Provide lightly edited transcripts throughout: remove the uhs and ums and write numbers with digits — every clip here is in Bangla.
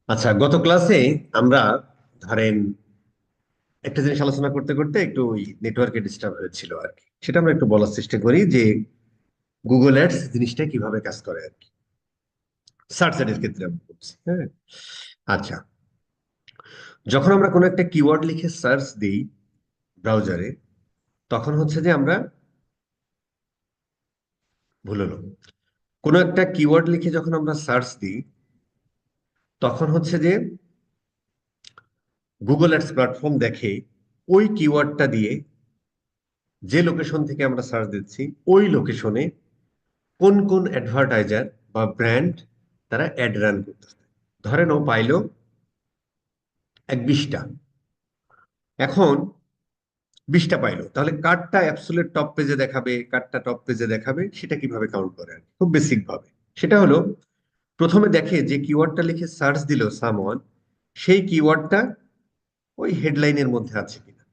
আচ্ছা, গত ক্লাসে আমরা ধরেন একটা জিনিস আলোচনা করতে করতে একটু ওই নেটওয়ার্কে ডিস্টার্ব হয়েছিল আর কি। সেটা আমরা একটু বলার চেষ্টা করি যে গুগল অ্যাডস জিনিসটা কিভাবে কাজ করে আর কি। সার্চ এর ক্ষেত্রে আমি বলছি, হ্যাঁ। আচ্ছা, যখন আমরা কোনো একটা কিওয়ার্ড লিখে সার্চ দিই ব্রাউজারে, তখন হচ্ছে যে আমরা ভুল হলো, কোনো একটা কিওয়ার্ড লিখে যখন আমরা সার্চ দিই তখন হচ্ছে যে গুগল অ্যাডস প্ল্যাটফর্ম দেখে ওই কিওয়ার্ডটা দিয়ে যে লোকেশন থেকে আমরা সার্চ দিচ্ছি ওই লোকেশনে কোন কোন অ্যাডভার্টাইজার বা ব্র্যান্ড তারা অ্যাড রান করতেছে। ধরেন ও পাইলো 20টা, এখন 20টা পাইলো, তাহলে কার্ডটা অ্যাবসলিউট টপ পেজে দেখাবে, কার্ডটা টপ পেজে দেখাবে, সেটা কিভাবে কাউন্ট করে আর কি? খুব বেসিক ভাবে সেটা হলো, প্রথমে দেখে যে কিওয়ার্ডটা লিখে সার্চ দিল সামওয়ান, সেই কিওয়ার্ডটা ওই হেডলাইনের মধ্যে আছে কিনা,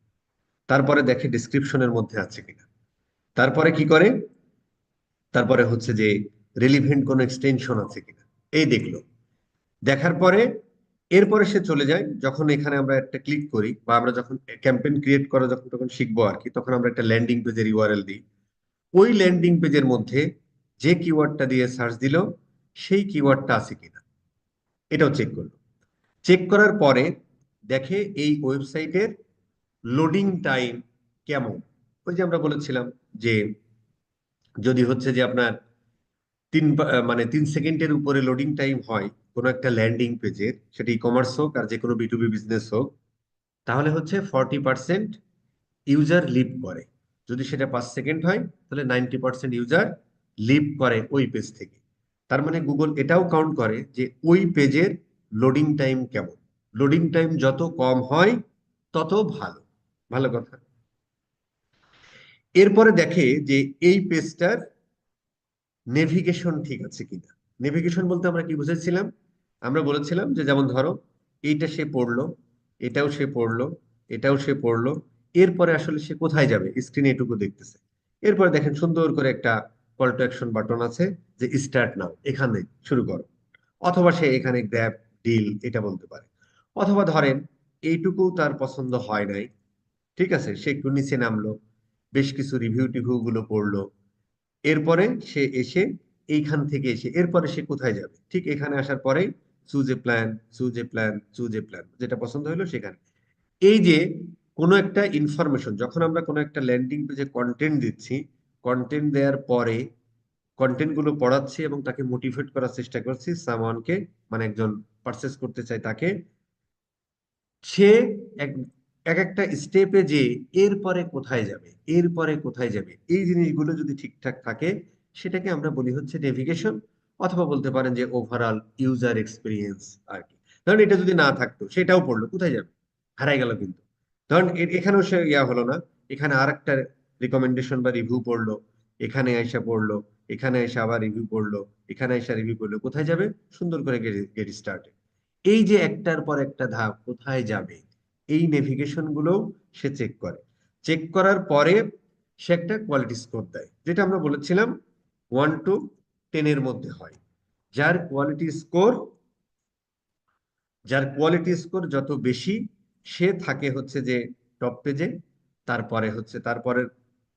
তারপরে দেখে ডিসক্রিপশনের মধ্যে আছে কিনা, তারপরে কি করে, তারপরে হচ্ছে যে রিলিভেন্ট কোনো এক্সটেনশন আছে কিনা, এই দেখলো। দেখার পরে এরপরে সে চলে যায়, যখন এখানে আমরা একটা ক্লিক করি বা আমরা যখন ক্যাম্পেইন ক্রিয়েট করা যখন তখন শিখবো আর কি, তখন আমরা একটা ল্যান্ডিং পেজের ইউআরএল দিই। ওই ল্যান্ডিং পেজের মধ্যে যে কিওয়ার্ডটা দিয়ে সার্চ দিল সেই কিওয়ার্ডটা আছে কিনা এটাও চেক করলো। চেক করার পরে দেখে এই ওয়েবসাইটের লোডিং টাইম কেমন। ওই যে আমরা বলেছিলাম যে যদি হচ্ছে যে আপনার মানে 3 সেকেন্ডের উপরে লোডিং টাইম হয় কোনো একটা ল্যান্ডিং পেজের, সেটা ই কমার্স হোক আর যে কোনো বিটুবি বিজনেস হোক, তাহলে হচ্ছে 40% ইউজার লিভ করে। যদি সেটা 5 সেকেন্ড হয় তাহলে 90% ইউজার লিভ করে ওই পেজ থেকে। তার মানে গুগল এটাও কাউন্ট করে যে ওই পেজের লোডিং টাইম কেমন। লোডিং টাইম যত কম হয় তত ভালো, ভালো কথা। এরপরে দেখে যে এই পেজটার নেভিগেশন ঠিক আছে কিনা। নেভিগেশন বলতে আমরা কি বুঝেছিলাম? আমরা বলেছিলাম যে যেমন ধরো এইটা সে পড়লো, এটাও সে পড়লো, এটাও সে পড়লো, এরপরে আসলে সে কোথায় যাবে স্ক্রিনে এটুকু দেখতেছে। এরপরে দেখেন সুন্দর করে একটা কল টু অ্যাকশন বাটন আছে যে স্টার্ট নাও, এখানে শুরু করো। অথবা সে এখানে গ্র্যাব ডিল এটা বলতে পারে। অথবা ধরেন এইটুকু তার পছন্দ হয় নাই, ঠিক আছে, সে একটু নিচে নামলো, বেশ কিছু রিভিউ টিভিউ গুলো পড়লো, এরপরে সে এসে এইখান থেকে এসে এরপরে সে কোথায় যাবে, ঠিক এখানে আসার পরে choose a plan, choose a plan, choose a plan, যেটা পছন্দ হলো সেখানে। এই যে কোনো একটা ইনফরমেশন যখন আমরা কোনো একটা ল্যান্ডিং পেজে কন্টেন্ট দিচ্ছি, কন্টেন্ট দেওয়ার পরে কন্টেন্ট গুলো পড়াচ্ছি এবং তাকে মোটিভেট করার চেষ্টা করছি সামওয়ানকে, মানে একজন পারচেস করতে চায় তাকে, সে এক এক একটা স্টেপে যে এরপরে কোথায় যাবে, এরপরে কোথায় যাবে, এই জিনিসগুলো যদি ঠিকঠাক থাকে সেটাকে আমরা বলি হচ্ছে নেভিগেশন। অথবা বলতে পারেন যে ওভারঅল ইউজার এক্সপিরিয়েন্স আর কি। ধরেন এটা যদি না থাকতো, সেটাও পড়লো, কোথায় যাবে, হারাই গেল কিন্তু। ধরেন এখানেও সে ইয়া হলো না, এখানে আর একটা রিকমেন্ডেশন বা রিভিউ পড়লো, এখানে আইসা পড়লো, এখানে এসে আবার রিভিউ পড়লো, এখানে এসে রিভিউ পড়লো, কোথায় যাবে, সুন্দর করে গেট স্টার্ট। এই যে একটার পর একটা ধাপ কোথায় যাবে, এই নেভিগেশন গুলো সে চেক করে। চেক করার পরে সে একটা কোয়ালিটি স্কোর দেয়, যেটা আমরা বলেছিলাম 1 to 10 এর মধ্যে হয়। যার কোয়ালিটি স্কোর যার কোয়ালিটি স্কোর যত বেশি, সে থাকে হচ্ছে যে টপ পেজে, তারপরে হচ্ছে তারপরের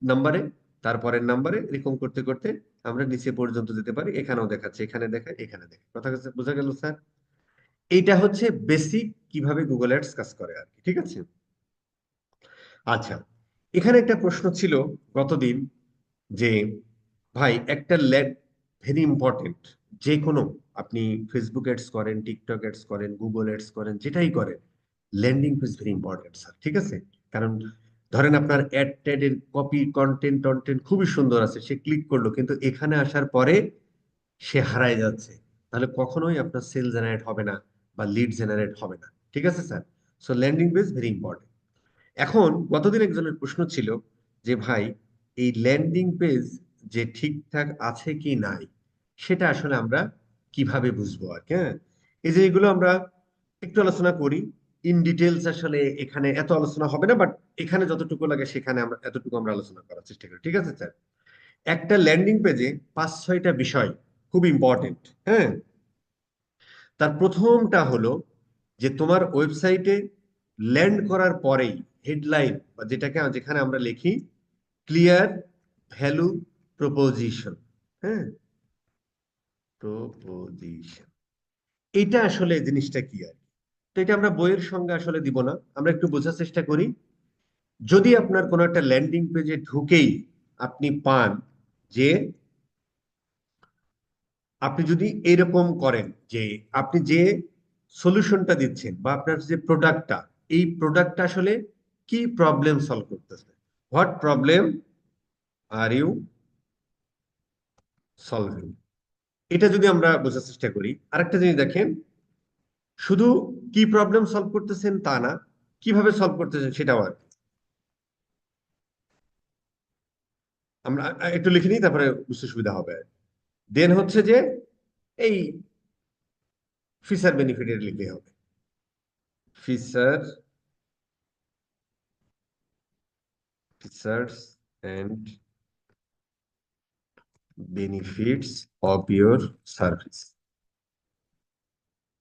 নাম্বারে, তারপরের নাম্বারে, এরকম করতে করতে আমরা নিচে পর্যন্ত যেতে পারি। এখানেও দেখাচ্ছে, এখানে দেখায়, এখানে দেখায়, কথা বোঝা গেল স্যার? এইটা হচ্ছে বেসিক কিভাবে গুগল অ্যাডস কাজ করে আর কি, ঠিক আছে। আচ্ছা, এখানে একটা প্রশ্ন ছিল গতদিন যে ভাই একটা ল্যাড ভেরি ইম্পর্টেন্ট, যে কোনো আপনি ফেসবুক অ্যাডস করেন, টিকটক অ্যাডস করেন, গুগল অ্যাডস করেন, যেটাই করেন, landing page very important sir, ঠিক আছে। কারণ ধরেন আপনার অ্যাড ট্যাড এর কপি কন্টেন্ট টন্টেন্ট খুবই সুন্দর আছে, সে ক্লিক করলো কিন্তু এখানে আসার পরে সে হারায় যাচ্ছে, তাহলে কখনোই আপনার সেল জেনারেট হবে না বা লিড জেনারেট হবে না, ঠিক আছে sir. So landing page very important. এখন গতদিন একজনের প্রশ্ন ছিল যে ভাই এই ল্যান্ডিং পেজ যে ঠিকঠাক আছে কি নাই সেটা আসলে আমরা কিভাবে বুঝবো আর কি, হ্যাঁ। এই যে এগুলো আমরা একটু আলোচনা করি ইন ডিটেলস, আসলে এখানে এত আলোচনা হবে না, বাট এখানে যতটুকু লাগে সেখানে আমরা এতটুকু আমরা আলোচনা করার চেষ্টা করি, ঠিক আছে স্যার। একটা ল্যান্ডিং পেজে 5-6টা বিষয় খুব ইম্পর্টেন্ট, হ্যাঁ। তার প্রথমটা হলো যে তোমার ওয়েবসাইটে ল্যান্ড করার পরেই হেডলাইন বা যেখানে আমরা লিখি ক্লিয়ার ভ্যালু প্রপোজিশন। হ্যাঁ, প্রপোজিশন, এটা আসলে জিনিসটা কি আর কি? তো এটা আমরা বইয়ের সঙ্গে আসলে দিব না, আমরা একটু বোঝার চেষ্টা করি। যদি আপনার কোনো একটা ল্যান্ডিং পেজে ঢুকেই আপনি পান যে আপনি যদি এরকম করেন যে আপনি যে সলিউশনটা দিচ্ছেন বা আপনার যে প্রোডাক্টটা, এই প্রোডাক্টটা আসলে কি প্রবলেম সলভ করতেছে, what problem are you solving, এটা যদি আমরা বোঝার চেষ্টা করি। আরেকটা জিনিস দেখেন, শুধু কি প্রবলেম সলভ করতেছেন তা না, কিভাবে সলভ করতেছেন সেটাও আর কি। আমরা একটু লিখে নিই, তারপরে বুঝতে সুবিধা হবে। দেন হচ্ছে যে এই ফিচার বেনিফিটের লিখলে হবে, feature features and benefits of your service.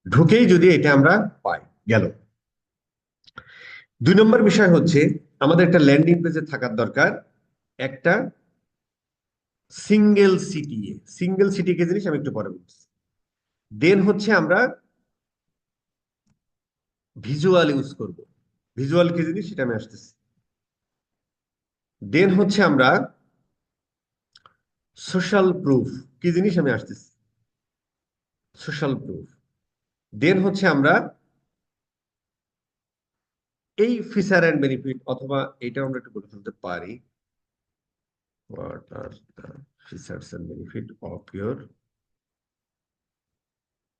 ঢুকেই যদি এটা আমরা পাই, গেল। 2 নম্বর বিষয় হচ্ছে আমাদের একটা ল্যান্ডিং পেজে থাকার দরকার একটা সিঙ্গেল সিটিএ। সিঙ্গেল সিটি কে জিনিস আমি একটু পরে বলছি। দেন হচ্ছে আমরা ভিজুয়াল ইউজ করব। ভিজুয়াল কি জিনিস সেটা আমি আসতেছি। দেন হচ্ছে আমরা সোশ্যাল প্রুফ কি জিনিস আমি আসতেছি, সোশ্যাল প্রুফ। দেন হচ্ছে আমরা এই ফিচার এন্ড বেনিফিট, অথবা এটা আমরা একটু বলে ফেলতে পারি, what are the features and benefit of your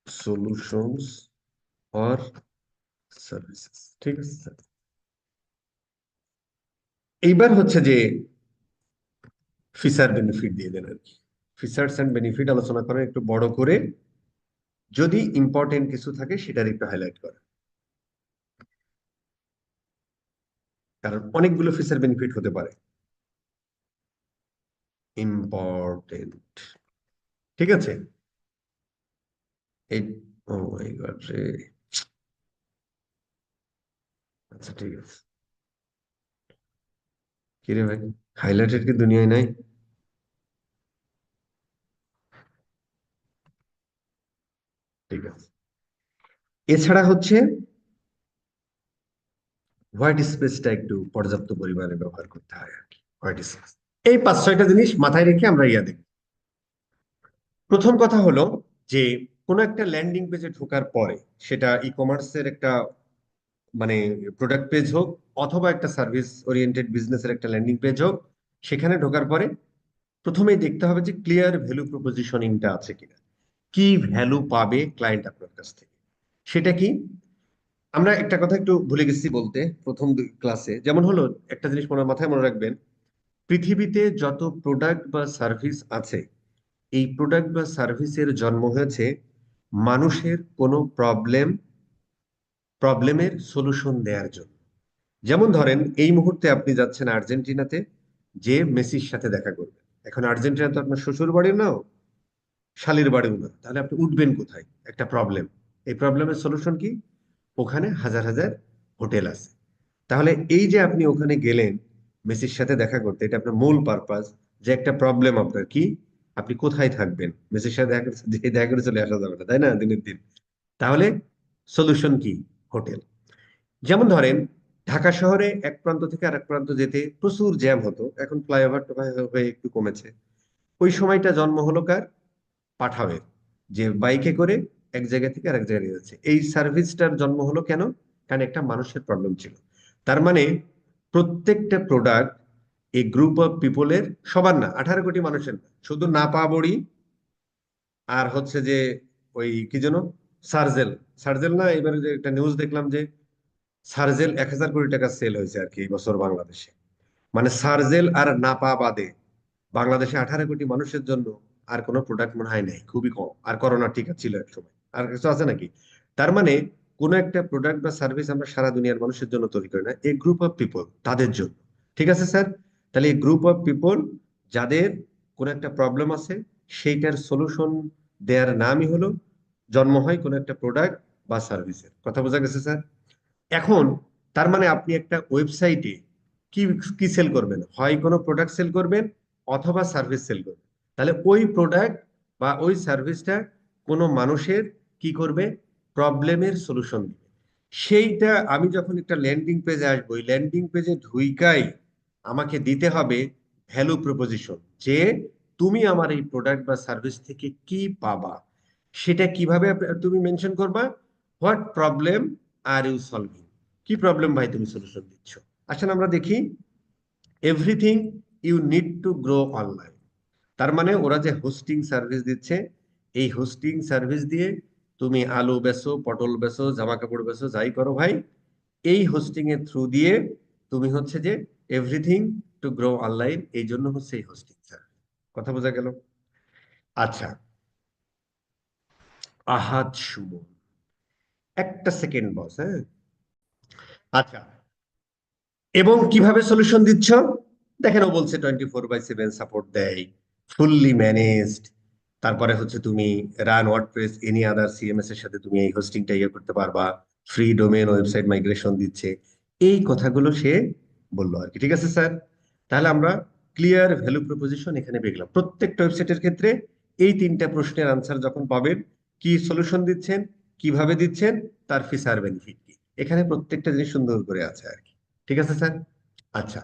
solutions or services. ঠিক আছে স্যার? এইবার হচ্ছে যে ফিচার বেনিফিট দিয়ে দেন আর কি। ফিচার্স এন্ড বেনিফিট আলোচনা করেন একটু বড় করে, যদি ইম্পর্টেন্ট কিছু থাকে সেটার একটু হাইলাইট করেন, কারণ অনেকগুলো ফিচার বেনিফিট হতে পারে ইম্পর্টেন্ট। ঠিক আছে? এই, ও মাই গড রে, আচ্ছা ঠিক আছে। কি রে ভাই, হাইলাইটেড কি দুনিয়ায় নাই? ঠিক আছে। এছাড়া হচ্ছে হোয়াইট স্পেসটা একটু পর্যাপ্ত পরিমাণে ব্যবহার করতে হয় আর কি, হোয়াইট স্পেস। এই 5-6টা জিনিস মাথায় রেখে আমরা দেখি। প্রথম কথা হলো যে কোনো একটা ল্যান্ডিং পেজে ঢোকার পরে, সেটা ই কমার্সের একটা মানে প্রোডাক্ট পেজ হোক, অথবা একটা সার্ভিস ওরিয়েন্টেড বিজনেসের একটা ল্যান্ডিং পেজ হোক, সেখানে ঢোকার পরে প্রথমেই দেখতে হবে যে ক্লিয়ার ভ্যালু প্রপোজিশনিংটা আছে কিনা, কি ভ্যালু পাবে ক্লায়েন্ট আপনার কাছ থেকে, সেটা কি। আমরা একটা কথা একটু ভুলে গেছি বলতে প্রথম ক্লাসে, যেমন হলো একটা জিনিস মাথায় মনে রাখবেন, পৃথিবীতে যত প্রোডাক্ট বা সার্ভিস আছে, এই প্রোডাক্ট বা সার্ভিসের জন্ম হয়েছে মানুষের কোনো প্রবলেমের সলিউশন দেওয়ার জন্য। যেমন ধরেন এই মুহূর্তে আপনি যাচ্ছেন আর্জেন্টিনাতে, যে মেসির সাথে দেখা করবেন। এখন আর্জেন্টিনা তো আপনার শ্বশুর বাড়িও নাও, শালির বাড়িও না, তাহলে আপনি উঠবেন কোথায়? একটা প্রবলেম, এই প্রবলেমের সলিউশন কি? ওখানে হাজার হাজার হোটেল আছে। তাহলে এই যে আপনি ওখানে গেলেন মেসির সাথে দেখা করতে, এটা আপনার মূল পারপাস, যে একটা প্রবলেম আপনার কি, আপনি কোথায় থাকবেন, মেসির সাথে দেখা করে চলে আসা যাবে না, তাই না, দিনের দিন। তাহলে সলিউশন কি? হোটেল। যেমন ধরেন ঢাকা শহরে এক প্রান্ত থেকে আরেক প্রান্ত যেতে প্রচুর জ্যাম হতো, এখন ফ্লাইওভার হয়ে একটু কমেছে। ওই সময়টা জন্ম হলো কার? পাঠাওয়ের, যে বাইকে করে এক জায়গা থেকে আরেক জায়গায় নিয়ে যাচ্ছে। এই সার্ভিসটার জন্ম হলো কেন? কারণ একটা মানুষের প্রবলেম ছিল। তার মানে প্রত্যেকটা প্রোডাক্ট এই গ্রুপ অফ পিপলের, সবার না, 18 কোটি মানুষের না, শুধু নাপা বড়ি আর হচ্ছে যে ওই কি যেন সার্জেল, সার্জেল না, এবারে যে একটা নিউজ দেখলাম যে সার্জেল 1000 কোটি টাকা সেল হয়েছে আর কি এই বছর বাংলাদেশে। মানে সার্জেল আর নাপা বাদে বাংলাদেশে 18 কোটি মানুষের জন্য আর কোনো প্রোডাক্ট মনে হয় নাই, খুবই কম। আর করোনা টিকা ছিল এক সময়, আর কিছু আছে নাকি? তার মানে কোন একটা প্রোডাক্ট বা সার্ভিস আমরা সারা দুনিয়ার মানুষের জন্য তৈরি করি না, এই গ্রুপ অফ পিপল তাদের জন্য। ঠিক আছে স্যার? তাহলে এই গ্রুপ অফ পিপল যাদের কোন একটা প্রবলেম আছে, সেইটার সলিউশন দেওয়ার নামই হলো জন্ম হয় কোনো একটা প্রোডাক্ট বা সার্ভিসের। কথা বোঝা গেছে স্যার? এখন তার মানে আপনি একটা ওয়েবসাইটে কি কি সেল করবেন? হয় কোনো প্রোডাক্ট সেল করবেন অথবা সার্ভিস সেল করবেন। তাহলে ওই প্রোডাক্ট বা ওই সার্ভিসটা কোনো মানুষের কি করবে? প্রবলেমের সলিউশন দিবে। সেইটা আমি যখন একটা ল্যান্ডিং পেজে আসবো, ওই ল্যান্ডিং পেজে ঢুইকাই আমাকে দিতে হবে ভ্যালু প্রপোজিশন, যে তুমি আমার এই প্রোডাক্ট বা সার্ভিস থেকে কি পাবা। সেটা কিভাবে তুমি মেনশন করবা? What problem are you solving? কি প্রবলেম ভাই তুমি সলিউশন দিচ্ছ? আসেন আমরা দেখি। Everything you need to grow online. তার মানে ওরা যে হোস্টিং সার্ভিস দিচ্ছে, এই হোস্টিং সার্ভিস দিয়ে তুমি আলু বেচো, পটল বেচো, জামা কাপড় বেচো, যাই করো ভাই, এই হোস্টিং এর থ্রু দিয়ে তুমি হচ্ছে যে এভরিথিং টু গ্রো অনলাইন, এই জন্য হচ্ছে এই হোস্টিং সার্ভিস। কথা বোঝা গেল? আচ্ছা, আহাদ সুমন, একটা সেকেন্ড বস, হ্যাঁ। আচ্ছা, এবং কিভাবে সলিউশন দিচ্ছ? দেখেন, ও বলছে 24/7 সাপোর্ট দেয়, ফুললি ম্যানেজড। তারপরে হচ্ছে তুমি run WordPress any other CMS এর সাথে তুমি এই হোস্টিংটা ইয়ে করতে পারবা, ফ্রি ডোমেন ওয়েবসাইট মাইগ্রেশন দিচ্ছে। এই কথাগুলো সে বললো আর কি। ঠিক আছে স্যার? তাহলে আমরা ক্লিয়ার ভ্যালু প্রপোজিশন এখানে দেখলাম। প্রত্যেকটা ওয়েবসাইটের ক্ষেত্রে এই তিনটা প্রশ্নের আনসার যখন পাবেন, কি সলিউশন দিচ্ছেন, কিভাবে দিচ্ছেন, তার ফিচার বেনিফিট কি, এখানে প্রত্যেকটা জিনিস সুন্দর করে আছে আর কি। ঠিক আছে স্যার? আচ্ছা,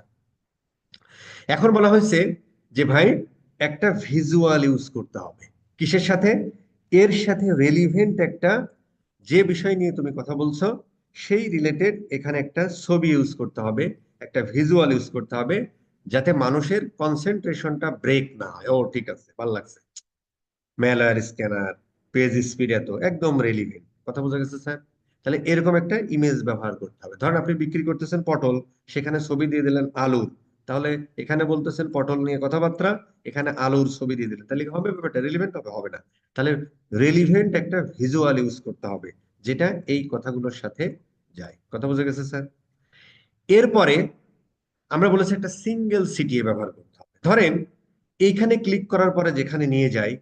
এখন বলা হয়েছে যে ভাই একটা ভিজুয়াল ইউজ করতে হবে। কিসের সাথে? এর সাথে রেলিভেন্ট একটা, যে বিষয় নিয়ে তুমি কথা বলছো সেই রিলেটেড এখানে একটা ছবি ইউজ করতে হবে, একটা ভিজুয়াল ইউজ করতে হবে, যাতে মানুষের কনসেন্ট্রেশনটা ব্রেক না হয়। ও ঠিক আছে, ভালো লাগছে, মেলার স্ক্যানার, পেজ স্পিড এত একদম রেলিভেন্ট। কথা বোঝা গেছে স্যার? তাহলে এরকম একটা ইমেজ ব্যবহার করতে হবে। ধরেন আপনি বিক্রি করতেছেন পটল, সেখানে ছবি দিয়ে দিলেন আলুর, তাহলে এখানে বলতেছেন পটল নিয়ে কথাবার্তা, এখানে আলুর ছবি দিয়ে দিলেন, তাহলে হবে ব্যাপারটা রেলিভেন্ট হবে? হবে না। তাহলে রেলিভেন্ট একটা ভিজুয়াল ইউজ করতে হবে, যেটা এই কথাগুলোর সাথে যায়। কথা বোঝা গেছে স্যার? এরপরে আমরা বলেছি একটা সিঙ্গেল সিটিএ ব্যবহার করতে হবে। ধরেন এইখানে ক্লিক করার পরে যেখানে নিয়ে যায়,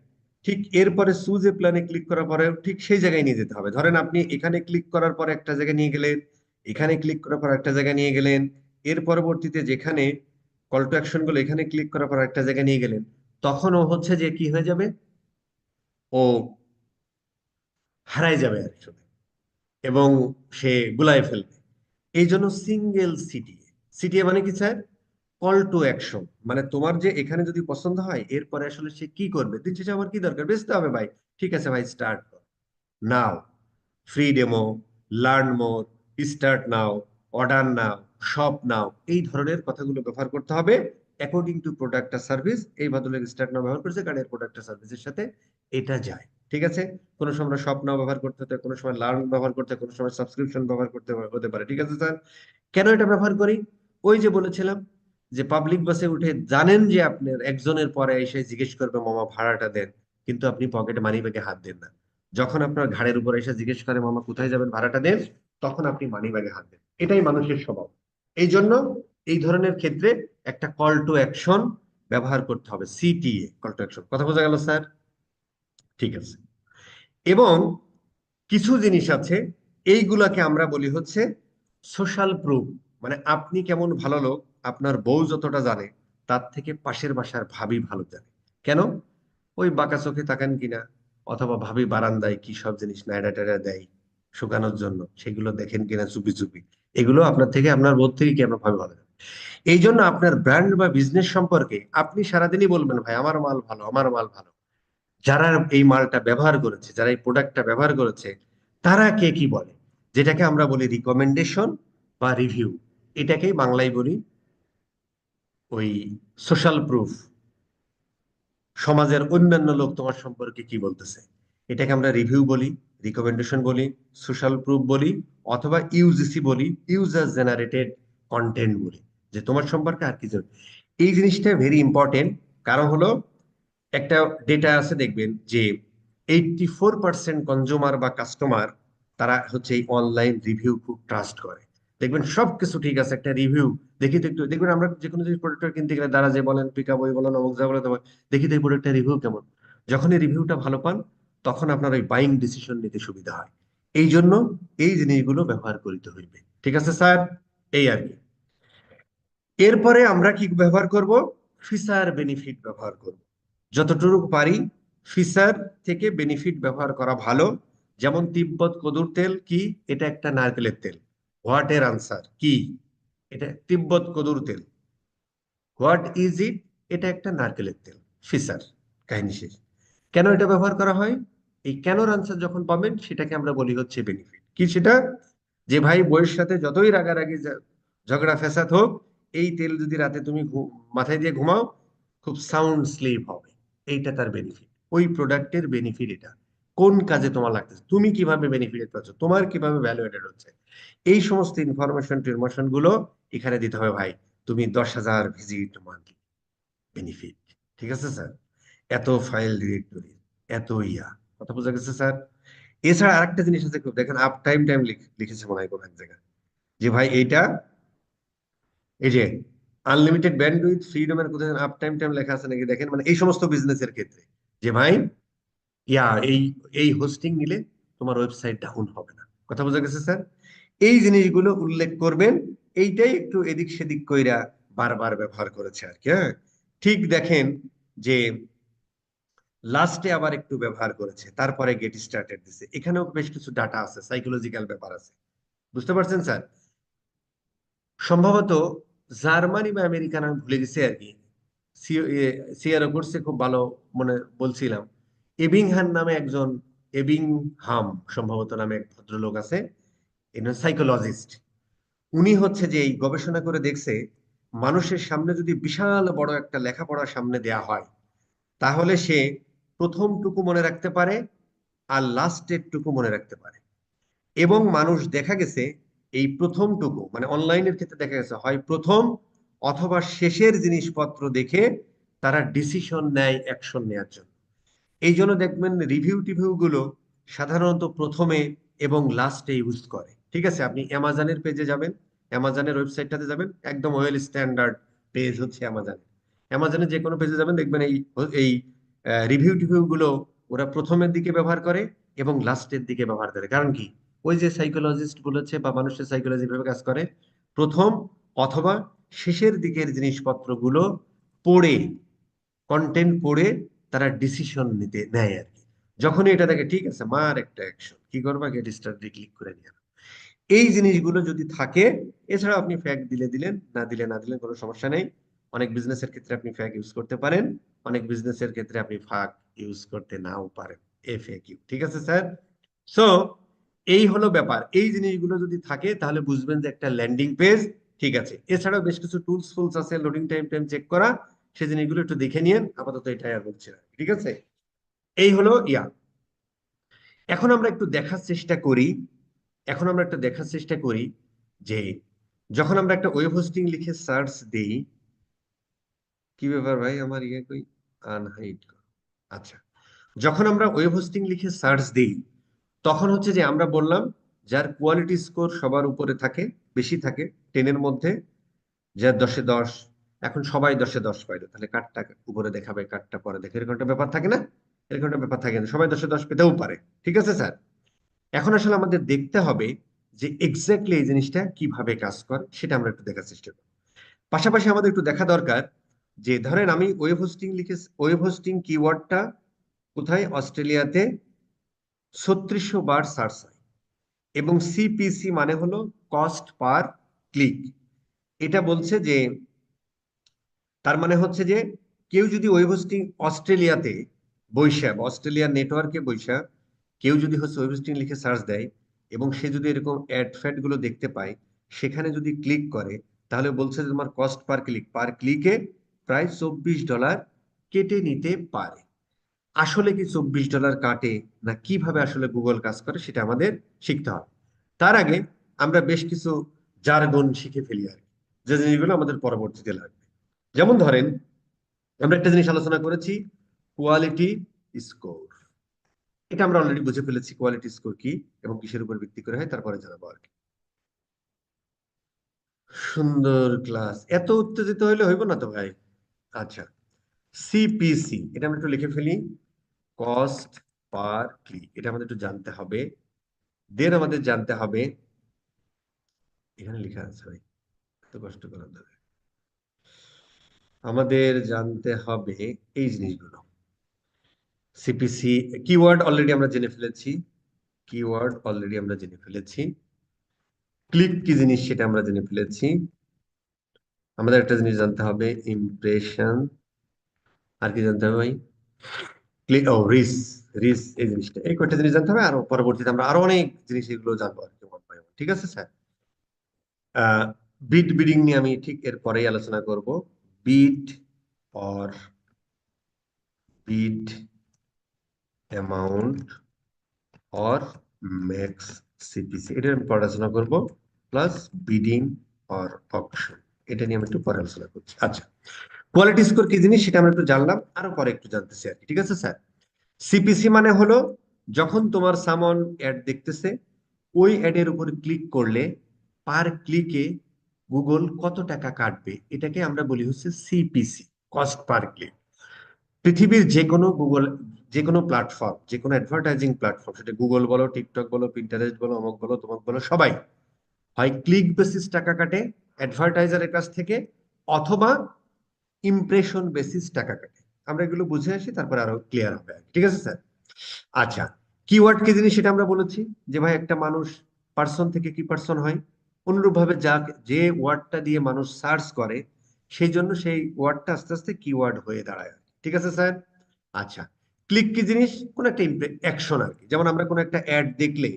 ঠিক এরপরে সুজ এ প্ল্যানে ক্লিক করার পরে ঠিক সেই জায়গায় নিয়ে যেতে হবে। ধরেন আপনি এখানে ক্লিক করার পরে একটা জায়গায় নিয়ে গেলেন, এখানে ক্লিক করার পর একটা জায়গায় নিয়ে গেলেন, এর পরবর্তীতে যেখানে কল টু অ্যাকশন গুলো, এখানে ক্লিক করার পর একটা জায়গায় নিয়ে গেলেন, তখন ও হচ্ছে যে কি হয়ে যাবে, ও হারায় যাবে আসলে, এবং সে গুলায় ফেলবে। এই জন্য সিঙ্গেল সিটিএ। সিটিএ মানে কি স্যার? Call to action. মানে তোমার যে এখানে যদি পছন্দ হয়, এরপরে আসলে সে কি করবে, দিন শেষে আমার কি দরকার, বেচতে হবে ভাই, ঠিক আছে ভাই start now, free demo, learn more, start now, order now, shop now, এই ধরনের কথাগুলো ব্যবহার করতে হবে অ্যাকর্ডিং টু প্রোডাক্ট আর সার্ভিস। এই ভদ্রলোক স্টার্ট নাও ব্যবহার করেছে কারণ এর প্রোডাক্ট আর সার্ভিসের সাথে এটা যায়। ঠিক আছে? কোনো সময় শপ নাও ব্যবহার করতে হতে, কোনো সময় লার্ন ব্যবহার করতে, কোনো সময় সাবস্ক্রিপশন ব্যবহার করতে হতে পারে। ঠিক আছে স্যার? কেন এটা ব্যবহার করি? ওই যে বলেছিলাম যে পাবলিক বাসে উঠে জানেন যে আপনার একজনের পরে এসে জিজ্ঞেস করবে মামা ভাড়াটা দেন, কিন্তু আপনি পকেটে মানি ব্যাগে হাত দেন না। যখন আপনার ঘাড়ের উপর এসে জিজ্ঞেস করে মামা কোথায় যাবেন ভাড়াটা দেন, তখন আপনি মানি ব্যাগে হাত দেন। এটাই মানুষের স্বভাব। এই জন্য এই ধরনের ক্ষেত্রে একটা কল টু অ্যাকশন ব্যবহার করতে হবে, সিটিএ, কল টু অ্যাকশন। কথা বোঝা গেল স্যার? ঠিক আছে। এবং কিছু জিনিস আছে, এইগুলাকে আমরা বলি হচ্ছে সোশ্যাল প্রুফ। মানে আপনি কেমন ভালো লোক, আপনার বউ যতটা জানে তার থেকে পাশের বাসার ভাবি ভালো জানে। কেন? ওই বাঁকা চোখে তাকান কিনা, অথবা ভাবি বারান্দায় কি সব জিনিস নাইড়া টাইড়া দেয় শুকানোর জন্য, সেগুলো দেখেন কিনা চুপি চুপি, এগুলো আপনার থেকে, আপনার বোধ থেকে কি আপনার ভাবে ভালো জানে। এই জন্য আপনার ব্র্যান্ড বা বিজনেস সম্পর্কে আপনি সারাদিনই বলবেন ভাই আমার মাল ভালো, আমার মাল ভালো। যারা এই মালটা ব্যবহার করেছে, যারা এই প্রোডাক্টটা ব্যবহার করেছে, তারা কে কি বলে, যেটাকে আমরা বলি রিকমেন্ডেশন বা রিভিউ, এটাকেই বাংলায় বলি ওই সোশ্যাল প্রুফ। সমাজের অন্যান্য লোক তোমার সম্পর্কে কি বলতেছে, এটাকে আমরা রিভিউ বলি, রিকমেন্ডেশন বলি, সোশ্যাল প্রুফ বলি, অথবা ইউজিসি বলি, ইউজার জেনারেটেড কন্টেন্ট বলি, যে তোমার সম্পর্কে আর কি জানে। এই জিনিসটা ভেরি ইম্পর্টেন্ট। কারণ হলো একটা ডেটা আছে দেখবেন যে 84% কনজিউমার বা কাস্টমার, তারা হচ্ছে এই অনলাইন রিভিউ খুব ট্রাস্ট করে। দেখবেন সবকিছু ঠিক আছে, একটা রিভিউ দেখি তো একটু, দেখবেন আমরা যে কোনো জিনিস প্রোডাক্ট কিনতে গেলে দ্বারা যে বলেন, পিকা বই বলেন, অমুক যা বলেন, দেখি তো এই প্রোডাক্টের রিভিউ কেমন। যখনই রিভিউটা ভালো পান, তখন আপনার ওই বাইং ডিসিশন নিতে সুবিধা হয়। এই জন্য এই জিনিসগুলো ব্যবহার করিতে হইবে। ঠিক আছে স্যার? এই আর কি। এরপরে আমরা কি ব্যবহার করব? ফিচার বেনিফিট ব্যবহার করব। যতটুকু পারি ফিচার থেকে বেনিফিট ব্যবহার করা ভালো। যেমন তিব্বত কদুর তেল কি? এটা একটা নারকেলের তেল। হোয়াট এর আনসার কি? এটা তিব্বত কদুর তেল। What is it? এটা একটা নারকেলের তেল। ফিচার, কাহিনী শেষ। কেন এটা ব্যবহার করা হয়? এই কেনর আনসার যখন পাবেন সেটাকে আমরা বলি হচ্ছে বেনিফিট। কি সেটা? যে ভাই বইয়ের সাথে যতই রাগারাগি ঝগড়া ফ্যাসাদ হোক, এই তেল যদি রাতে তুমি মাথায় দিয়ে ঘুমাও, খুব সাউন্ড স্লিপ হবে। এইটা তার বেনিফিট। ওই প্রোডাক্টের বেনিফিট এটা। কোন কাজে তোমার লাগতেছে, তুমি কিভাবে বেনিফিট পাচ্ছ, তোমার কিভাবে ভ্যালু এডেড হচ্ছে, এই সমস্ত ইনফরমেশন টিনফরমেশন গুলো এখানে দিতে হবে ভাই। তুমি 10,000 ভিজিট মান্থলি বেনিফিট। ঠিক আছে স্যার? এত ফাইল ডিরেক্টরি, এত ইয়া, কথা বোঝা গেছে স্যার? এছাড়া আরেকটা জিনিস আছে, খুব দেখেন, আপ টাইম টাইম লিখেছে মনে হয় কোন এক জায়গায়, যে ভাই এইটা, এই যে আনলিমিটেড ব্যান্ডউইথ ফ্রিডমের কোথায় আপ টাইম টাইম লেখা আছে নাকি দেখেন, মানে এই সমস্ত বিজনেসের ক্ষেত্রে, যে ভাই ইয়া এই এই হোস্টিং নিলে তোমার ওয়েবসাইট ডাউন হবে না। কথা বোঝা গেছে স্যার? এই জিনিসগুলো উল্লেখ করবেন। এইটাই একটু এদিক সেদিক কইরা বারবার ব্যবহার করেছে আর কি। হ্যাঁ, ঠিক দেখেন যে লাস্টে আবার একটু ব্যবহার করেছে, তারপরে গেট স্টার্টেড দিছে। এখানেও বেশ কিছু ডাটা আছে, সাইকোলজিক্যাল ব্যাপার আছে। বুঝতে পারছেন স্যার? সম্ভবত জার্মানি বা আমেরিকান, আমি ভুলে গেছি আর কি। সিয়ারা করছে খুব ভালো, মনে বলছিলাম। এবিংহাম নামে একজন, এবিংহাম সম্ভবত নামে এক ভদ্রলোক আছে, সাইকোলজিস্ট। উনি হচ্ছে যে এই গবেষণা করে দেখছে, মানুষের সামনে যদি বিশাল বড় একটা লেখাপড়া সামনে দেয়া হয়, তাহলে সে প্রথমটুকু মনে রাখতে পারে আর লাস্টের টুকু মনে রাখতে পারে। এবং মানুষ দেখা গেছে এই প্রথমটুকু, মানে অনলাইনের ক্ষেত্রে দেখা গেছে, হয় প্রথম অথবা শেষের জিনিসপত্র দেখে তারা ডিসিশন নেয় অ্যাকশন নেওয়ার জন্য। এই জন্য দেখবেন রিভিউ টিভিউ গুলো সাধারণত প্রথমে এবং লাস্টে ইউজ করে। ঠিক আছে? আপনি অ্যামাজনের পেজে যাবেন, অ্যামাজনের ওয়েবসাইটটাতে যাবেন, একদম ওয়েল স্ট্যান্ডার্ড পেজ হচ্ছে অ্যামাজন। অ্যামাজনের যে কোনো পেজে যাবেন, দেখবেন এই এই রিভিউ টিভিউ গুলো ওরা প্রথমের দিকে ব্যবহার করে এবং লাস্টের দিকে ব্যবহার করে। কারণ কি? ওই যে সাইকোলজিস্ট বলেছে বা মানুষের সাইকোলজি ভাবে কাজ করে, প্রথম অথবা শেষের দিকের জিনিসপত্রগুলো পড়ে, কন্টেন্ট পড়ে তারা ডিসিশন নিতে নেয় আর কি। যখনই এটা দেখে ঠিক আছে মার একটা অ্যাকশন, কি করবা, গেট স্টার্ট ক্লিক করে নিয়ে নাও। এই জিনিসগুলো যদি থাকে, এছাড়া আপনি ফ্যাক দিলে দিলেন, না দিলে না দিলেন, কোনো সমস্যা নেই। অনেক বিজনেসের ক্ষেত্রে আপনি ফ্যাক ইউজ করতে পারেন, অনেক বিজনেসের ক্ষেত্রে আপনি ফাক ইউজ করতে নাও পারেন। এফএকিউ। ঠিক আছে স্যার? সো এই হলো ব্যাপার। এই জিনিসগুলো যদি থাকে তাহলে বুঝবেন যে একটা ল্যান্ডিং পেজ ঠিক আছে। এছাড়াও বেশ কিছু টুলস ফুলস আছে, লোডিং টাইম টাইম চেক করা, সেই জিনিসগুলো একটু দেখে নিন। আপাতত এটাই আর বলছি না, ঠিক আছে? এই হলো ইয়া। এখন আমরা একটু দেখার চেষ্টা করি, এখন আমরা একটা দেখার চেষ্টা করি যে যখন আমরা একটা ওয়েব হোস্টিং লিখে সার্চ দেই, কি ব্যাপার ভাই আমার ইয়ে কই, আনহাইড। আচ্ছা, যখন আমরা ওয়েব হোস্টিং লিখে সার্চ দিই, তখন হচ্ছে যে আমরা বললাম যার কোয়ালিটি স্কোর সবার উপরে থাকে, বেশি থাকে, 10-এর মধ্যে, যার 10-এ 10। এখন সবাই 10-এ 10 পাইলো, তাহলে কারটা উপরে দেখাবে কারটা পরে দেখে, এরকম একটা ব্যাপার থাকে না? এরকম একটা ব্যাপার থাকে না, সবাই 10-এ 10 পেতেও পারে। ঠিক আছে স্যার? এখন আসলে আমাদের দেখতে হবে যে এক্স্যাক্টলি এই জিনিসটা কিভাবে কাজ করে, সেটা আমরা একটু দেখার চেষ্টা করি। পাশাপাশি আমাদের একটু দেখা দরকার যে ধরেন আমি ওয়েব হোস্টিং লিখে, ওয়েব হোস্টিং কিওয়ার্ডটা কোথায়, অস্ট্রেলিয়াতে 3600 বার সার্চ হয়। এবং সিপিসি মানে হলো কস্ট পার ক্লিক। এটা বলছে যে, তার মানে হচ্ছে যে কেউ যদি ওয়েব হোস্টিং অস্ট্রেলিয়াতে বৈশা বা অস্ট্রেলিয়ার নেটওয়ার্কে বৈশা কেউ যদি হচ্ছে ওয়েব হোস্টিং লিখে সার্চ দেয়, এবং সে যদি এরকম অ্যাড ফ্যাড গুলো দেখতে পায়, সেখানে যদি ক্লিক করে, তাহলে বলছে যে তোমার কস্ট পার ক্লিকে প্রায় $24 কেটে নিতে পারে। আসলে কি $24 কাটে, না কিভাবে আসলে গুগল কাজ করে, সেটা আমাদের শিখতে হবে। তার আগে আমরা বেশ কিছু জারগন শিখে ফেলি আর কি, যে জিনিসগুলো আমাদের পরবর্তীতে লাগবে। যেমন ধরেন, আমরা একটা জিনিস আলোচনা করেছি, কোয়ালিটি স্কোর। এটা আমরা অলরেডি বুঝে ফেলেছি কোয়ালিটি স্কোর কি এবং কিসের উপর ভিত্তি করে হয়, তারপরে জানাবো আর কি। সুন্দর ক্লাস, এত উত্তেজিত হইলে হইব না তো ভাই। আচ্ছা, সিপিসি এটা আমরা একটু লিখে ফেলি, কস্ট পার ক্লিক, এটা আমাদের একটু জানতে হবে। দেন আমাদের জানতে হবে, এখানে লেখা আছে ভাই, এত কষ্ট করার দরকার, আমাদের জানতে হবে এই জিনিসগুলো। সিপিসি কিওয়ার্ড অলরেডি আমরা জেনে ফেলেছি, কিওয়ার্ড অলরেডি আমরা জেনে ফেলেছি। ক্লিক কি জিনিস সেটা আমরা জেনে ফেলেছি। আমাদের একটা জিনিস জানতে হবে, ইমপ্রেশন। আর কি জানতে হবে ভাই? ক্লিক, ও রিস, রিস এই জিনিসটা, এই কয়টা জিনিস জানতে হবে। আর পরবর্তীতে আমরা আরো অনেক জিনিস এগুলো জানবো আর কি, one by one। ঠিক আছে স্যার? বিট বিডিং নিয়ে আমি ঠিক এর পরেই আলোচনা করব। Bid or bid amount or max CPC, এটা আমি পড়াশোনা করব। প্লাস বিডিং অর অকশন, এটা নিয়ে আমি একটু পরে আলোচনা করছি। আচ্ছা, কোয়ালিটি স্কোর কি জিনিস সেটা আমরা একটু জানলাম, আরো পরে একটু জানতেছি আর কি। ঠিক আছে স্যার? সিপিসি মানে হলো, যখন তোমার সামন অ্যাড দেখতেছে, ওই অ্যাডের উপর ক্লিক করলে পার ক্লিকে গুগল কত টাকা কাটবে, এটাকে আমরা বলি হচ্ছে সিপিসি, কস্ট পার ক্লিক। পৃথিবীর যে কোনো গুগল, যে কোনো প্ল্যাটফর্ম, যে কোনো অ্যাডভার্টাইজিং প্ল্যাটফর্ম, সেটা গুগল বলো, টিকটক বলো, পিন্টারেস্ট বলো, অমুক বলো, তমুক বলো, সবাই হয় ক্লিক বেসিস টাকা কাটে অ্যাডভার্টাইজারের কাছ থেকে, অথবা ইমপ্রেশন বেসিস টাকা কাটে। আমরা এগুলো বুঝে আসি, তারপর আরো ক্লিয়ার হবে আর কি। ঠিক আছে স্যার? আচ্ছা, কিওয়ার্ড কি জিনিস সেটা আমরা বলেছি, যে ভাই একটা মানুষ পার্সন থেকে কি পার্সন হয়, অনুরূপ ভাবে যা, যে ওয়ার্ডটা দিয়ে মানুষ সার্চ করে, সেই জন্য সেই ওয়ার্ডটা আস্তে আস্তে কিওয়ার্ড হয়ে দাঁড়ায়। ঠিক আছে স্যার? আচ্ছা, ক্লিক কি জিনিস? কোন একটা অ্যাকশন আর কি। যেমন আমরা কোন একটা অ্যাড দেখলে,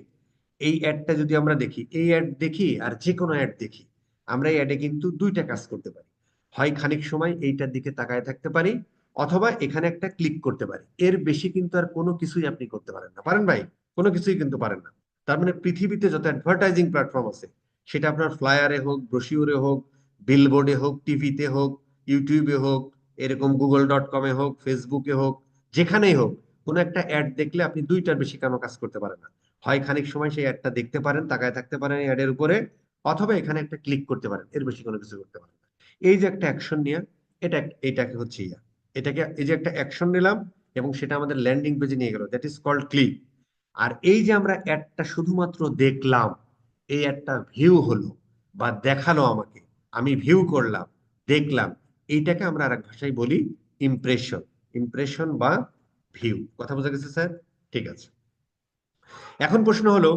এই অ্যাডটা যদি আমরা দেখি, এই অ্যাড দেখি আর যে কোনো অ্যাড দেখি, আমরা এই অ্যাডে কিন্তু দুইটা কাজ করতে পারি। হয় খানিক সময় এইটার দিকে তাকায় থাকতে পারি, অথবা এখানে একটা ক্লিক করতে পারি। এর বেশি কিন্তু আর কোনো কিছুই আপনি করতে পারেন না, পারেন ভাই? কোনো কিছুই কিন্তু পারেন না। তার মানে পৃথিবীতে যত অ্যাডভার্টাইজিং প্ল্যাটফর্ম আছে, সেটা আপনার ফ্লায়ারে হোক, ব্রোশিওরে হোক, বিলবোর্ডে হোক, টিভিতে হোক, ইউটিউবে হোক, এরকম গুগল.com-এ হোক, ফেসবুকে হোক, যেখানেই হোক, কোনো একটা অ্যাড দেখলে আপনি দুইটার বেশি কোনো কাজ করতে পারেন না। হয় খানিক সময় সেই অ্যাডটা দেখতে পারেন, তাকায় থাকতে পারেন এই অ্যাডের উপরে, অথবা এখানে একটা ক্লিক করতে পারেন, এর বেশি কোনো কিছু করতে পারেন না। এই যে একটা অ্যাকশন নিয়ে, এটাকে হচ্ছে এটাকে, এই যে একটা অ্যাকশন নিলাম এবং সেটা আমাদের ল্যান্ডিং পেজে নিয়ে গেল, দ্যাট ইজ কল্ড ক্লিক। আর এই যে আমরা অ্যাডটা শুধুমাত্র দেখলাম, এই অ্যাডটা ভিউ হলো বা দেখালো আমাকে, আমি ভিউ করলাম, দেখলাম, এইটাকে আমরা আরেক ভাষায় বলি ইমপ্রেশন। ইমপ্রেশন বা ভিউ। কথা বোঝা গেছে স্যার? ঠিক আছে। এখন প্রশ্ন হলো,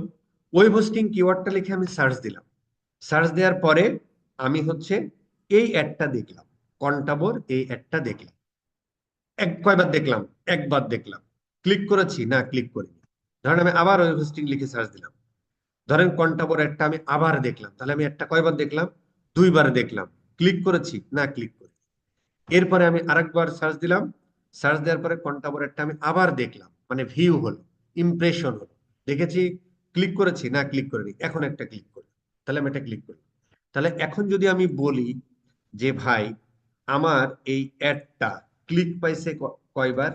ওয়েব হোস্টিং কিওয়ার্ডটা লিখে আমি সার্চ দিলাম, সার্চ দেওয়ার পরে আমি হচ্ছে এই অ্যাডটা দেখলাম, কন্টাবোর এই অ্যাডটা দেখলাম। কয়বার দেখলাম? একবার দেখলাম। ক্লিক করেছি? না, ক্লিক করিনি। ধরেন আমি আবার ওয়েব হোস্টিং লিখে সার্চ দিলাম, ধরেন কন্টাবোর একটা আমি আবার দেখলাম, তাহলে আমি একটা কয়বার দেখলাম? দুইবার দেখলাম। ক্লিক করেছি? না, ক্লিক করি। এরপরে আমি আরেকবার সার্চ দিলাম, সার্চ দেওয়ার পরে কন্টাবোর একটা আমি আবার দেখলাম, মানে ভিউ হলো, ইমপ্রেশন হলো, দেখেছি। ক্লিক করেছি? না, ক্লিক করিনি। এখন একটা ক্লিক করি, তাহলে আমি এটা ক্লিক করি। তাহলে এখন যদি আমি বলি যে ভাই, আমার এই অ্যাডটা ক্লিক পাইছে কয়বার?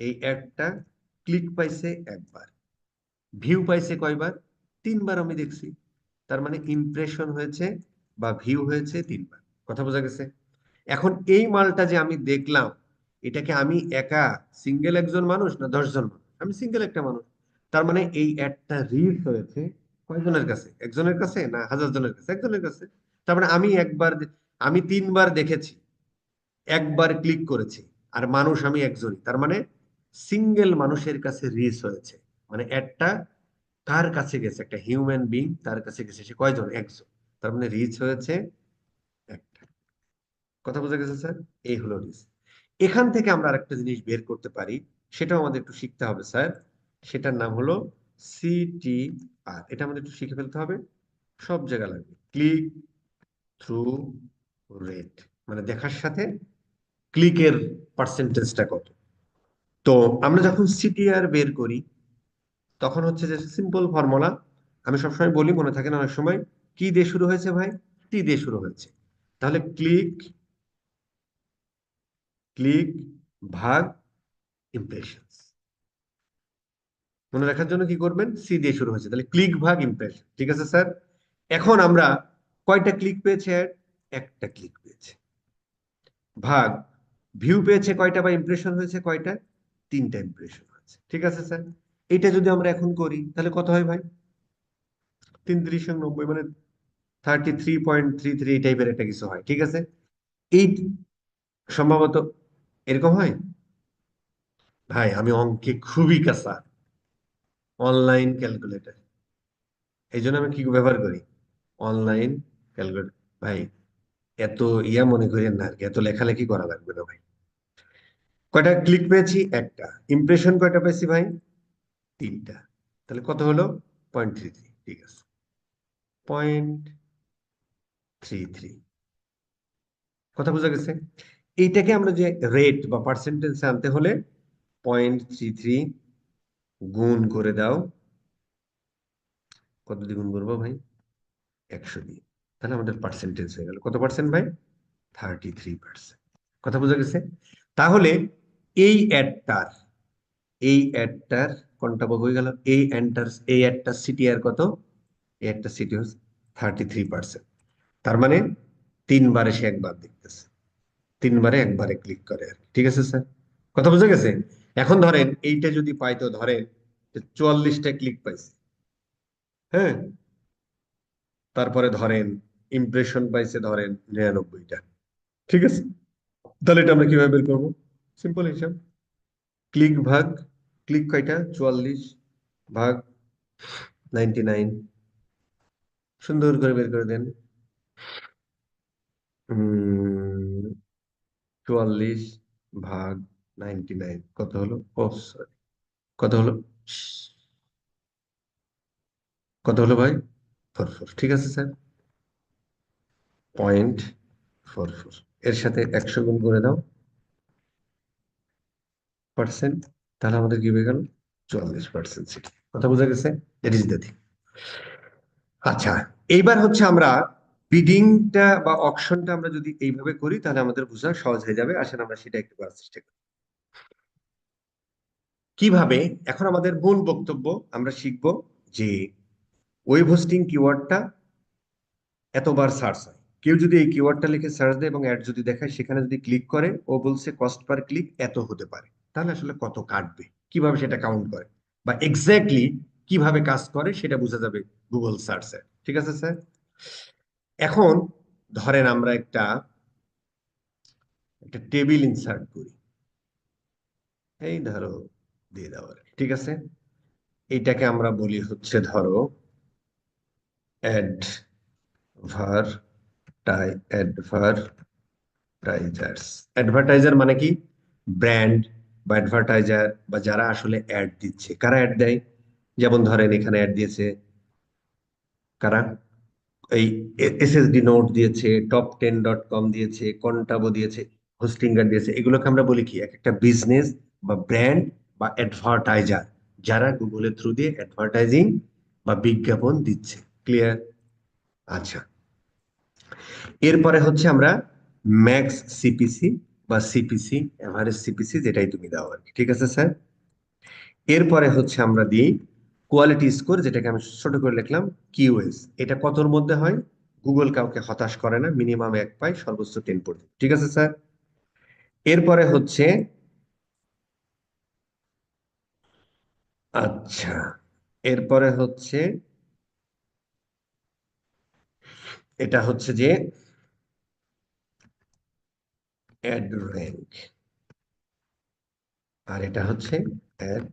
এই অ্যাডটা ক্লিক পাইছে একবার, ভিউ পাইছে কয়বার? তিনবার আমি দেখছি। তার মানে ইমপ্রেশন হয়েছে বা ভিউ হয়েছে তিনবার। কথা বোঝা গেছে? এখন এই মালটা যে আমি দেখলাম, এটাকে আমি একা, সিঙ্গেল একজন মানুষ না 10 জন মানুষ? আমি সিঙ্গেল একটা মানুষ। তার মানে এই অ্যাডটা রিচ হয়েছে কয়জনের কাছে? একজনের কাছে না 1000 জনের কাছে? একজনের কাছে। তার মানে আমি একবার, আমি তিনবার দেখেছি, একবার ক্লিক করেছি, আর মানুষ আমি একজনই। তার মানে সিঙ্গেল মানুষের কাছে রিচ হয়েছে, মানে অ্যাডটা কার কাছে গেছে? একটা হিউম্যান বিং তার কাছে গেছে, সে কয়জন? একজন। তার মানে রিচ হয়েছে একটা। কথা বোঝা গেছে স্যার? এই হলো রিচ। এখান থেকে আমরা আরেকটা জিনিস বের করতে পারি, সেটাও আমাদের একটু শিখতে হবে স্যার। সেটার নাম হলো সিটিআর। এটা আমাদের একটু শিখে ফেলতে হবে, সব জায়গা লাগবে। ক্লিক থ্রু রেট, মানে দেখার সাথে ক্লিকের পার্সেন্টেজটা কত। তো আমরা যখন সিটিআর বের করি, তখন হচ্ছে যে সিম্পল ফর্মুলা, আমি সবসময় বলি, মনে থাকে না অনেক সময়, কি দিয়ে শুরু হয়েছে ভাই? টি দিয়ে শুরু হয়েছে। তাহলে ক্লিক, ক্লিক ভাগ ইমপ্রেশনস। মনে রাখার জন্য কি করবেন? সি দিয়ে শুরু হয়েছে, তাহলে ক্লিক ভাগ ইমপ্রেশন। ঠিক আছে স্যার? এখন আমরা কয়টা ক্লিক পেয়েছে? একটা ক্লিক পেয়েছে। ভাগ ভিউ পেয়েছে কয়টা বা ইমপ্রেশন হয়েছে কয়টা? তিনটা ইমপ্রেশন। আছে। ঠিক আছে স্যার, এটা যদি আমরা এখন করি তাহলে কত হয় ভাই? 3390 মানে 33.33 এই টাইপের একটা কিছু হয়। ঠিক আছে, এই সম্ভবত এরকম হয়। ভাই আমি অঙ্কে খুবই কাঁচা, অনলাইন ক্যালকুলেটর, এই জন্য আমি কি ব্যবহার করি? Online calculator. ভাই এত ইয়া মনে করেন না আর কি, এত লেখালেখি করা লাগবে না ভাই। কয়টা ক্লিক পেয়েছি? একটা। ইমপ্রেশন কয়টা পেয়েছি ভাই? তিনটা। তাহলে কত হলো? 0.33। ঠিক আছে, 0.33। কথা বোঝা গেছে? এইটাকে আমরা যে রেট বা পার্সেন্টেজ আনতে হলে 0.33 গুণ করে দাও, কত দিয়ে গুণ করবো ভাই? 100 দিয়ে। তাহলে আমাদের পার্সেন্টেজ হয়ে গেল কত পার্সেন্ট ভাই? 33%। কথা বোঝা গেছে? তাহলে এই অ্যাডটার এই অ্যাডটার কোনটা হয়ে গেল? এই অ্যাডটার সিটিআর কত? এই একটা সিটি হচ্ছে 33%। তার মানে তিনবারে সে একবার দেখতেছে, তিনবারে একবারে ক্লিক করে আর কি। ঠিক আছে স্যার, কথা বোঝা গেছে? এখন ধরেন এইটা যদি পাইতো, ধরেন 44টা ক্লিক পাইছে, হ্যাঁ, তারপরে ধরেন ইমপ্রেশন পাইছে ধরেন 99টা। ঠিক আছে, তাহলে এটা আমরা কিভাবে বের করবো? সিম্পল হিসাব, ক্লিক ভাগ, ক্লিক কয়টা? 44 ভাগ 99, সুন্দর করে বের করে দেন। 44 ভাগ 99 কত হলো? ও সরি, কত হলো? কত হলো ভাই? 44। ঠিক আছে স্যার, 0.44, এর সাথে 100 গুণ করে দাও পার্সেন্ট, তাহলে আমাদের কি হয়ে গেল? 44%। কথা বোঝা গেছে? That is the thing. আচ্ছা, এইবার হচ্ছে আমরা বিডিংটা বা অকশনটা আমরা যদি এইভাবে করি তাহলে আমাদের বোঝা সহজ হয়ে যাবে। আসেন আমরা সেটা একটু করার চেষ্টা করি। কিভাবে? এখন আমাদের মূল বক্তব্য, আমরা শিখব যে ওয়েব হোস্টিং কিওয়ার্ডটা এতবার সার্চ হয়। কেউ যদি এই কিওয়ার্ডটা লিখে সার্চ দেয় এবং অ্যাড যদি দেখায়, সেখানে যদি ক্লিক করে, ও বলছে কস্ট পার ক্লিক এত হতে পারে, তাহলে আসলে কত কাটবে, কিভাবে সেটা কাউন্ট করে বা এক্স্যাক্টলি কিভাবে কাজ করে সেটা বোঝা যাবে গুগল সার্চে। ঠিক আছে স্যার, এখন ধরেন আমরা একটা একটা টেবিল ইনসার্ট করি, এই ধরো দিয়ে দাও আর কি। ঠিক আছে, এইটাকে আমরা বলি হচ্ছে ধরো অ্যাডভার অ্যাডভার্টাইজার্স। অ্যাডভার্টাইজার মানে কি? ব্র্যান্ড বা অ্যাডভার্টাইজার বা যারা আসলে অ্যাড দিচ্ছে। কারা অ্যাড দেয়? যেমন ধরেন এখানে অ্যাড দিয়েছে কারা? এই এসএসডি নোট দিয়েছে, top10.com দিয়েছে, কন্টাবো দিয়েছে, হোস্টিঙ্গার দিয়েছে। এগুলোকে আমরা বলি কি? এক একটা বিজনেস বা ব্র্যান্ড বা অ্যাডভার্টাইজার, যারা গুগলের থ্রু দিয়ে অ্যাডভার্টাইজিং বা বিজ্ঞাপন দিচ্ছে। ক্লিয়ার? আচ্ছা, এরপরে হচ্ছে আমরা ম্যাক্স সিপিসি বা সিপিসি, এভারেজ সিপিসি, যেটাই তুমি দাও আর কি। ঠিক আছে স্যার, এরপরে হচ্ছে আমরা দিই কোয়ালিটি স্কোর, যেটাকে আমি ছোট করে লিখলাম কিউএস। এটা কতর মধ্যে হয়? গুগল কাউকে হতাশ করে না, মিনিমাম 1 পায়, সর্বোচ্চ 10 পর্যন্ত। ঠিক আছে স্যার, এরপরে হচ্ছে, আচ্ছা, এরপরে হচ্ছে এটা হচ্ছে যে অ্যাড র্যাঙ্ক, আর এটা হচ্ছে অ্যাড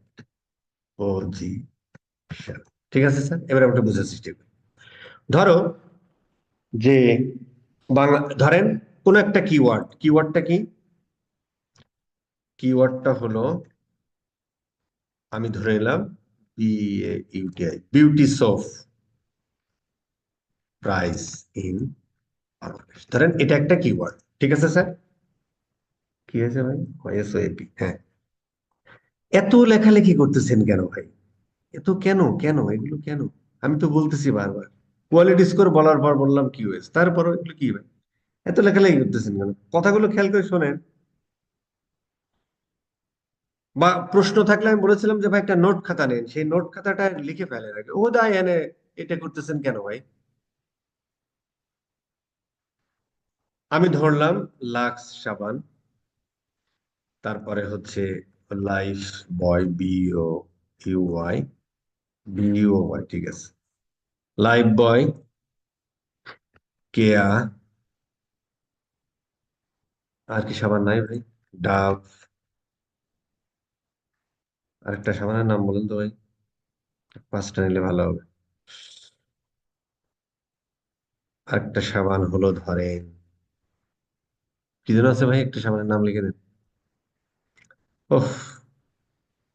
পজিশন। ঠিক আছে স্যার, এবার আমরা বুঝার চেষ্টা করি। ধরো যে বাংলা, ধরেন কোন একটা কিওয়ার্ড, কিওয়ার্ডটা কি? কিওয়ার্ডটা হলো, আমি ধরে নিলাম B E A U T I, beauty soap price in Bangladesh, ধরেন এটা একটা কিওয়ার্ড। ঠিক আছে স্যার, কি হয়েছে ভাই? ওএসওএপি, হ্যাঁ। এত লেখালেখি করতেছেন কেন ভাই? এত কেন, কেন এগুলো কেন? আমি তো বলতেছি বারবার, কোয়ালিটি স্কোর বলার পর বললাম কিউএস, তারপর এগুলো কি ভাই? এত লেখালেখি করতেছেন কেন? কথাগুলো খেয়াল করে শোনেন। বা প্রশ্ন থাকলে আমি বলেছিলাম যে ভাই একটা নোট খাতা নেন, সেই নোট খাতাটা লিখে ফেলে রাখে, ও দা এনে এটা করতেছেন কেন ভাই? আমি ধরলাম লাক্স সাবান, তারপরে হচ্ছে লাইফ বয়, BOUY, ঠিক আছে। লাইফ বয়, কেয়া, আর কি সাবান নাই ভাই? ডাভ, আরেকটা সাবানের নাম বলুন তো ভাই, পাঁচটা নিলে ভালো হবে। আরেকটা সাবান হলো ধরেন, কি যেন আছে ভাই, একটা সাবানের নাম লিখে দেন। ওহ,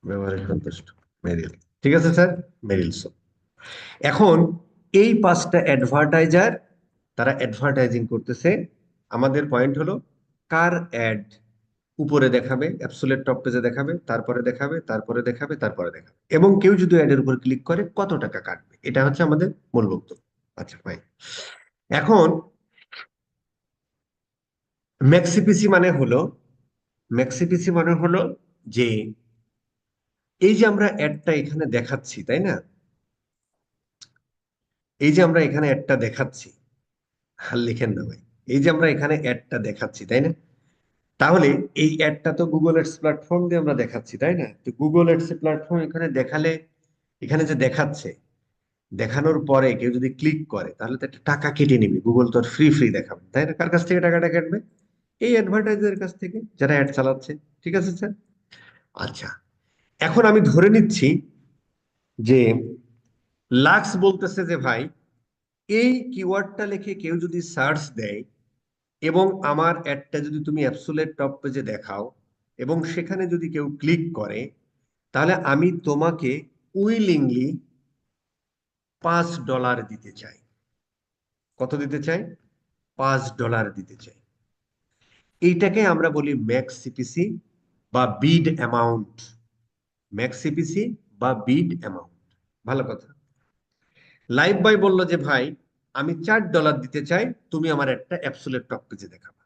ব্যবহারে সন্তুষ্ট, মেরিল। ঠিক আছে স্যার, মেরিল সোপ। এখন এই পাঁচটা অ্যাডভার্টাইজার, তারা অ্যাডভার্টাইজিং করতেছে। আমাদের পয়েন্ট হলো কার অ্যাড উপরে দেখাবে, অ্যাবসোলিউট টপ পেজে দেখাবে, তারপরে দেখাবে, তারপরে দেখাবে, তারপরে দেখাবে, এবং কেউ যদি অ্যাডের উপর ক্লিক করে কত টাকা কাটবে, এটা হচ্ছে আমাদের মূল বক্তব্য। আচ্ছা ভাই, এখন ম্যাক্সিপিসি মানে হলো, ম্যাক্সিপিসি মানে হলো যে এই যে আমরা অ্যাডটা এখানে দেখাচ্ছি, তাই না? এই যে আমরা এখানে অ্যাডটা দেখাচ্ছি, আর লিখেন না ভাই, এই যে আমরা এখানে অ্যাডটা দেখাচ্ছি, তাই না? তাহলে এই অ্যাডটা তো গুগল অ্যাডস প্ল্যাটফর্ম দিয়ে আমরা দেখাচ্ছি, তাই না? তো গুগল অ্যাডস প্ল্যাটফর্ম এখানে দেখালে, এখানে যে দেখাচ্ছে, দেখানোর পরে কেউ যদি ক্লিক করে তাহলে তো একটা টাকা কেটে নিবে। গুগল তো আর ফ্রি ফ্রি দেখাবে, তাই না? কার কাছ থেকে টাকাটা কাটবে? এই অ্যাডভার্টাইজারের কাছ থেকে, যারা অ্যাড চালাচ্ছে। ঠিক আছে স্যার? আচ্ছা, এখন আমি ধরে নিচ্ছি যে লাক্স বলতেছে যে ভাই, এই কিওয়ার্ডটা লিখে কেউ যদি সার্চ দেয় এবং আমার অ্যাডটা যদি তুমি অ্যাবসোলিউট টপ পেজে দেখাও এবং সেখানে যদি কেউ ক্লিক করে, তাহলে আমি তোমাকে উইলিংলি $5 দিতে চাই। কত দিতে চাই? $5 দিতে চাই। এইটাকে আমরা বলি ম্যাক্স সিপিসি বা বিড অ্যামাউন্ট। ম্যাক্স সিপিসি বা বিড অ্যামাউন্ট। ভালো কথা। লাইভ বয় বলল যে ভাই, আমি $4 দিতে চাই, তুমি আমার একটা অ্যাবসোলিউট টপ পেজে দেখাবা।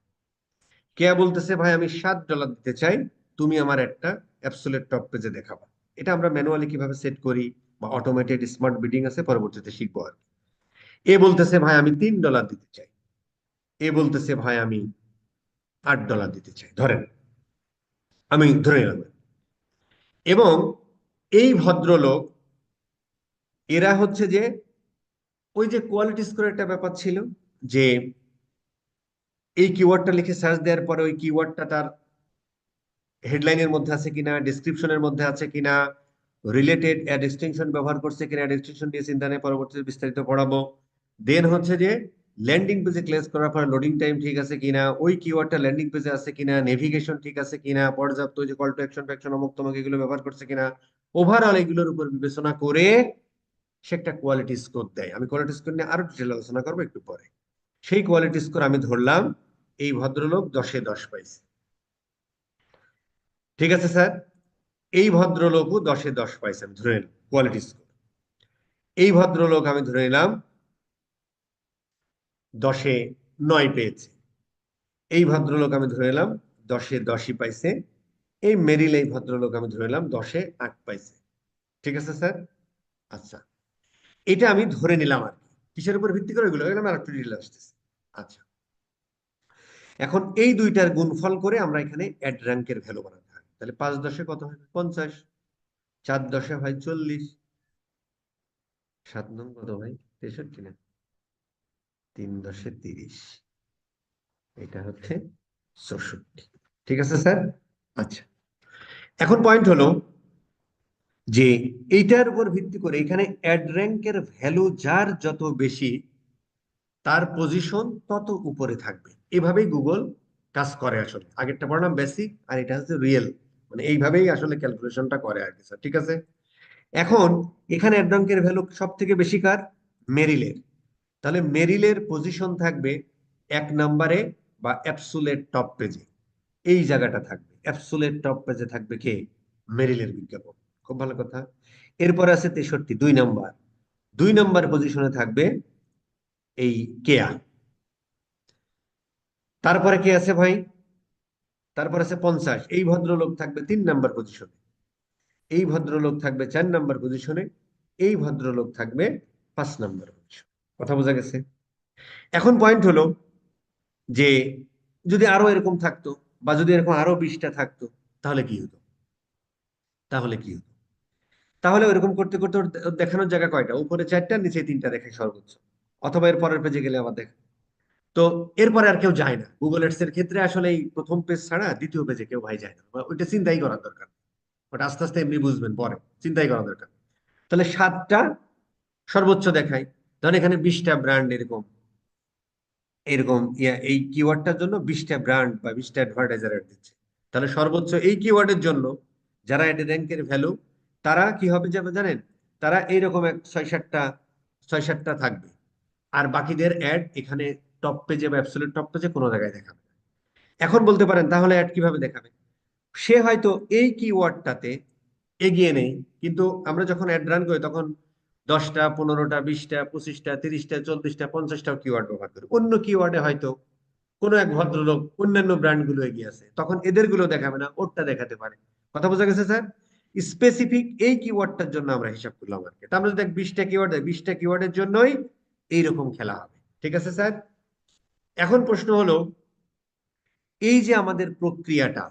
কে বলতেছে ভাই, আমি $7 দিতে চাই, তুমি আমার একটা অ্যাবসোলিউট টপ পেজে দেখাবা। এটা আমরা ম্যানুয়ালি কিভাবে সেট করি বা অটোমেটেড স্মার্ট বিডিং আছে, পরবর্তীতে শিখবো আর কি। এ বলতেছে ভাই আমি $3 দিতে চাই, এ বলতেছে ভাই আমি $8 দিতে চাই, ধরেন, আমি ধরে নিলাম। এবং এই ভদ্রলোক, এরা হচ্ছে যে ওই যে কোয়ালিটি স্কোর একটা ব্যাপার ছিল, যে এই কিওয়ার্ডটা লিখে সার্চ দেওয়ার পরে ওই কিওয়ার্ডটা তার হেডলাইনের মধ্যে আছে কিনা, ডিসক্রিপশনের মধ্যে আছে কিনা, রিলেটেড অ্যাড এক্সটেনশন ব্যবহার করছে কিনা, অ্যাড এক্সটেনশন দিয়ে চিন্তা নেই, পরবর্তীতে বিস্তারিত পড়াবো। দেন হচ্ছে যে ল্যান্ডিং পেজে ক্লিক করার পর লোডিং টাইম ঠিক আছে কিনা, ওই কিওয়ার্ডটা ল্যান্ডিং পেজে আছে কিনা, নেভিগেশন ঠিক আছে কিনা, পর্যাপ্ত ওই যে কল টু অ্যাকশন ফ্যাকশন অমুক তমুক এগুলো ব্যবহার করছে কিনা, ওভারঅল এগুলোর উপর বিবেচনা করে সে একটা কোয়ালিটি স্কোর দেয়। আমি কোয়ালিটি স্কোর নিয়ে আরো ডিটেল আলোচনা করবো একটু পরে। সেই কোয়ালিটি স্কোর আমি ধরলাম এই ভদ্রলোক 10-এ 10 পাইছে। ঠিক আছে স্যার? এই ভদ্রলোকও 10-এ 10 পাইছে, আমি ধরে নিলাম কোয়ালিটি স্কোর। এই ভদ্রলোক আমি ধরে নিলাম 10-এ 9 পেয়েছে। এই ভদ্রলোক আমি ধরে নিলাম 10-এ 10ই পাইছে। এই মেরিল, এই ভদ্রলোক আমি ধরে নিলাম 10-এ 8 পাইছে। ঠিক আছে স্যার? আচ্ছা, এটা আমি ধরে নিলাম আর কি। কিসের উপর ভিত্তি করে? এগুলো আমি আরেকটু ডিটেইল আসতেছি। আচ্ছা, এখন এই দুইটার গুণফল করে আমরা এখানে অ্যাড র্যাঙ্কের ভ্যালু বানাতে হয়। তাহলে 5-10-এ কত হয়? 50। 4-10-এ হয় 40। 7 নং কত ভাই? 63 না? 3-10-এ 30। এটা হচ্ছে 64। ঠিক আছে স্যার? আচ্ছা, এখন পয়েন্ট হলো যে এইটার উপর ভিত্তি করে এখানে অ্যাড র্যাঙ্কের ভ্যালু যার যত বেশি, তার পজিশন তত উপরে থাকবে। এভাবেই গুগল কাজ করে আসলে। আগেরটা পড়লাম বেসিক, আর এটা হচ্ছে রিয়েল, মানে এইভাবেই আসলে ক্যালকুলেশনটা করে আর কি স্যার। ঠিক আছে? এখন এখানে অ্যাড র্যাঙ্কের ভ্যালু সব থেকে বেশি কার? মেরিলের। তাহলে মেরিলের পজিশন থাকবে 1 নম্বরে বা অ্যাবসুলেট টপ পেজে। এই জায়গাটা থাকবে অ্যাবসুলেট টপ পেজে, থাকবে কে? মেরিলের বিজ্ঞাপন। খুব ভালো কথা। এরপরে আছে 63, 2 নম্বর। 2 নম্বর পজিশনে থাকবে এই কেয়া। তারপরে কে আছে ভাই? তারপর আছে 50, এই ভদ্রলোক থাকবে 3 নম্বর পজিশনে। এই ভদ্রলোক থাকবে 4 নম্বর পজিশনে। এই ভদ্রলোক থাকবে 5 নম্বর পজিশনে। কথা বোঝা গেছে? এখন পয়েন্ট হলো যে যদি আরো এরকম থাকতো, বা যদি এরকম আরো 20টা থাকতো, তাহলে কি হতো? তাহলে কি হতো? তাহলে ওইরকম করতে করতে ওর দেখানোর জায়গা কয়টা? উপরে 4টা, নিচে 3টা দেখায় সর্বোচ্চ। অথবা এর পরের পেজে গেলে আবার দেখা। তো এরপরে আর কেউ যায় না গুগল এডস এর ক্ষেত্রে। আসলে এই প্রথম পেজ ছাড়া দ্বিতীয় পেজে কেউ ভাই যায় না, বা ওইটা চিন্তাই করার দরকার। ওটা আস্তে আস্তে এমনি বুঝবেন পরে, চিন্তাই করা দরকার। তাহলে 7টা সর্বোচ্চ দেখায়। ধরেন এখানে 20টা ব্র্যান্ড, এরকম এরকম এই কিওয়ার্ডটার জন্য 20টা ব্র্যান্ড বা 20টা অ্যাডভার্টাইজার অ্যাড দিচ্ছে। তাহলে সর্বোচ্চ এই কিওয়ার্ডের জন্য যারা এড র্যাঙ্কের ভ্যালু, তারা কি হবে যাবে জানেন? তারা এইরকম 6-7টা থাকবে। আর বাকিদের অ্যাড এখানে টপ পেজে বা অ্যাবসলিউট টপ পেজে কোনো জায়গায় দেখাবে না। এখন বলতে পারেন তাহলে অ্যাড কিভাবে দেখাবে? সে হয়তো এই কিওয়ার্ডটাতে এগিয়ে নেই, কিন্তু আমরা যখন অ্যাড রান করি তখন 10টা, 15টা, 20টা, 25টা, 30টা, 40টা, 50টা কিওয়ার্ড ব্যবহার করি। অন্য কিওয়ার্ডে হয়তো কোনো এক ভদ্রলোক অন্যান্য ব্র্যান্ড গুলো এগিয়ে আছে, তখন এদের গুলো দেখাবে না, ওরটা দেখাতে পারে। কথা বোঝা গেছে স্যার? স্পেসিফিক এই কিওয়ার্ডটার জন্য আমরা হিসাব করলাম আর কি। আমরা যদি 20টা কিওয়ার্ড, 20টা কিওয়ার্ডের জন্যই এইরকম খেলা হবে। ঠিক আছে স্যার? এখন প্রশ্ন হলো, এই যে আমাদের প্রক্রিয়াটা,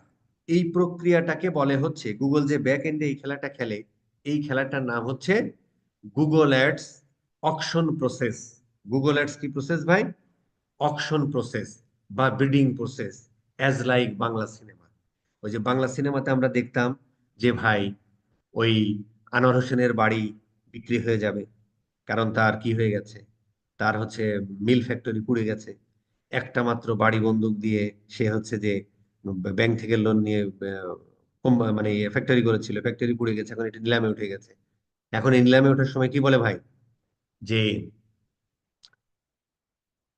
এই প্রক্রিয়াটাকে বলে হচ্ছে, গুগল যে ব্যাক এন্ডে এই খেলাটা খেলে, এই খেলাটার নাম হচ্ছে Google Ads auction process. Google Ads কি প্রসেস ভাই? অকশন প্রসেস বা bidding process, as like Bangla cinema. ওই যে বাংলা সিনেমাতে আমরা দেখতাম যে ভাই, ওই আনোয়ার হোসেনের বাড়ি বিক্রি হয়ে যাবে, কারণ তার কি হয়ে গেছে, তার হচ্ছে মিল ফ্যাক্টরি পুড়ে গেছে। একটা মাত্র বাড়ি বন্দুক দিয়ে সে হচ্ছে যে ব্যাংক থেকে লোন নিয়ে মানে ফ্যাক্টরি করেছিল, ফ্যাক্টরি পুড়ে গেছে, এখন এটা নিলামে উঠে গেছে। এখন এই নিলামে ওঠার সময় কি বলে ভাই, যে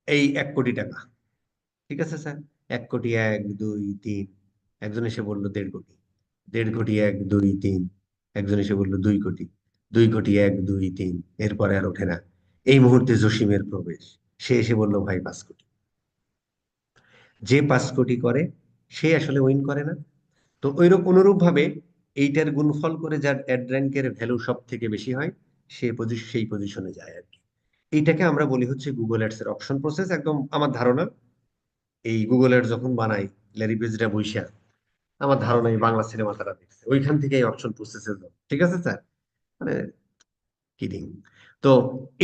এই 1 কোটি টাকা। ঠিক আছে স্যার? 1 কোটি, 1, 2, 3। একজন এসে বললো 1.5 কোটি। 1.5 কোটি, 1, 2, 3। একজন এসে বললো 2 কোটি। 2 কোটি, 1, 2, 3। এরপরে আর ওঠে না। এই মুহূর্তে জসিমের প্রবেশ। সে এসে বললো ভাই 5 কোটি। যে 5 কোটি করে সে আসলে উইন করে না। তো ওইরকম অনুরূপ ভাবে এইটার গুণফল করে যার অ্যাড র্যাঙ্কের ভ্যালু সব থেকে বেশি হয়, সে সেই পজিশনে যায় আর কি। এইটাকে আমরা বলি হচ্ছে গুগল অ্যাডস এর অকশন প্রসেস। একদম আমার ধারণা, এই গুগল অ্যাডস যখন বানাই, ল্যারি পেজরা বইসা, আমার ধারণা এই বাংলা সিনেমা তারা দেখছে, ওইখান থেকে এই অকশন প্রসেসের। ঠিক আছে স্যার? মানে কিডিং। তো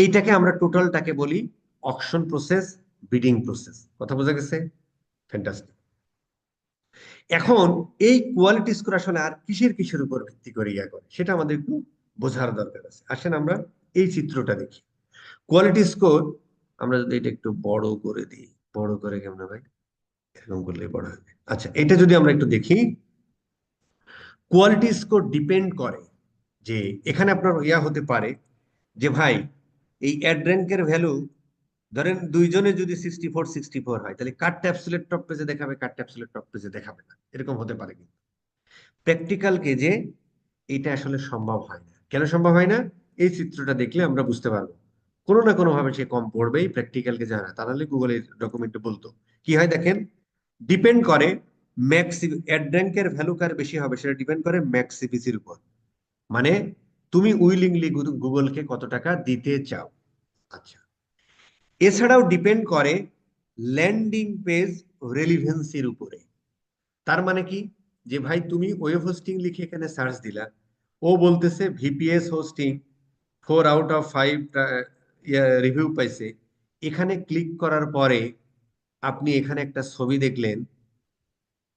এইটাকে আমরা টোটালটাকে বলি অকশন প্রসেস, বিডিং প্রসেস। কথা বোঝা গেছে? ফ্যান্টাস্টিক। এখন এই কোয়ালিটি স্কোর আসলে আর কিসের কিসের উপর ভিত্তি করে ইয়া করে, সেটা আমাদের একটু বোঝার দরকার আছে। আসেন আমরা এই চিত্রটা দেখি। কোয়ালিটি স্কোর, আমরা যদি এটা একটু বড় করে দিই, বড় করে কেমন ভাই? এরকম করলে বড় হবে। আচ্ছা, এটা যদি আমরা একটু দেখি, কোয়ালিটি স্কোর ডিপেন্ড করে যে এখানে আপনার ইয়া হতে পারে যে ভাই, এই অ্যাড র্যাঙ্কের ভ্যালু, ধরেন দুইজনে যদি 64-64 হয়, তাহলে কার্ডটা অ্যাবসলিউট টপ পেজে দেখাবে, কার্ডটা অ্যাবসলিউট টপ পেজে দেখাবে না, এরকম হতে পারে। কিন্তু প্র্যাকটিক্যাল কেজে এটা আসলে সম্ভব হয় না। কেন সম্ভব হয় না? এই চিত্রটা দেখলে আমরা বুঝতে পারবো। কোনো না কোনো ভাবে সে কম পড়বেই প্র্যাকটিক্যাল কে জানা, তা নাহলে গুগল এই ডকুমেন্টে বলতো। কি হয় দেখেন, ডিপেন্ড করে ম্যাক্স অ্যাড র্যাঙ্কের ভ্যালু কার বেশি হবে, সেটা ডিপেন্ড করে ম্যাক্স সিপিসির উপর। মানে তুমি উইলিংলি গুগলকে কত টাকা দিতে চাও। আচ্ছা, এছাড়াও ডিপেন্ড করে ল্যান্ডিং পেজ রেলিভেন্সির উপরে। তার মানে কি, যে ভাই তুমি ওয়েব হোস্টিং লিখে এখানে সার্চ দিলা, ও বলতেছে VPS hosting 4 out of 5 review পাইছে। এখানে ক্লিক করার পরে আপনি এখানে একটা ছবি দেখলেন,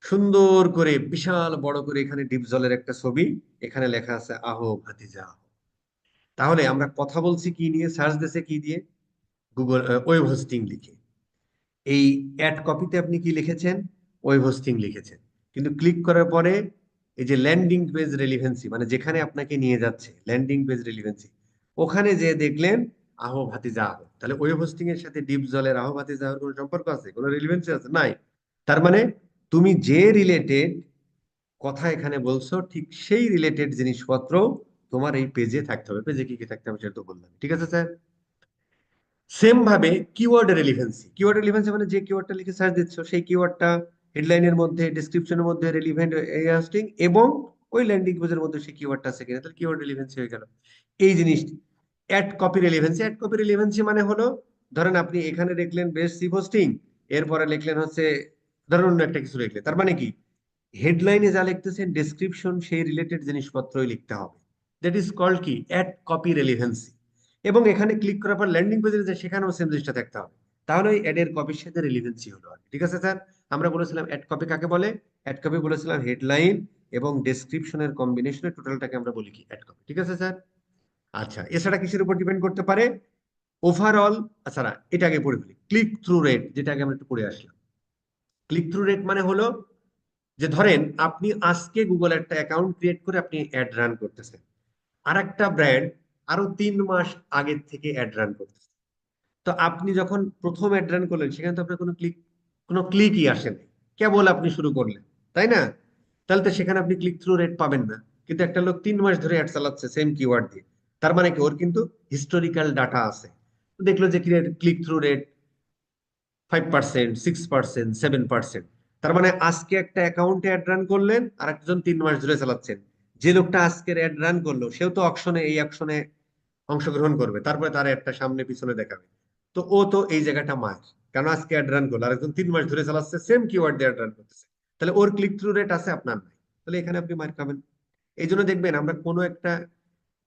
সুন্দর করে বিশাল বড় করে এখানে ডিপ জলের একটা ছবি, এখানে লেখা আছে আহো ভাতিজা আহো। তাহলে আমরা কথা বলছি কি নিয়ে, সার্চ দিছে কি দিয়ে? গুগল ওয়েব হোস্টিং লিখে। এই অ্যাড কপিতে আপনি কি লিখেছেন? ওয়েব হোস্টিং লিখেছেন। কিন্তু ক্লিক করার পরে এই যে ল্যান্ডিং পেজ রেলিভেন্সি, মানে যেখানে আপনাকে নিয়ে যাচ্ছে ল্যান্ডিং পেজ রিলিভেন্সি, ওখানে যে দেখলেন আহো ভাতিজা আহো। তাহলে ওয়েব হোস্টিং এর সাথে ডিপ জলের আহো ভাতিজা আহোর কোনো সম্পর্ক আছে, কোনো রিলিভেন্সি আছে? নাই। তার মানে তুমি যে রিলেটেড কথা এখানে বলছো, ঠিক সেই রিলেটেড জিনিসপত্র তোমার এই পেজে থাকতে হবে। পেজে কি কি থাকতে হবে সেটা তো বললাম। ঠিক আছে স্যার? সেম ভাবে কিওয়ার্ড রেলিভেন্সি, কিওয়ার্ড রেলিভেন্সি মানে যে কিওয়ার্ডটা লিখে সার্চ দিচ্ছ সেই কিওয়ার্ডটা হেডলাইনের মধ্যে, ডেসক্রিপশনের মধ্যে রেলিভেন্ট হোস্টিং, এবং ওই ল্যান্ডিং পেজের মধ্যে সেই কিওয়ার্ডটা আছে কিনা, তাহলে কিওয়ার্ড রেলিভেন্সি হয়ে গেল। এই জিনিসটি ad copy relevancy. Ad copy relevancy মানে হলো, ধরেন আপনি এখানে লিখলেন বেস্ট সি হোস্টিং, এরপরে লিখলেন হচ্ছে ধরেন অন্য একটা কিছু লিখলেন, তার মানে কি হেডলাইনে যা লিখতেছেন ডেসক্রিপশন সেই রিলেটেড জিনিসপত্রই লিখতে হবে। দ্যাট ইজ কল্ড কি অ্যাড কপি রেলিভেন্সি। এবং এখানে ক্লিক করার পর ল্যান্ডিং পেজে যে সেখানেও সেম জিনিসটা থাকতে হবে, তাহলে ওই অ্যাডের কপির সাথে রিলেভেন্সি হলো আর কি। ঠিক আছে স্যার? আমরা বলেছিলাম অ্যাড কপি কাকে বলে? অ্যাড কপি বলেছিলাম হেডলাইন এবং ডেসক্রিপশনের কম্বিনেশনে টোটালটাকে আমরা বলি কি অ্যাড কপি। ঠিক আছে স্যার? আচ্ছা, এছাড়া কিসের উপর ডিপেন্ড করতে পারে? ওভারঅল, আচ্ছা না, এটা আগে পড়ে ফেলি। ক্লিক থ্রু রেট, যেটা আগে আমরা একটু পড়ে আসলাম। ক্লিক থ্রু রেট মানে হলো যে ধরেন আপনি আজকে গুগল একটা অ্যাকাউন্ট ক্রিয়েট করে আপনি অ্যাড রান করতেছেন, আর একটা ব্র্যান্ড আরো 3 মাস আগের থেকে অ্যাড রান করতেছে। তো আপনি যখন প্রথম অ্যাড রান করলেন সেখানে তো আপনার কোনো ক্লিকই আসেনি, কেবল আপনি শুরু করলেন, তাই না? তাহলে তো সেখানে আপনি ক্লিক থ্রু রেট পাবেন না। কিন্তু একটা লোক 3 মাস ধরে অ্যাড চালাচ্ছে সেম কিওয়ার্ড দিয়ে, তার মানে কি ওর কিন্তু হিস্টোরিক্যাল ডাটা আছে। তো দেখলো যে ক্লিক থ্রু রেট 5%, 6%, 7%। তার মানে আজকে একটা অ্যাকাউন্টে অ্যাড রান করলেন, আর একজন 3 মাস ধরে চালাচ্ছেন। যে লোকটা আজকের অ্যাড রান করলো সেও তো এই অকশনে অংশগ্রহণ করবে, তারপরে তার একটা সামনে পিছনে দেখাবে। তো ও তো এই জায়গাটা মার, কারণ আজকে অ্যাড রান করলো, আর একজন 3 মাস ধরে চালাচ্ছে সেম কিওয়ার্ড দিয়ে অ্যাড রান করতেছে। তাহলে ওর ক্লিক থ্রু রেট আছে, আপনার নাই। তাহলে এখানে আপনি মার খাবেন। এই জন্য দেখবেন আমরা কোনো একটা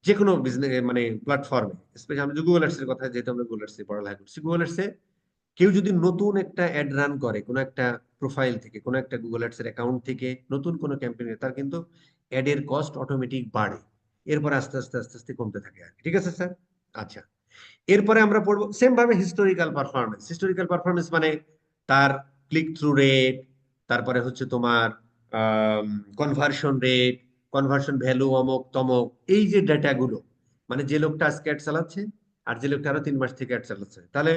যে কোনো বিজনেস মানে প্ল্যাটফর্মে, স্পেশালি আমি গুগল আর্টস এর কথা, যেহেতু আমরা গুগল আর্টস পড়ালেখা করছি, গুগল আর্টস কেউ যদি নতুন একটা অ্যাড রান করে কোনো একটা প্রোফাইল থেকে, কোনো একটা গুগল অ্যাডস এর অ্যাকাউন্ট থেকে নতুন কোনো ক্যাম্পেইনে, তার কিন্তু অ্যাড এর কস্ট অটোমেটিক বাড়ে। এরপর আস্তে আস্তে আস্তে আস্তে কমতে থাকে আর কি। ঠিক আছে স্যার? আচ্ছা, এরপরে আমরা পড়বো সেম ভাবে হিস্টোরিক্যাল পারফরমেন্স। হিস্টোরিক্যাল পারফরমেন্স মানে তার ক্লিক থ্রু রেট, তারপরে হচ্ছে তোমার কনভার্সন রেট, কনভার্সন ভ্যালু, অমক তমক, এই যে ডেটাগুলো, মানে যে লোকটা আজকে অ্যাড চালাচ্ছে আর যে লোকটা আরো 3 মাস থেকে অ্যাড চালাচ্ছে, তাহলে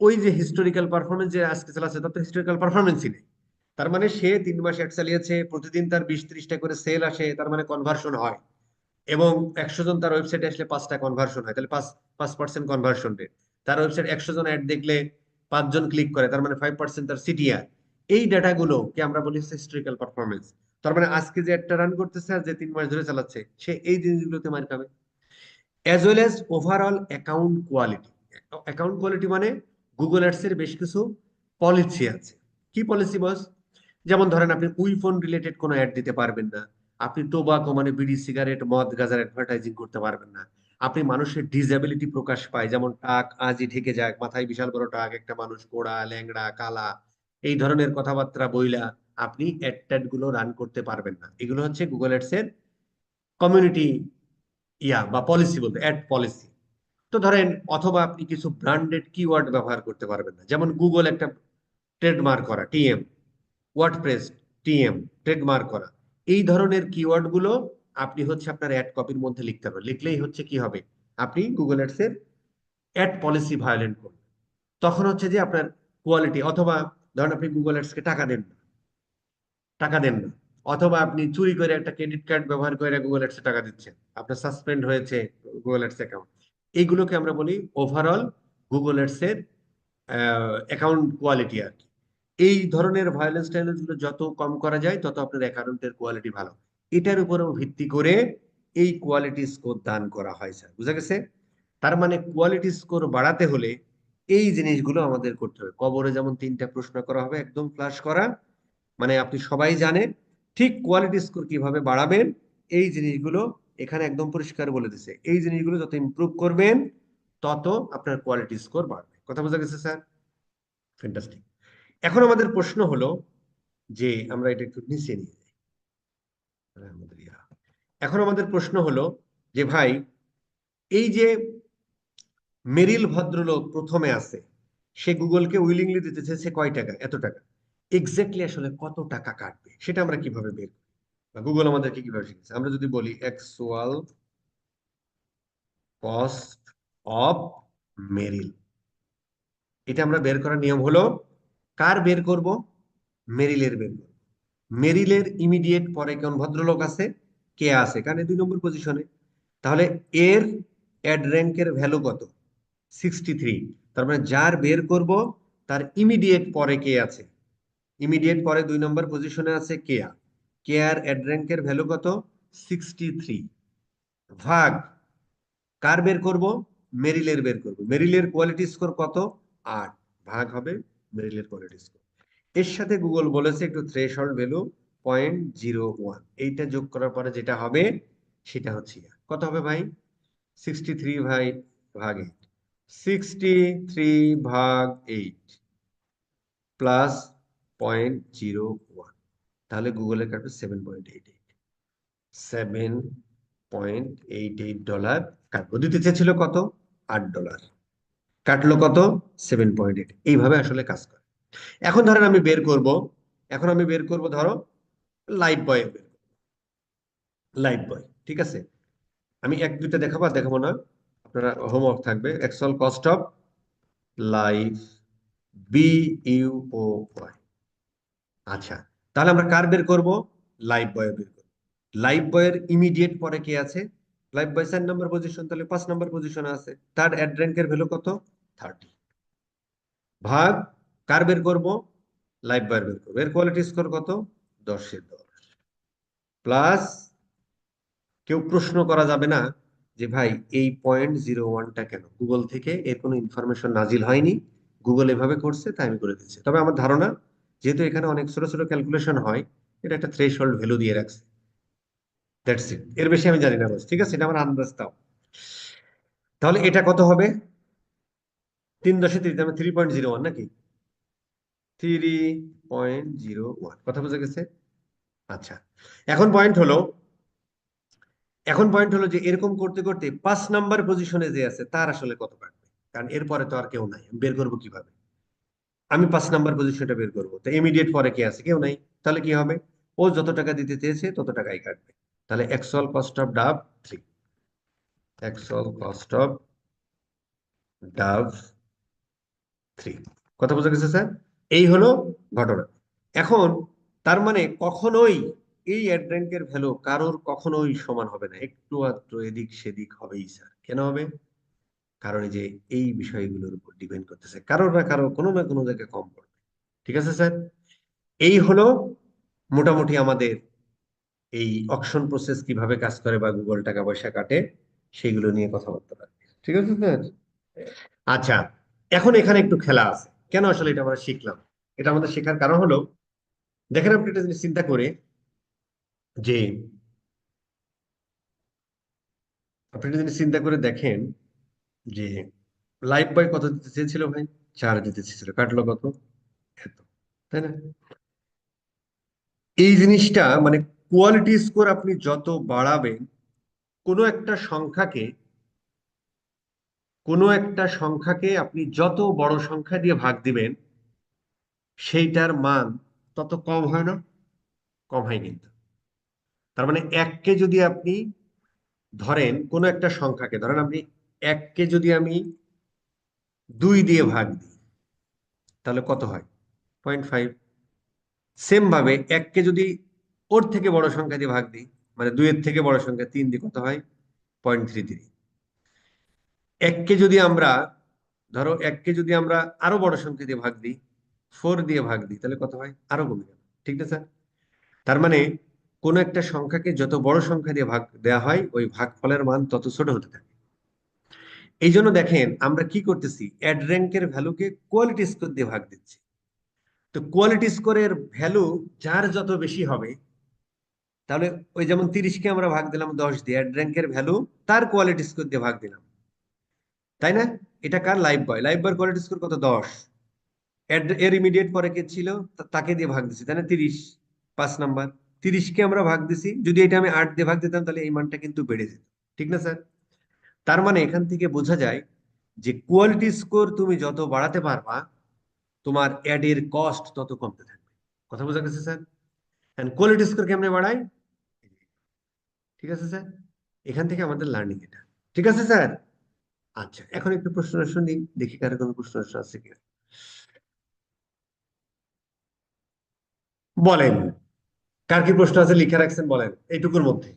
ওই যে হিস্টোরিক্যাল পারফরমেন্স যে আজকে চালাচ্ছে তার তো হিস্টোরিক্যাল পারফরমেন্সই নেই। তার মানে সে 3 মাস অ্যাড চালিয়েছে, প্রতিদিন তার 20-30টা করে সেল আসে, তার মানে কনভার্সন হয়। এবং 100 জন তার ওয়েবসাইটে আসলে 5টা কনভার্সন হয়, তাহলে 5% কনভার্সন রেট। তার ওয়েবসাইট 100 জন অ্যাড দেখলে 5 জন ক্লিক করে, তার মানে 5% তার সিটিআর। এই ডাটাগুলোকে আমরা বলি হিস্টোরিক্যাল পারফরমেন্স। তার মানে আজকে যে একটা রান করতেছে আর যে 3 মাস ধরে চালাচ্ছে, সে এই জিনিসগুলোতে মার খাবে। As well as overall account quality. Account quality মানে গুগল অ্যাডস এর বেশ কিছু পলিসি আছে। কি পলিসি বস? যেমন ধরেন আপনি উইফোন রিলেটেড কোনো অ্যাড দিতে পারবেন না। আপনি টোবাকো মানে বিড়ি সিগারেট মদ গাঁজার অ্যাডভার্টাইজিং করতে পারবেন না। আপনি মানুষের ডিসএবিলিটি প্রকাশ পায়, যেমন টাক আজই ঢেকে যায়, মাথায় বিশাল বড় টাক, একটা মানুষ গোড়া ল্যাংড়া কালা, এই ধরনের কথাবার্তা বইলা আপনি অ্যাড ট্যাড গুলো রান করতে পারবেন না। এগুলো হচ্ছে গুগল অ্যাডস এর কমিউনিটি বা পলিসি, বলতে অ্যাড পলিসি। তো ধরেন, অথবা আপনি কিছু ব্র্যান্ডেড কিওয়ার্ড ব্যবহার করতে পারবেন না, যেমন গুগল একটা ট্রেডমার্ক করা টিএম, ওয়ার্ডপ্রেস টিএম ট্রেডমার্ক করা, এই ধরনের কিওয়ার্ড গুলো আপনি হচ্ছে আপনার অ্যাড কপির মধ্যে লিখতে হবে। লিখলেই হচ্ছে কি হবে, আপনি গুগল অ্যাডস এর অ্যাড পলিসি ভায়োলেট করবেন। তখন হচ্ছে যে আপনার কোয়ালিটি, অথবা ধরেন আপনি গুগল অ্যাডস কে টাকা দেন না, অথবা আপনি চুরি করে একটা ক্রেডিট কার্ড ব্যবহার করে গুগল অ্যাডসে টাকা দিচ্ছেন, আপনার সাসপেন্ড হয়েছে গুগল অ্যাডস অ্যাকাউন্ট। এইগুলোকে আমরা বলি ওভারঅল গুগল অ্যাডস এর অ্যাকাউন্ট কোয়ালিটি আর কি। এই ধরনের ভায়োলেন্স টাইলেন্স গুলো যত কম করা যায় তত আপনার অ্যাকাউন্টের কোয়ালিটি ভালো। এটার উপরেও ভিত্তি করে এই কোয়ালিটি স্কোর দান করা হয় স্যার, বুঝা গেছে? তার মানে কোয়ালিটি স্কোর বাড়াতে হলে এই জিনিসগুলো আমাদের করতে হবে। কবরে যেমন 3টা প্রশ্ন করা হবে একদম ফ্লাশ করা, মানে আপনি সবাই জানেন, ঠিক কোয়ালিটি স্কোর কিভাবে বাড়াবেন এই জিনিসগুলো এখানে একদম পরিষ্কার বলে দিছে। এই জিনিসগুলো যত ইমপ্রুভ করবেন তত আপনার কোয়ালিটি স্কোর বাড়বে। কথা বোঝা গেছে স্যার? ফ্যান্টাস্টিক। এখন আমাদের প্রশ্ন হলো যে, আমরা এটা একটু নিচে নিয়ে যাই। এখন আমাদের প্রশ্ন হলো যে ভাই, এই যে মেরিল ভদ্রলোক প্রথমে আছে, সে গুগলকে উইলিংলি দিতে চেয়েছে কয় টাকা? এত টাকা। এক্স্যাক্টলি আসলে কত টাকা কাটবে সেটা আমরা কিভাবে বের করি, বা গুগল আমাদেরকে কিভাবে শিখেছে? আমরা যদি বলি অ্যাকচুয়াল কস্ট অফ মেরিল, এটা আমরা বের করার নিয়ম হলো, কার বের করব? মেরিলের বের করব। মেরিলের ইমিডিয়েট পরে কোন ভদ্রলোক আছে? কে আছে, কারণ 2 নম্বর পজিশনে। তাহলে এর অ্যাড র্যাঙ্কের ভ্যালু কত? 63। তার মানে যার বের করব তার ইমিডিয়েট পরে কে আছে? ইমিডিয়েট পরে 2 নম্বর পজিশনে আছে কেয়া। কেয়ার অ্যাড র্যাঙ্কের ভ্যালু কত? 63 ভাগ কার বের করব? মেরিলের বের করব। মেরিলের কোয়ালিটি স্কোর কত? 8 ভাগ হবে মেরিলের কোয়ালিটি স্কোর। এর সাথে গুগল বলেছে একটু থ্রেশহোল্ড ভ্যালু 0.01, এইটা যোগ করার পরে যেটা হবে সেটা হচ্ছে কত হবে ভাই? 63 ভাগ 8, 63/8 প্লাস 0.01, তাহলে গুগলে কাটবে $7.88 কাটবো। দিতে চেয়েছিল কত? $8, কাটলো কত? 7.8। এইভাবে আসলে কাজ করে। এখন ধরেন আমি বের করব, ধরো লাইফ বয়, ঠিক আছে। আমি এক দুইটা দেখাবো আর দেখাবো না, আপনারা হোমওয়ার্ক থাকবে। Actual cost of life, BUOY। আচ্ছা, তাহলে আমরা কার বের করব? লাইফ বয় বের করব। লাইফ বয়ের ইমিডিয়েট পরে কে আছে? লাইফ বয় 4 নম্বর পজিশন, তাহলে 5 নম্বর পজিশনে আছে। তার অ্যাড র্যাঙ্কের ভ্যালু কত? 30 ভাগ কার বের করব? লাইফ বয়ের বের করব। এর কোয়ালিটি স্কোর কত? 10/10 প্লাস, কেউ প্রশ্ন করা যাবে না যে ভাই এই 0.01টা কেন? গুগল থেকে এর কোনো ইনফরমেশন নাজিল হয়নি, গুগল এভাবে করছে তাই আমি করে দিচ্ছি। তবে আমার ধারণা, যেহেতু এখানে অনেক ছোট ছোট ক্যালকুলেশন হয়, এটা একটা থ্রেশহোল্ড ভ্যালু দিয়ে রাখছে। দ্যাটস ইট, এর বেশি আমি জানি না বস, ঠিক আছে? এটা আমার আন্দাজ তাও। তাহলে এটা কত হবে? 3.3, মানে 3.01 নাকি? 3.01, কথা বোঝা গেছে? আচ্ছা, এখন পয়েন্ট হলো, যে এরকম করতে করতে 5 নাম্বার পজিশনে যে আছে তার আসলে কত কাটবে? কারণ এরপরে তো আর কেউ নাই, আমি বের করবো কিভাবে? আমি 5 নাম্বার পজিশনটা বের করবো, তো ইমিডিয়েট পরে কে আছে? কেউ নাই। তাহলে কি হবে? ও যত টাকা দিতে চেয়েছে তত টাকাই কাটবে। তাহলে অ্যাকচুয়াল কস্ট অফ ডাব 3, অ্যাকচুয়াল কস্ট অফ ডাব 3। কথা বোঝা গেছে স্যার? এই হলো ঘটনা। এখন তার মানে কখনোই এই অ্যাড র্যাঙ্কের ভ্যালু কারোর কখনোই সমান হবে না, একটু আধটু এদিক সেদিক হবেই স্যার। কেন হবে? কারণ এই যে এই বিষয়গুলোর উপর ডিপেন্ড করতেছে, কারোর না কারো কোনো না কোনো জায়গায় কম পড়বে। ঠিক আছে স্যার? এই হলো মোটামুটি আমাদের এই অকশন প্রসেস কিভাবে কাজ করে বা গুগল টাকা পয়সা কাটে সেগুলো নিয়ে কথাবার্তা রাখবে। ঠিক আছে স্যার? আচ্ছা, এখন এখানে একটু খেলা আছে। কেন আসলে এটা আমরা শিখলাম? এটা আমাদের শেখার কারণ হলো, দেখেন আপনি একটা জিনিস চিন্তা করে, যে আপনি একটা জিনিস চিন্তা করে দেখেন যে লাইফ বয় কত দিতে চেয়েছিল ভাই? 4 দিতে চেয়েছিল, কাটলো কত? এত, তাই না? এই জিনিসটা মানে কোয়ালিটি স্কোর আপনি যত বাড়াবেন, কোনো একটা সংখ্যাকে, আপনি যত বড় সংখ্যা দিয়ে ভাগ দিবেন, সেইটার মান তত কম হয় না? কম হয় কিন্তু। তার মানে এককে যদি আপনি ধরেন, কোনো একটা সংখ্যাকে ধরেন, আপনি এককে যদি আমি 2 দিয়ে ভাগ দিই তাহলে কত হয়? 0.5। সেম ভাবে এককে যদি ওর থেকে বড় সংখ্যা দিয়ে ভাগ দিই, মানে 2 এর থেকে বড় সংখ্যা 3 দিয়ে, কত হয়? 0.33। এককে যদি আমরা, ধরো এককে যদি আমরা আরো বড় সংখ্যা দিয়ে ভাগ দিই, 4 দিয়ে ভাগ দিই, তাহলে কত হয়? আরো কমে যাবে। ঠিক না স্যার? তার মানে কোন একটা সংখ্যাকে যত বড় সংখ্যা দিয়ে ভাগ দেওয়া হয়, ওই ভাগফলের মান তত ছোট হতে থাকে। এই জন্য দেখেন আমরা কি করতেছি, অ্যাড র্যাঙ্কের ভ্যালুকে কোয়ালিটি স্কোর দিয়ে ভাগ দিচ্ছি। তো কোয়ালিটি স্কোরের ভ্যালু যার যত বেশি হবে, তাহলে ওই যেমন 30কে আমরা ভাগ দিলাম 10 দিয়ে, অ্যাড র্যাঙ্কের ভ্যালু তার কোয়ালিটি স্কোর দিয়ে ভাগ দিলাম, তাই না? এটা কার? লাইফ বয়। লাইফ বয়ের কোয়ালিটি স্কোর কত? 10। এর ইমিডিয়েট পরে কে ছিল? তাকে দিয়ে ভাগ দিছি, তাই না? 30, 5 নাম্বার। 30কে আমরা ভাগ দিছি, যদি এটা আমি 8 দিয়ে ভাগ দিতাম তাহলে এই মানটা কিন্তু বেড়ে যেত। ঠিক না স্যার? তার মানে এখান থেকে বোঝা যায় যে কোয়ালিটি স্কোর তুমি যত বাড়াতে পারবা, তোমার অ্যাড এর কস্ট তত কমতে থাকবে। কথা বোঝা গেছে স্যার? এন্ড কোয়ালিটি স্কোর কেমনে বাড়ায়? ঠিক আছে স্যার? এখান থেকে আমাদের লার্নিং এটা। ঠিক আছে স্যার? আচ্ছা, এখন একটু প্রশ্ন শুনি, দেখি কারো কোনো প্রশ্ন আছে কিনা। বলেন, কার কি প্রশ্ন আছে লিখে রাখছেন, বলেন এইটুকুর মধ্যে।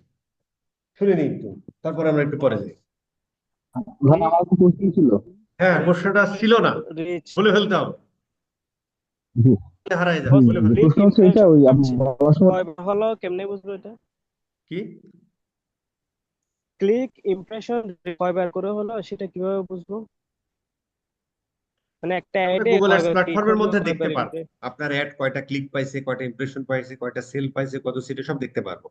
শুনে নিই একটু, তারপর আমরা একটু পরে যাই। ভাই আমার একটা কোশ্চেন ছিল। হ্যাঁ, প্রশ্নটা ছিল না, রিচ বলে ফেলতে হবে, জি। হারাই যাবে, জি, বস, বলে ফেলতে ক্লিক প্রশ্ন হচ্ছে এটা, ওই ইমপ্রেশন আপনি বলার সময়। কয়বার হলো কেমনে বুঝবো এটা? কি? ক্লিক ইমপ্রেশন কয়বার করে হলো সেটা কিভাবে বুঝবো? মানে একটা আপনি অ্যাডে গুগল কয় অ্যাডস ক্লিক প্ল্যাটফর্মের হইলেও মধ্যে কয় দেখতে বারের পারবো ভিতরে? আপনার অ্যাড কয়টা ক্লিক পাইছে, কয়টা ইমপ্রেশন পাইছে, কয়টা সেল পাইছে, কত সিটে, সব দেখতে পারবো।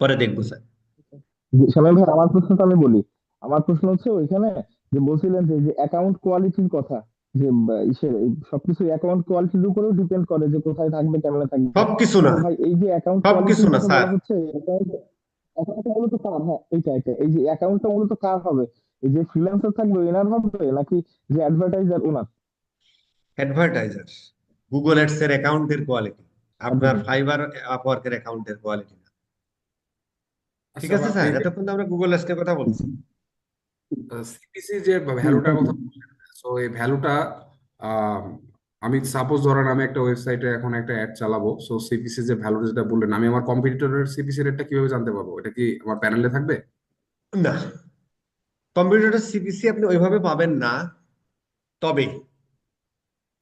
পরে দেখবো স্যার। শামীম ভাই, আমার প্রশ্নটা আমি বলি। আমার প্রশ্ন হচ্ছে ওইখানে যে বলছিলেন যে অ্যাকাউন্ট কোয়ালিটির কথা, যে সবকিছু অ্যাকাউন্ট কোয়ালিটির উপরেও ডিপেন্ড করে যে কোথায় থাকবে, কেমনে থাকবে। সবকিছু তো না, ভাই এই যে অ্যাকাউন্ট সবকিছু কোয়ালিটির না কথা স্যার। বলা হচ্ছে, অ্যাকাউন্টটা মূলত কার? হ্যাঁ, এইটা এই যে অ্যাকাউন্টটা মূলত কার হবে? এই যে ফ্রিল্যান্সার থাকবে এনার হবে, নাকি যে অ্যাডভার্টাইজার ওনার? অ্যাডভার্টাইজার। গুগল অ্যাডস এর অ্যাকাউন্টের কোয়ালিটি, আপনার advertiser। ফাইবার আপওয়ার্কের অ্যাকাউন্টের কোয়ালিটি না। ঠিক আচ্ছা আছে আপনি স্যার, যে এতক্ষণ তো আমরা গুগল অ্যাডস এর কথা বলছি। সিপিসি যে ভ্যালুটার thank কথা you। বললেন, তো এই ভ্যালুটা আমি সাপোজ ধরেন আমি একটা ওয়েবসাইটে এখন একটা অ্যাড চালাবো, সো সিপিসি যে ভ্যালুটা যেটা বললেন, আমি আমার কম্পিটিটরের সিপিসি রেটটা কিভাবে জানতে পারবো? এটা কি আমার প্যানেলে থাকবে? না, কম্পিউটারের সিপিসি আপনি ওইভাবে পাবেন না, তবে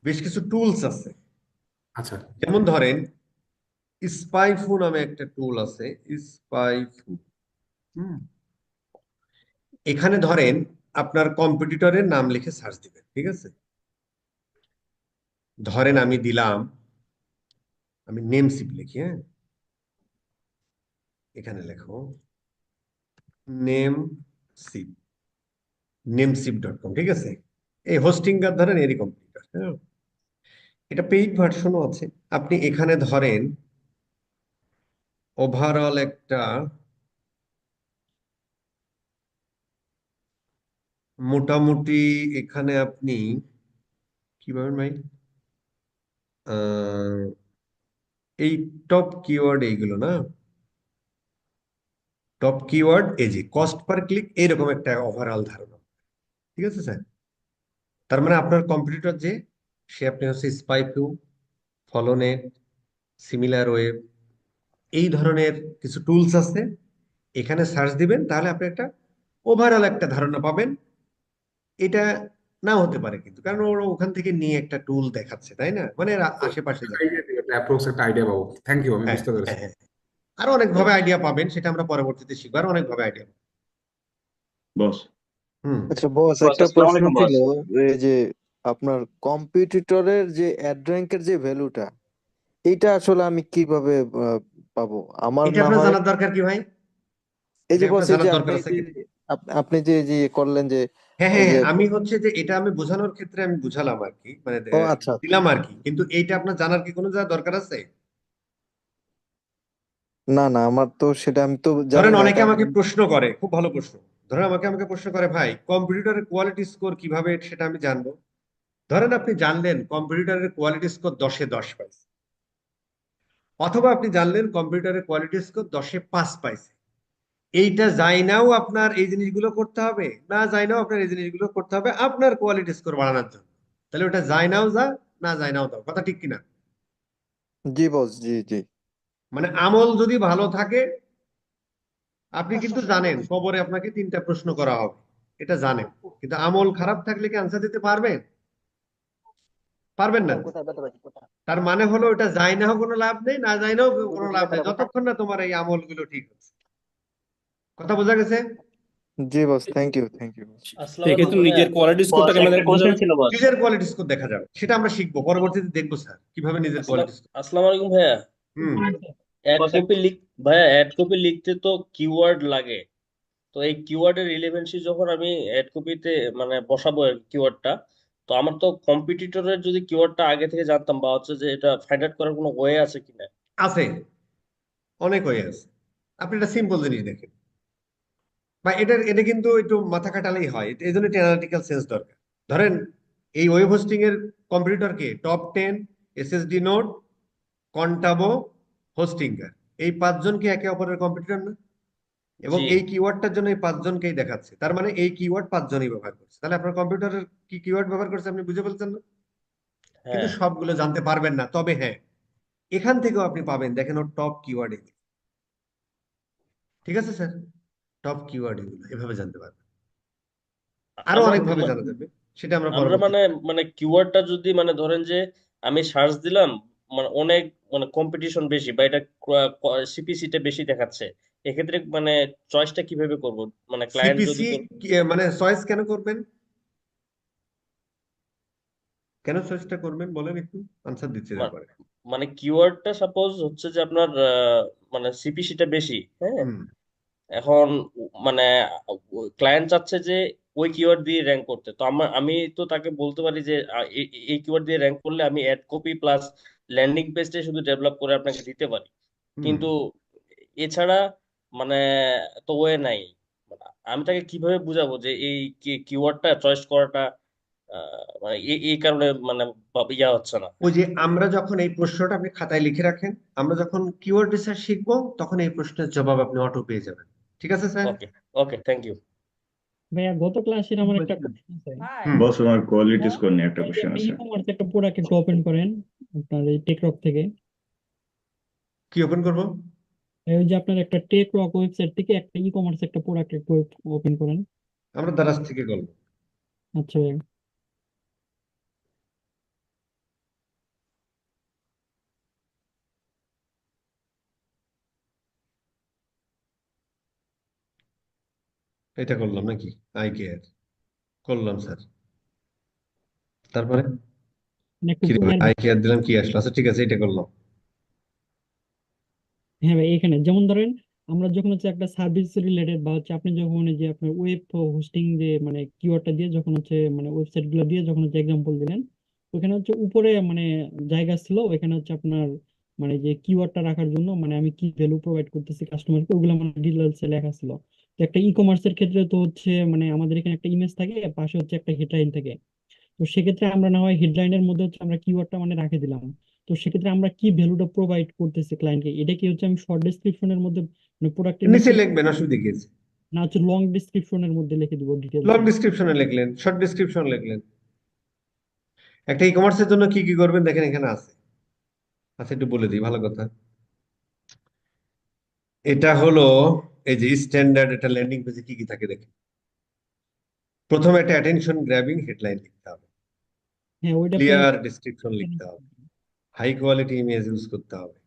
বেশ কিছু টুলস আছে। আচ্ছা। যেমন ধরেন স্পাইফু নামে একটা টুল আছে, স্পাইফু। হুম, এখানে ধরেন আপনার কম্পিটিটরের নাম লিখে সার্চ দিবেন, ঠিক আছে? ধরেন আমি দিলাম, আমি নেমসিপ লিখি, হ্যাঁ, এখানে লেখো নেমসিপ, নেমসিপ.com, ঠিক আছে? এই হোস্টিংটার ধরেন এরই কম্পিউটার, হ্যাঁ, এটা পেইড ভার্সনও আছে। আপনি এখানে ধরেন ওভারঅল একটা মোটামুটি, এখানে আপনি কি পাবেন ভাই, এই টপ কিওয়ার্ড এইগুলো না, টপ কিওয়ার্ড, এই যে কস্ট পার ক্লিক, এইরকম একটা ওভারঅল ধারণা। ঠিক আছে স্যার? তার মানে আপনার কম্পিটিটর যে, সে আপনি হচ্ছে স্পাইফু, ফলোনেট, সিমিলার ওয়েব, এই ধরনের কিছু টুলস আছে, এখানে সার্চ দিবেন, তাহলে আপনি একটা ওভারঅল একটা ধারণা পাবেন। এটা নাও হতে পারে কিন্তু, কারণ ওরা ওখান থেকে নিয়ে একটা টুল দেখাচ্ছে, তাই না? মানে এর আশেপাশে যাবে। আইডিয়া দিবেন, অ্যাপ্রক্স একটা আইডিয়া পাবো। থ্যাংক ইউ, আমি হ্যাঁ, বুঝতে পেরেছি। হ্যাঁ, হ্যাঁ। আরো অনেক ভাবে আইডিয়া পাবেন, সেটা আমরা পরবর্তীতে শিখবো, আরো অনেক ভাবে আইডিয়া। বস, হুম। আচ্ছা বস, বস, একটা আসসালামু প্রশ্ন আলাইকুম বস। ছিল। এই যে আপনার কম্পিটিটরের যে অ্যাড র্যাঙ্কের যে ভ্যালুটা, এইটা আসলে আমি কিভাবে পাবো? আমার এটা না আপনার হয় জানার দরকার কি ভাই? এই এটা যে বস, আপনার এই যে জানার আপনি দরকার আছে যে কি? আপনি যে যে করলেন যে হ্যাঁ, এই হ্যাঁ, যে হ্যাঁ, আমি হচ্ছে যে এটা আমি বোঝানোর ক্ষেত্রে আমি বুঝালাম আর কি, মানে ও আচ্ছা আচ্ছা। দিলাম আর কি, কিন্তু এইটা আপনার জানার কি কোনো দরকার আছে? না না, আমার তো সেটা আমি তো জানি ধরেন না, অনেকে কারণ আমাকে প্রশ্ন করে, খুব ভালো প্রশ্ন, ধরেন আমাকে প্রশ্ন করে, ভাই কম্পিউটারের কোয়ালিটি স্কোর কিভাবে সেটা আমি জানবো? ধরেন আপনি জানলেন কম্পিউটারের কোয়ালিটি স্কোর 10-এ 10 পাইছে, অথবা আপনি জানলেন কম্পিউটারের কোয়ালিটি স্কোর 10-এ 5 পাইছে। এইটা যাই নাও আপনার এই জিনিসগুলো করতে হবে, না যাই নাও আপনার এই জিনিসগুলো করতে হবে আপনার কোয়ালিটি স্কোর বাড়ানোর জন্য। তাহলে ওটা যাই নাও যা, না যাই নাও দাও, কথা ঠিক কিনা? জি বস, জি জি। মানে আমল যদি ভালো থাকে, আপনি কিন্তু জানেন কবরে আপনাকে 3টা প্রশ্ন করা হবে, এটা জানেন, কিন্তু আমল খারাপ থাকলে কি আনসার দিতে পারবেন? পারবেন না। তার মানে হলো ওটা যাই নাও কোনো লাভ নেই, না যাই নাও কোনো লাভ নেই, যতক্ষণ না তোমার এই আমলগুলো ঠিক হচ্ছে। কথা বোঝা গেছে? জি বস, থ্যাংক ইউ থ্যাংক ইউ। আসসালামু সেক্ষেত্রে আলাইকুম নিজের ভাইয়া। কোয়ালিটি বস, স্কোরটা কেমন একটা বুঝে? কোশ্চেন ছিল বস। নিজের কোয়ালিটি স্কোর দেখা যাবে, সেটা আমরা শিখবো পরবর্তীতে, দেখবো স্যার কিভাবে নিজের কোয়ালিটি স্কোর। আসসালামু আলাইকুম ভাইয়া। হুম। অ্যাড কপি লিখ ভাইয়া, অ্যাড কপি লিখতে তো কিওয়ার্ড লাগে। তো এই কিওয়ার্ডের রিলেভেন্সি যখন আমি অ্যাড কপিতে মানে বসাবো কিওয়ার্ডটা, তো আমার তো কম্পিটিটরের যদি কিওয়ার্ডটা আগে থেকে জানতাম, বা হচ্ছে যে এটা ফাইন্ড আউট করার কোনো ওয়ে আছে কিনা? আছে, অনেক হয়ে আছে। আপনি একটা সিম্পল জিনিস দেখেন, বা এটা কিন্তু একটু মাথা খাটালেই হয়, এই জন্য অ্যানালিটিক্যাল সেন্স দরকার। ধরেন এই ওয়েব হোস্টিং এর কম্পিটিটর কে, টপ 10, এসএসডি নোড, কন্টাবো, হোস্টিংগার, এই 5জন কি একে অপরের কম্পিটিটর না? এবং জি। এই কিওয়ার্ডটার জন্য এই 5জনকেই দেখাচ্ছে, তার মানে এই কিওয়ার্ড 5জনই ব্যবহার করছে। তাহলে আপনার কম্পিউটারের কি কিওয়ার্ড ব্যবহার করছে আপনি বুঝে ফেলছেন না? কিন্তু হ্যাঁ। সবগুলো জানতে পারবেন না, তবে হ্যাঁ, এখান থেকেও আপনি পাবেন, দেখেন ওর টপ কিওয়ার্ড এগুলো। ঠিক আছে স্যার? টপ কিওয়ার্ড এগুলো এভাবে জানতে পারবেন, আরো আমার অনেক ভাবে জানা যাবে, সেটা আমরা আমরা পরবর্তী। মানে মানে কিওয়ার্ডটা যদি মানে ধরেন যে আমি সার্চ দিলাম, মানে অনেক মানে কম্পিটিশন বেশি, বা এটা সিপিসিটা বেশি দেখাচ্ছে, এক্ষেত্রে মানে চয়েসটা কিভাবে করব? মানে ক্লায়েন্ট যদি সিপিসি মানে চয়েস কেন করবেন? কেন চয়েসটা করবেন বলেন একটু, আনসার দিচ্ছি মা- তারপরে। মানে কিওয়ার্ডটা সাপোজ হচ্ছে যে আপনার মানে সিপিসিটা বেশি, হ্যাঁ। হুম এখন মানে ক্লায়েন্ট চাচ্ছে যে ওই কিওয়ার্ড দিয়ে র্যাঙ্ক করতে, তো আমি তো তাকে বলতে পারি যে এই কিওয়ার্ড দিয়ে র্যাঙ্ক করলে আমি অ্যাড কপি প্লাস ল্যান্ডিং পেজটা শুধু ডেভেলপ করে আপনাকে দিতে পারি। হুম। কিন্তু এছাড়া মানে তো ওয়ে নাই। মানে আমি তাকে কিভাবে বুঝাবো যে এই কিওয়ার্ডটা চয়েস করাটা মানে এই কারণে মানে ইয়া হচ্ছে না। ওই যে আমরা যখন এই প্রশ্নটা আপনি খাতায় লিখে রাখেন, আমরা যখন কিওয়ার্ড রিসার্চ শিখবো তখন এই প্রশ্নের জবাব আপনি অটো পেয়ে যাবেন। ঠিক আছে sir? Okay, okay, thank you. ভাইয়া গত ক্লাসের আমার একটা কোশ্চেন আছে। হুম। বস আমার কোয়ালিটি স্কোর নিয়ে একটা কোশ্চেন আপনি ই আছে। কমার্স একটা প্রোডাক্ট একটু ওপেন করেন আপনার এই টেকরক থেকে। কি ওপেন করবো? ওই যে আপনার একটা টেকরক ওয়েবসাইট থেকে একটা ই কমার্স একটা প্রোডাক্ট একটু ওপেন করেন। আমরা দারাজ থেকে করবো। আচ্ছা ভাইয়া। এটা করলাম নাকি? আই কেয়ার করলাম স্যার। তারপরে মানে একটু কি রে ভাই, এর আই কেয়ার দিলাম, কি আসলো? আচ্ছা ঠিক আছে, এটা করলাম। হ্যাঁ ভাই, এখানে যেমন ধরেন আমরা যখন হচ্ছে একটা সার্ভিস রিলেটেড বা হচ্ছে আপনি যখন এই যে আপনার ওয়েব হোস্টিং যে মানে কিওয়ার্ডটা দিয়ে যখন হচ্ছে মানে ওয়েবসাইট গুলো দিয়ে যখন হচ্ছে এক্সাম্পল দিলেন, ওখানে হচ্ছে উপরে মানে জায়গা ছিল, এখানে হচ্ছে আপনার মানে যে কিওয়ার্ডটা রাখার জন্য মানে আমি কি ভ্যালু প্রোভাইড করতেছি কাস্টমারকে ওগুলো মানে ডিটেলসে লেখা ছিল। তো একটা ই কমার্সের ক্ষেত্রে তো হচ্ছে মানে আমাদের এখানে একটা ইমেজ থাকে, পাশে হচ্ছে একটা হেডলাইন থাকে। তো সেক্ষেত্রে আমরা না হয় হেডলাইনের মধ্যে হচ্ছে আমরা কিওয়ার্ডটা মানে রেখে দিলাম। তো সেক্ষেত্রে আমরা কি ভ্যালুটা প্রোভাইড করতেছি ক্লায়েন্টকে, এটা কি হচ্ছে আমি শর্ট ডেসক্রিপশনের মধ্যে মানে প্রোডাক্টের নিচে নিচে লিখবেন, অসুবিধা কি আছে? না হচ্ছে লং ডেসক্রিপশনের মধ্যে লিখে দিব লং ডিটেলসে? ডিসক্রিপশনে লিখলেন, শর্ট ডিসক্রিপশন লিখলেন। একটা ই কমার্সের জন্য কি কি করবেন দেখেন এখানে আছে। আচ্ছা একটু বলে দিই, ভালো কথা। এটা হলো এই যে স্ট্যান্ডার্ড একটা ল্যান্ডিং পেজে কি কি থাকে দেখেন। প্রথমে একটা অ্যাটেনশন গ্র্যাবিং হেডলাইন লিখতে হবে, হ্যাঁ ওইটা ক্লিয়ার ডিসক্রিপশন লিখতে হবে, হাই কোয়ালিটি ইমেজ ইউজ করতে হবে,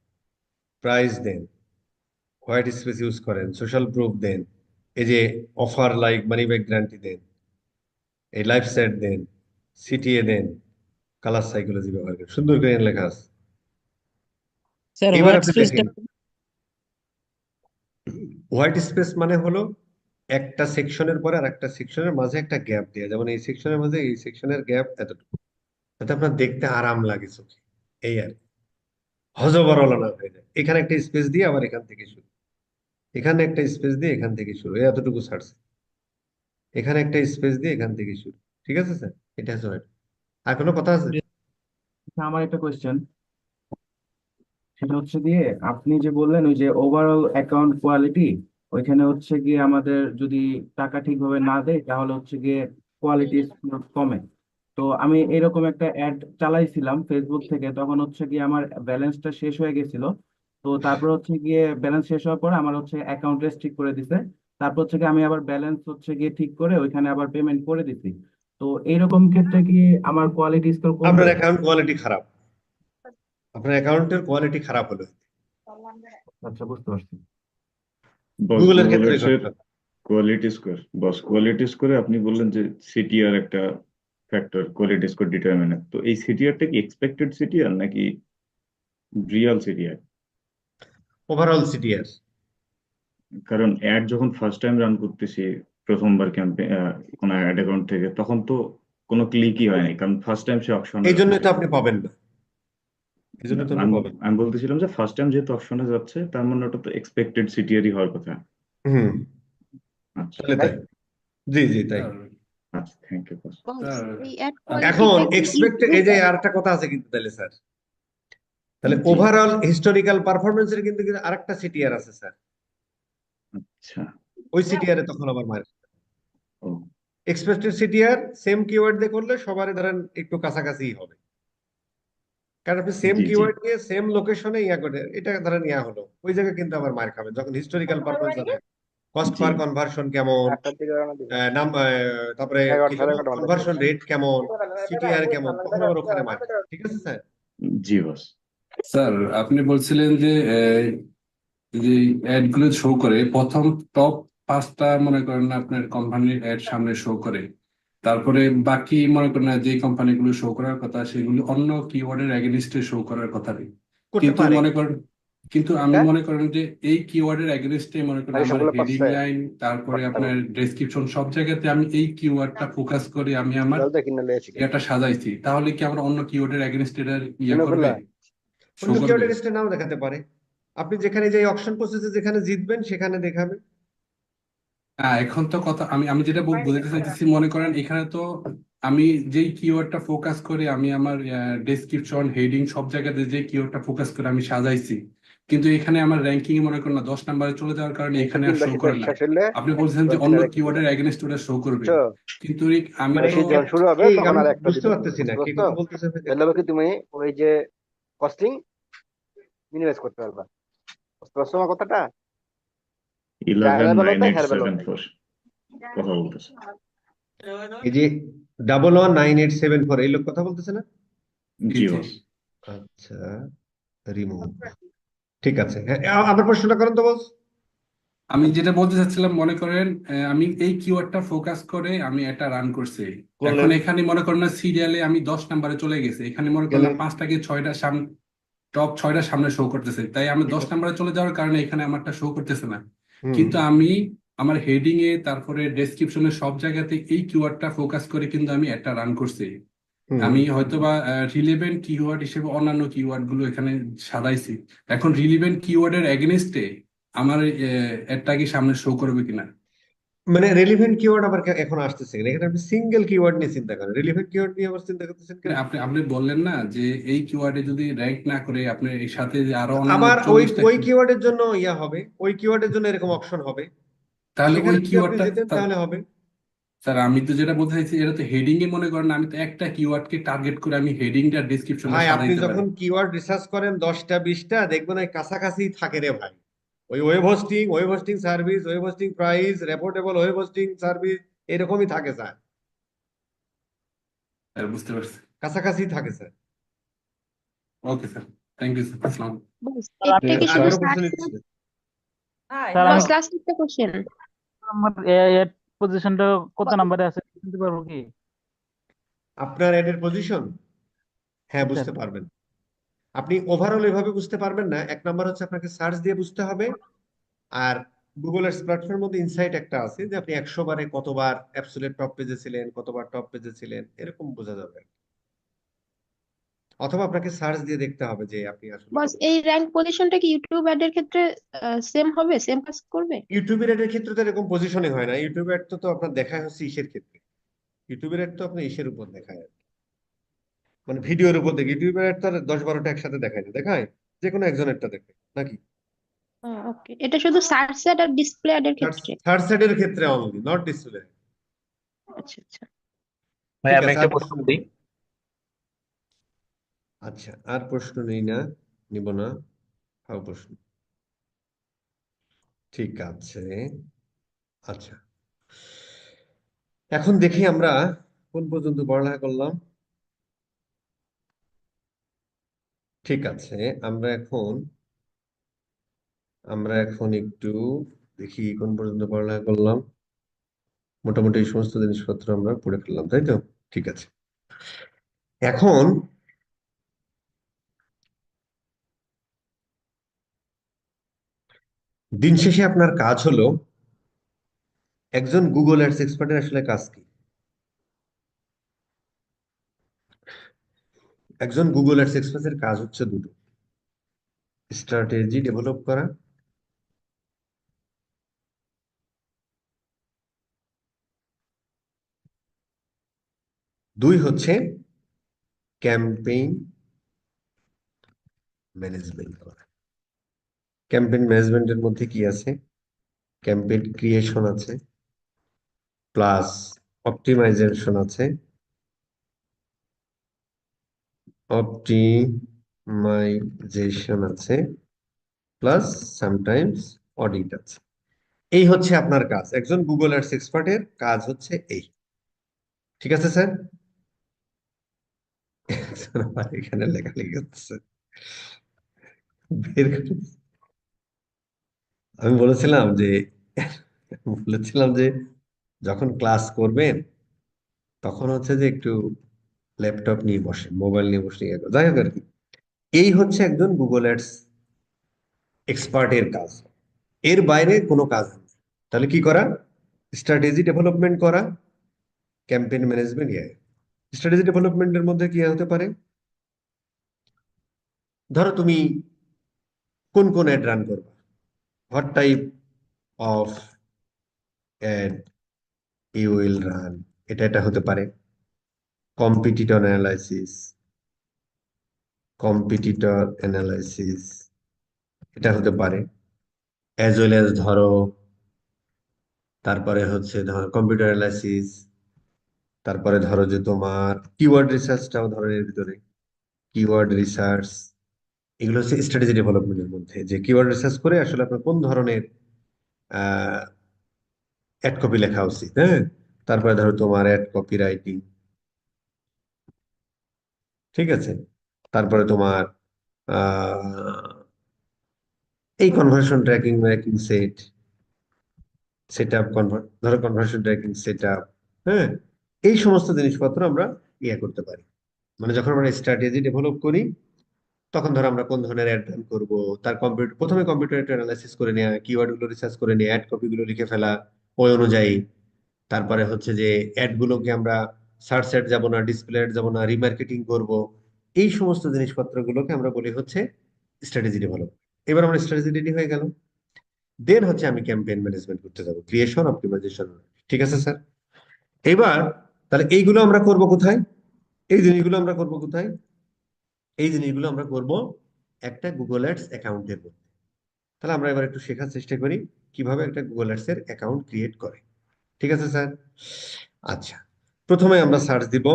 প্রাইস দেন, হোয়াইট স্পেস ইউজ করেন, সোশ্যাল প্রুফ দেন, এই যে offer like money back guarantee দেন, এই লাইফ সেট দেন, সিটিএ দেন, কালার সাইকোলজি ব্যবহার করেন, সুন্দর করে লেখা আছে। স্যার এবার হোয়াইট আপনি স্পেসটা দেখেন, হোয়াইট স্পেস মানে হলো একটা সেকশনের পরে আর একটা সেকশনের মাঝে একটা গ্যাপ দেওয়া, যেমন এই সেকশনের মাঝে এই সেকশনের গ্যাপ এতটুকু, যাতে আপনার দেখতে আরাম লাগে চোখে, এই আর কি। হযবরল না হয়ে যায়। এখানে একটা স্পেস দিয়ে আবার এখান থেকে শুরু, এখানে একটা স্পেস দিয়ে এখান থেকে শুরু, এই এতটুকু ছাড়ছে, এখানে একটা স্পেস দিয়ে এখান থেকে শুরু। ঠিক আছে স্যার? এটা হচ্ছে right। আর কোনো কথা আছে? আমার একটা কোয়েশ্চেন, সেটা হচ্ছে গিয়ে আপনি যে বললেন ওই যে ওভারঅল অ্যাকাউন্ট কোয়ালিটি, ওইখানে হচ্ছে গিয়ে আমাদের যদি টাকা ঠিকভাবে না দেয় তাহলে হচ্ছে গিয়ে কোয়ালিটি কমে। তো আমি এরকম একটা অ্যাড চালাইছিলাম ফেসবুক থেকে, তখন হচ্ছে গিয়ে আমার ব্যালেন্সটা শেষ হয়ে গেছিল। তো তারপর হচ্ছে গিয়ে ব্যালেন্স শেষ হওয়ার পরে আমার হচ্ছে অ্যাকাউন্ট রেস্ট্রিক্ট করে দিছে। তারপর হচ্ছে গিয়ে আমি আবার ব্যালেন্স হচ্ছে গিয়ে ঠিক করে ওইখানে আবার পেমেন্ট করে দিছি। তো এইরকম ক্ষেত্রে কি আমার কোয়ালিটি স্কোর কমবে? আপনার অ্যাকাউন্ট কোয়ালিটি খারাপ, আপনার অ্যাকাউন্টের কোয়ালিটি খারাপ হলো, আচ্ছা, বুঝতে পারছি। বস গুগলের ক্ষেত্রে গুগলের ঘটনা। কোয়ালিটি স্কোর, বস কোয়ালিটি স্কোরে আপনি বললেন যে সিটিআর একটা ফ্যাক্টর কোয়ালিটি স্কোর ডিটারমিনেট, তো এই সিটিআরটা কি এক্সপেক্টেড সিটিআর নাকি রিয়াল সিটিআর? Overall CTR. কারণ অ্যাড যখন ফার্স্ট টাইম রান করতেছি প্রথমবার ক্যাম্পেইন কোনো অ্যাড অ্যাকাউন্ট থেকে, তখন তো কোনো ক্লিকই হয়নি, কারণ ফার্স্ট টাইম সে অপশনে এই জন্যই যাচ্ছে। তো আপনি পাবেন না, এই জন্য তো আপনি আমি পাবেন না। আমি বলতেছিলাম যে ফার্স্ট টাইম যেহেতু অপশনে যাচ্ছে, তার মানে ওটা তো এক্সপেক্টেড সিটিআরই হওয়ার কথা। হুম, আচ্ছা, তাহলে তাই। জি জি তাই। আচ্ছা, থ্যাংক ইউ বস। এই অ্যাড এখন কোয়ালিটিটা কি এক্সপেক্টেড, এই যে আরেকটা কথা আছে কিন্তু তাহলে স্যার, তাহলে জি, ওভারঅল হিস্টোরিক্যাল পারফরমেন্সের কিন্তু আরেকটা সিটিআর আছে স্যার, আচ্ছা, ওই সিটিআর এ তখন আবার মার। ও এক্সপেক্টেড সিটিআর সেম কিওয়ার্ড দিয়ে করলে সবারই ধরেন একটু কাছাকাছি হবে, কারণ আপনি সেম জি জি, কিওয়ার্ড দিয়ে সেম লোকেশনে ইয়া করে, এটা ধরেন ইয়া হলো, ওই জায়গায় কিন্তু আবার মার খাবে যখন হিস্টোরিক্যাল পারফরমেন্স জানেন, কস্ট জি পার কনভার্সন কেমন, তারপরে কি যেন কনভার্সন রেট কেমন, সিটিআর কেমন, তখন আবার ওখানে মার খাবে। ঠিক আছে স্যার? জি বস। স্যার আপনি বলছিলেন যে যে অ্যাড গুলো শো করে প্রথম টপ 5টা মনে করেন আপনার কোম্পানির অ্যাড সামনে শো করে, তারপরে বাকি মনে করেন না যে কোম্পানিগুলো শো করার কথা সেগুলো অন্য কিওয়ার্ডের এগেনস্টে শো করার কথা নেই। করতে কিন্তু পারে। মনে করেন কিন্তু আমি হ্যাঁ মনে করেন যে এই কিওয়ার্ডের এগেনস্টে মনে করেন ভাই আমার সবগুলো হেডিং করছে লাইন তারপরে করতে আপনার হবে ডেসক্রিপশন সব জায়গাতে আমি এই কিওয়ার্ডটা ফোকাস করে আমি আমার জলদি কিনে লিয়েছি এটা সাজাইছি, তাহলে কি আমার অন্য কিওয়ার্ডের এগেনস্টে এটা ইয়ে কিনে করবে, ফেললা শো অন্য করবে? কিওয়ার্ডের লিস্টে নাও দেখাতে পারে। আপনি যেখানে যে অকশন প্রসেসে যেখানে জিতবেন সেখানে দেখাবে। হ্যাঁ, এখন তো কথা আমি আমি যেটা বলতে চাইতেছি, মনে করেন এখানে তো আমি যেই কিওয়ার্ডটা ফোকাস করে আমি আমার ডেসক্রিপশন হেডিং সব জায়গাতে যে কিওয়ার্ডটা ফোকাস করে আমি সাজাইছি, কিন্তু এখানে আমার র্যাঙ্কিং মনে করেন না 10 নম্বরে চলে যাওয়ার কারণে একশো এখানে আর তিন শো বেশি করে না। শেষ হলে আপনি বলছেন যে তখন অন্য কিনে রেখে দিবা কিওয়ার্ডের এগেনস্ট ওটা শো করবে, বুঝছো কিন্তু আমি মানে তো শীত যখন শুরু হবে এই তখন আমি আর একটা বুঝতে দিবে পারতেছি না বুঝতে কি পারছো কথা বলতেছে আপনি তাহলে হবে কি তুমি ওই যে কস্টিং মিনিমাইজ করতে পারবা বুঝতে পারছো আমার কথাটা যা 11 অ্যাভেলেবল 9 তাই 8 হ্যাভেলেবল 7 তাই 4 কথা বলতেছে। এই যে 119874 এই লোক কথা বলতেছে না? জি জি জি। বস। আচ্ছা, রিমুভ। ঠিক আছে, হ্যাঁ আবার প্রশ্নটা করেন তো বস। আমি যেটা বলতে চাচ্ছিলাম, মনে করেন আমি এই কিওয়ার্ডটা ফোকাস করে আমি এটা রান করছি, এখন করলেন, এখানে মনে করেন না সিরিয়ালে আমি 10 নম্বরে চলে গেছি, এখানে মনে করেন না গেলেন। 5টা কি 6টা টপ 6টার সামনে শো করতেছে, তাই আমি 10 নম্বরে চলে যাওয়ার কারণে এখানে আমারটা শো করতেছে না। হুম কিন্তু আমি আমার হেডিং এ তারপরে ডেসক্রিপশনে সব জায়গাতে এই কিওয়ার্ডটা ফোকাস করে কিন্তু আমি একটা রান করছি। হুম আমি হয়তোবা রিলেভেন্ট কিওয়ার্ড হিসেবে অন্যান্য কিওয়ার্ড গুলো এখানে সাজাইছি, এখন রিলেভেন্ট কিওয়ার্ডের এগেনস্টে আমার একটা কি সামনে শো করবে কিনা। মানে রেলিভেন্ট কিওয়ার্ড আবার এখন আসতেছে কিনা? এখানে আপনি সিঙ্গেল কিওয়ার্ড নিয়ে চিন্তা করেন, রেলিভেন্ট কিওয়ার্ড নিয়ে আবার চিন্তা করতেছেন কেন? মানে আপনি আপনি বললেন না যে এই কিওয়ার্ডে যদি র্যাঙ্ক না করে আপনি এর সাথে যে আরো অন্যান্য আবার ওই 40টা ওই কিওয়ার্ডের জন্য ইয়া হবে, ওই কিওয়ার্ডের জন্য এরকম অপশন হবে, তাহলে ওই সেখানে যদি আপনি কিওয়ার্ডটা যেতেন তাহলে হবে। স্যার আমি তো যেটা বলতে চাইছি, এটা তো হেডিং এ মনে করেন আমি তো একটা কিওয়ার্ডকে টার্গেট করে আমি হেডিংটা ডিসক্রিপশনটা ভাই আপনি সাজাইতে পারি। যখন কিওয়ার্ড রিসার্চ করেন 10টা 20টা দেখবেন ওই কাছাকাছি থাকে রে ভাই। ওই web hosting service, web hosting price, reputable web hosting service, এরকমই থাকে স্যার, স্যার বুঝতে পারছি। কাছাকাছি থাকে sir. Okay sir, thank you sir, আসসালাম। বস স্যার এটা ঠিক কি আছে, শুধু আরো প্রশ্ন সার্চ? নিচ্ছি। স্যার আমি বস লাস্ট একটা কোশ্চেন। আমার এর পজিশনটা কত নম্বরে আছে জানতে পারবো কি? আপনার এডের পজিশন, হ্যাঁ জি স্যার। বুঝতে পারবেন। আপনি ওভারঅল এভাবে বুঝতে পারবেন না। এক নাম্বার হচ্ছে আপনাকে সার্চ দিয়ে বুঝতে হবে, আর গুগল আর্টস প্ল্যাটফর্মের মধ্যে ইনসাইট একটা আছে যে আপনি 100 বারে কতবার অ্যাবসলিউট টপ পেজে ছিলেন, কতবার টপ পেজে ছিলেন, এরকম বোঝা যাবে। অথবা আপনাকে সার্চ দিয়ে দেখতে হবে যে আপনি আসলে বস কত। এই র্যাঙ্ক পজিশনটা কি ইউটিউব অ্যাডের ক্ষেত্রে সেম হবে, সেম কাজ করবে? ইউটিউবের এডের ক্ষেত্রে তো এরকম পজিশনে হয় না। ইউটিউবের তো আপনার দেখায় হচ্ছে ইসের ক্ষেত্রে, ইউটিউবের এড তো আপনি ইসের উপর দেখায় আর কি। মানে ভিডিওর উপর দেখে ইউটিউবের এড তো আর 10-12টা একসাথে দেখায় না, দেখায় যে কোনো একজনেরটা দেখে নাকি। ওকে, এটা শুধু সার্চ অ্যাড আর ডিসপ্লে অ্যাডের ক্ষেত্রে? থার্ড সাইডের ক্ষেত্রে অনলি, নট ডিসপ্লে। আচ্ছা আচ্ছা। ভাই ঠিক আমি আছে, একটা আর প্রশ্ন প্রশ্ন করি। নেই। আচ্ছা, আর প্রশ্ন নেই না, নিব না। আর প্রশ্ন, ঠিক আছে। আচ্ছা, এখন দেখি আমরা কোন পর্যন্ত পড়ালেখা করলাম। ঠিক আছে, আমরা এখন একটু দেখি কোন পর্যন্ত পড়ালেখা করলাম। মোটামুটি এই সমস্ত জিনিসপত্র আমরা পড়ে ফেললাম, তাই তো? ঠিক আছে, এখন দিন শেষে আপনার কাজ হলো, একজন গুগল অ্যাডস এক্সপার্টের আসলে কাজ কি? একজন গুগল অ্যাডস এক্সপার্টের কাজ হচ্ছে দুটো: স্ট্র্যাটেজি ডেভেলপ করা, দুই হচ্ছে ক্যাম্পেইন ম্যানেজমেন্ট করা। ক্যাম্পেইন ম্যানেজমেন্টের মধ্যে কি আছে? ক্যাম্পেইন ক্রিয়েশন আছে, প্লাস অপটিমাইজেশন আছে, প্লাস সামটাইমস অডিট আছে। এই হচ্ছে আপনার কাজ, একজন গুগল অ্যাডস এক্সপার্টের কাজ হচ্ছে এই। ঠিক আছে স্যার? আমার এখানে লেখালেখি হচ্ছে, বের করে দিচ্ছি। আমি বলেছিলাম যে যখন ক্লাস করবেন তখন হচ্ছে যে একটু ল্যাপটপ নিয়ে বসে, মোবাইল নিয়ে বসে ইয়ে করে। যাই হোক আর কি, এই হচ্ছে একজন গুগল অ্যাডস এক্সপার্টের কাজ। এর বাইরে কোনো কাজ নেই। তাহলে কি করা? স্ট্র্যাটেজি ডেভেলপমেন্ট করা, ক্যাম্পেইন ম্যানেজমেন্ট। স্ট্র্যাটেজি ডেভেলপমেন্টের মধ্যে কি হতে পারে? ধরো তুমি কোন কোন অ্যাড রান করবে, what type of ad you will run, এটা হতে পারে। কম্পিটিটর অ্যানালাইসিস, কম্পিটিটর অ্যানালাইসিস এটা হতে পারে। অ্যাজ ওয়েল অ্যাজ ধরো, তারপরে হচ্ছে ধরো কম্পিউটার অ্যানালাইসিস, তারপরে ধরো যে তোমার কিওয়ার্ড রিসার্চটাও ধরো এর ভিতরে। কিওয়ার্ড রিসার্চ এগুলো হচ্ছে স্ট্র্যাটেজি ডেভেলপমেন্টের মধ্যে, যে কিওয়ার্ড রিসার্চ করে আসলে আপনার কোন ধরনের অ্যাড কপি লেখা উচিত। হ্যাঁ, তারপরে ধরো তোমার অ্যাড কপি রাইটিং, ঠিক আছে। তারপরে তোমার এই conversion tracking making set up, ধরো কনভার্সন ট্র্যাকিং সেট আপ। হ্যাঁ, এই সমস্ত জিনিসপত্র আমরা ইয়ে করতে পারি। মানে যখন আমরা স্ট্র্যাটেজি ডেভেলপ করি, তখন ধরো আমরা কোন ধরনের অ্যাড রান করবো, তার প্রথমে কম্পিউটার একটু অ্যানালাইসিস করে নেওয়া, কিওয়ার্ড গুলো রিসার্চ করে নিয়ে অ্যাড কপি গুলো লিখে ফেলা ওই অনুযায়ী। তারপরে হচ্ছে যে অ্যাড গুলোকে আমরা সার্চ অ্যাড যাব না, ডিসপ্লে অ্যাড যাব না, রিমার্কেটিং করব। এই সমস্ত জিনিসপত্র গুলোকে আমরা বলি হচ্ছে স্ট্র্যাটেজি ডেভেলপ। এবার আমার স্ট্র্যাটেজি রেডি হয়ে গেল, দেন হচ্ছে আমি ক্যাম্পেইন ম্যানেজমেন্ট করতে যাবো, ক্রিয়েশন, অপটিমাইজেশন। ঠিক আছে স্যার? এবার তাহলে এইগুলো আমরা করব কোথায়? এই জিনিসগুলো আমরা করব কোথায়? এই জিনিসগুলো আমরা করব একটা গুগল অ্যাডস অ্যাকাউন্টের মধ্যে। তাহলে আমরা এবার একটু শেখার চেষ্টা করি কিভাবে একটা গুগল অ্যাডস এর অ্যাকাউন্ট ক্রিয়েট করে। ঠিক আছে স্যার? আচ্ছা, প্রথমে আমরা সার্চ দিব,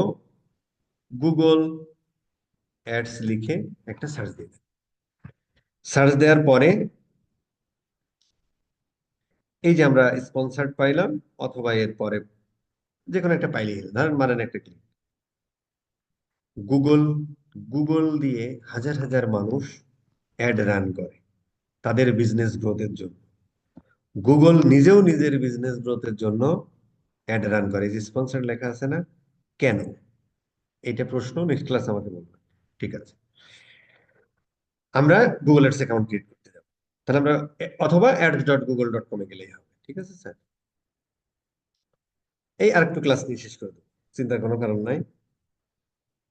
গুগল অ্যাডস লিখে একটা সার্চ দিয়ে দেব। সার্চ দেওয়ার পরে এই যে আমরা স্পন্সার্ড পাইলাম, অথবা এর পরে যে কোনো একটা পাইলে ধরেন মানেন একটা ক্লিক। গুগল গুগল দিয়ে হাজার হাজার মানুষ অ্যাড রান করে তাদের বিজনেস গ্রোথের জন্য। গুগল নিজেও নিজের বিজনেস গ্রোথের জন্য অ্যাড রান করে। যে স্পন্সর লেখা আছে না, কেন? এটা প্রশ্ন নেক্সট ক্লাস আমাকে বলবে। ঠিক আছে, আমরা গুগল অ্যাডস অ্যাকাউন্ট ক্রিয়েট করতে যাব। তাহলে আমরা অথবা ads.google.com এ গেলেই হবে। ঠিক আছে স্যার? এই আরেকটু ক্লাস নিয়ে শেষ করে দেবো, চিন্তার কোনো কারণ নাই।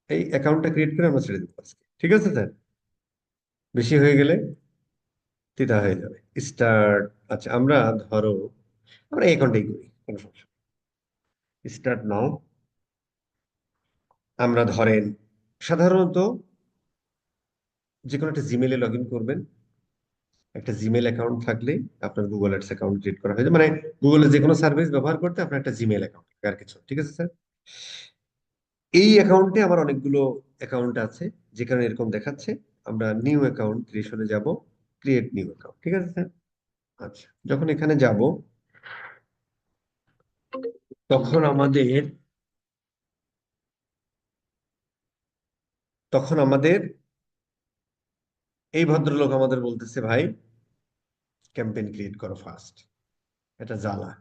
এই অ্যাকাউন্টটা ক্রিয়েট করে আমরা ছেড়ে দেবো আজকে। ঠিক আছে স্যার? বেশি হয়ে গেলে তিতা হয়ে যাবে। স্টার্ট। আচ্ছা, আমরা ধরো আমরা এই অ্যাকাউন্টেই করি, কোনো সমস্যা। Start now. আমরা ধরেন সাধারণত যে কোনো একটা জিমেলে লগ ইন করবেন। একটা জিমেল অ্যাকাউন্ট থাকলে আপনার গুগল অ্যাডস অ্যাকাউন্ট ক্রিয়েট করা হয়েছে, মানে গুগলে যে কোনো সার্ভিস ব্যবহার করতে আপনার একটা জিমেল অ্যাকাউন্ট, আর কিছু। ঠিক আছে স্যার? এই অ্যাকাউন্টে আমার অনেকগুলো অ্যাকাউন্ট আছে, যে কারণে এরকম দেখাচ্ছে। আমরা নিউ অ্যাকাউন্ট ক্রিয়েশনে যাব, ক্রিয়েট নিউ অ্যাকাউন্ট। ঠিক আছে স্যার? আচ্ছা, যখন এখানে যাব তখন আমাদের এই ভদ্রলোক আমাদের বলতেছে, ভাই ক্যাম্পেইন ক্রিয়েট করো ফার্স্ট। এটা জ্বালা।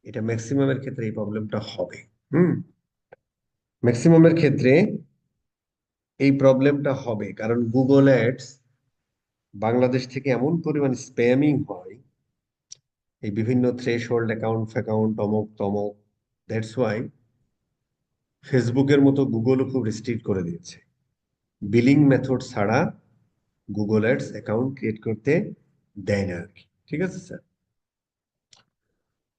এটা ম্যাক্সিমামের ক্ষেত্রে এই প্রবলেমটা হবে। ম্যাক্সিমামের ক্ষেত্রে এই প্রবলেমটা হবে, কারণ গুগল অ্যাডস বাংলাদেশ থেকে এমন পরিমাণ স্প্যামিং হয়, এই বিভিন্ন থ্রেশহোল্ড অ্যাকাউন্ট ফ্যাকাউন্ট অমুক তমক। দ্যাটস ওয়াই ফেসবুকের মতো গুগলও খুব রেস্ট্রিক্ট করে দিয়েছে, বিলিং মেথড ছাড়া গুগল অ্যাডস অ্যাকাউন্ট ক্রিয়েট করতে দেয় না আর কি। ঠিক আছে স্যার?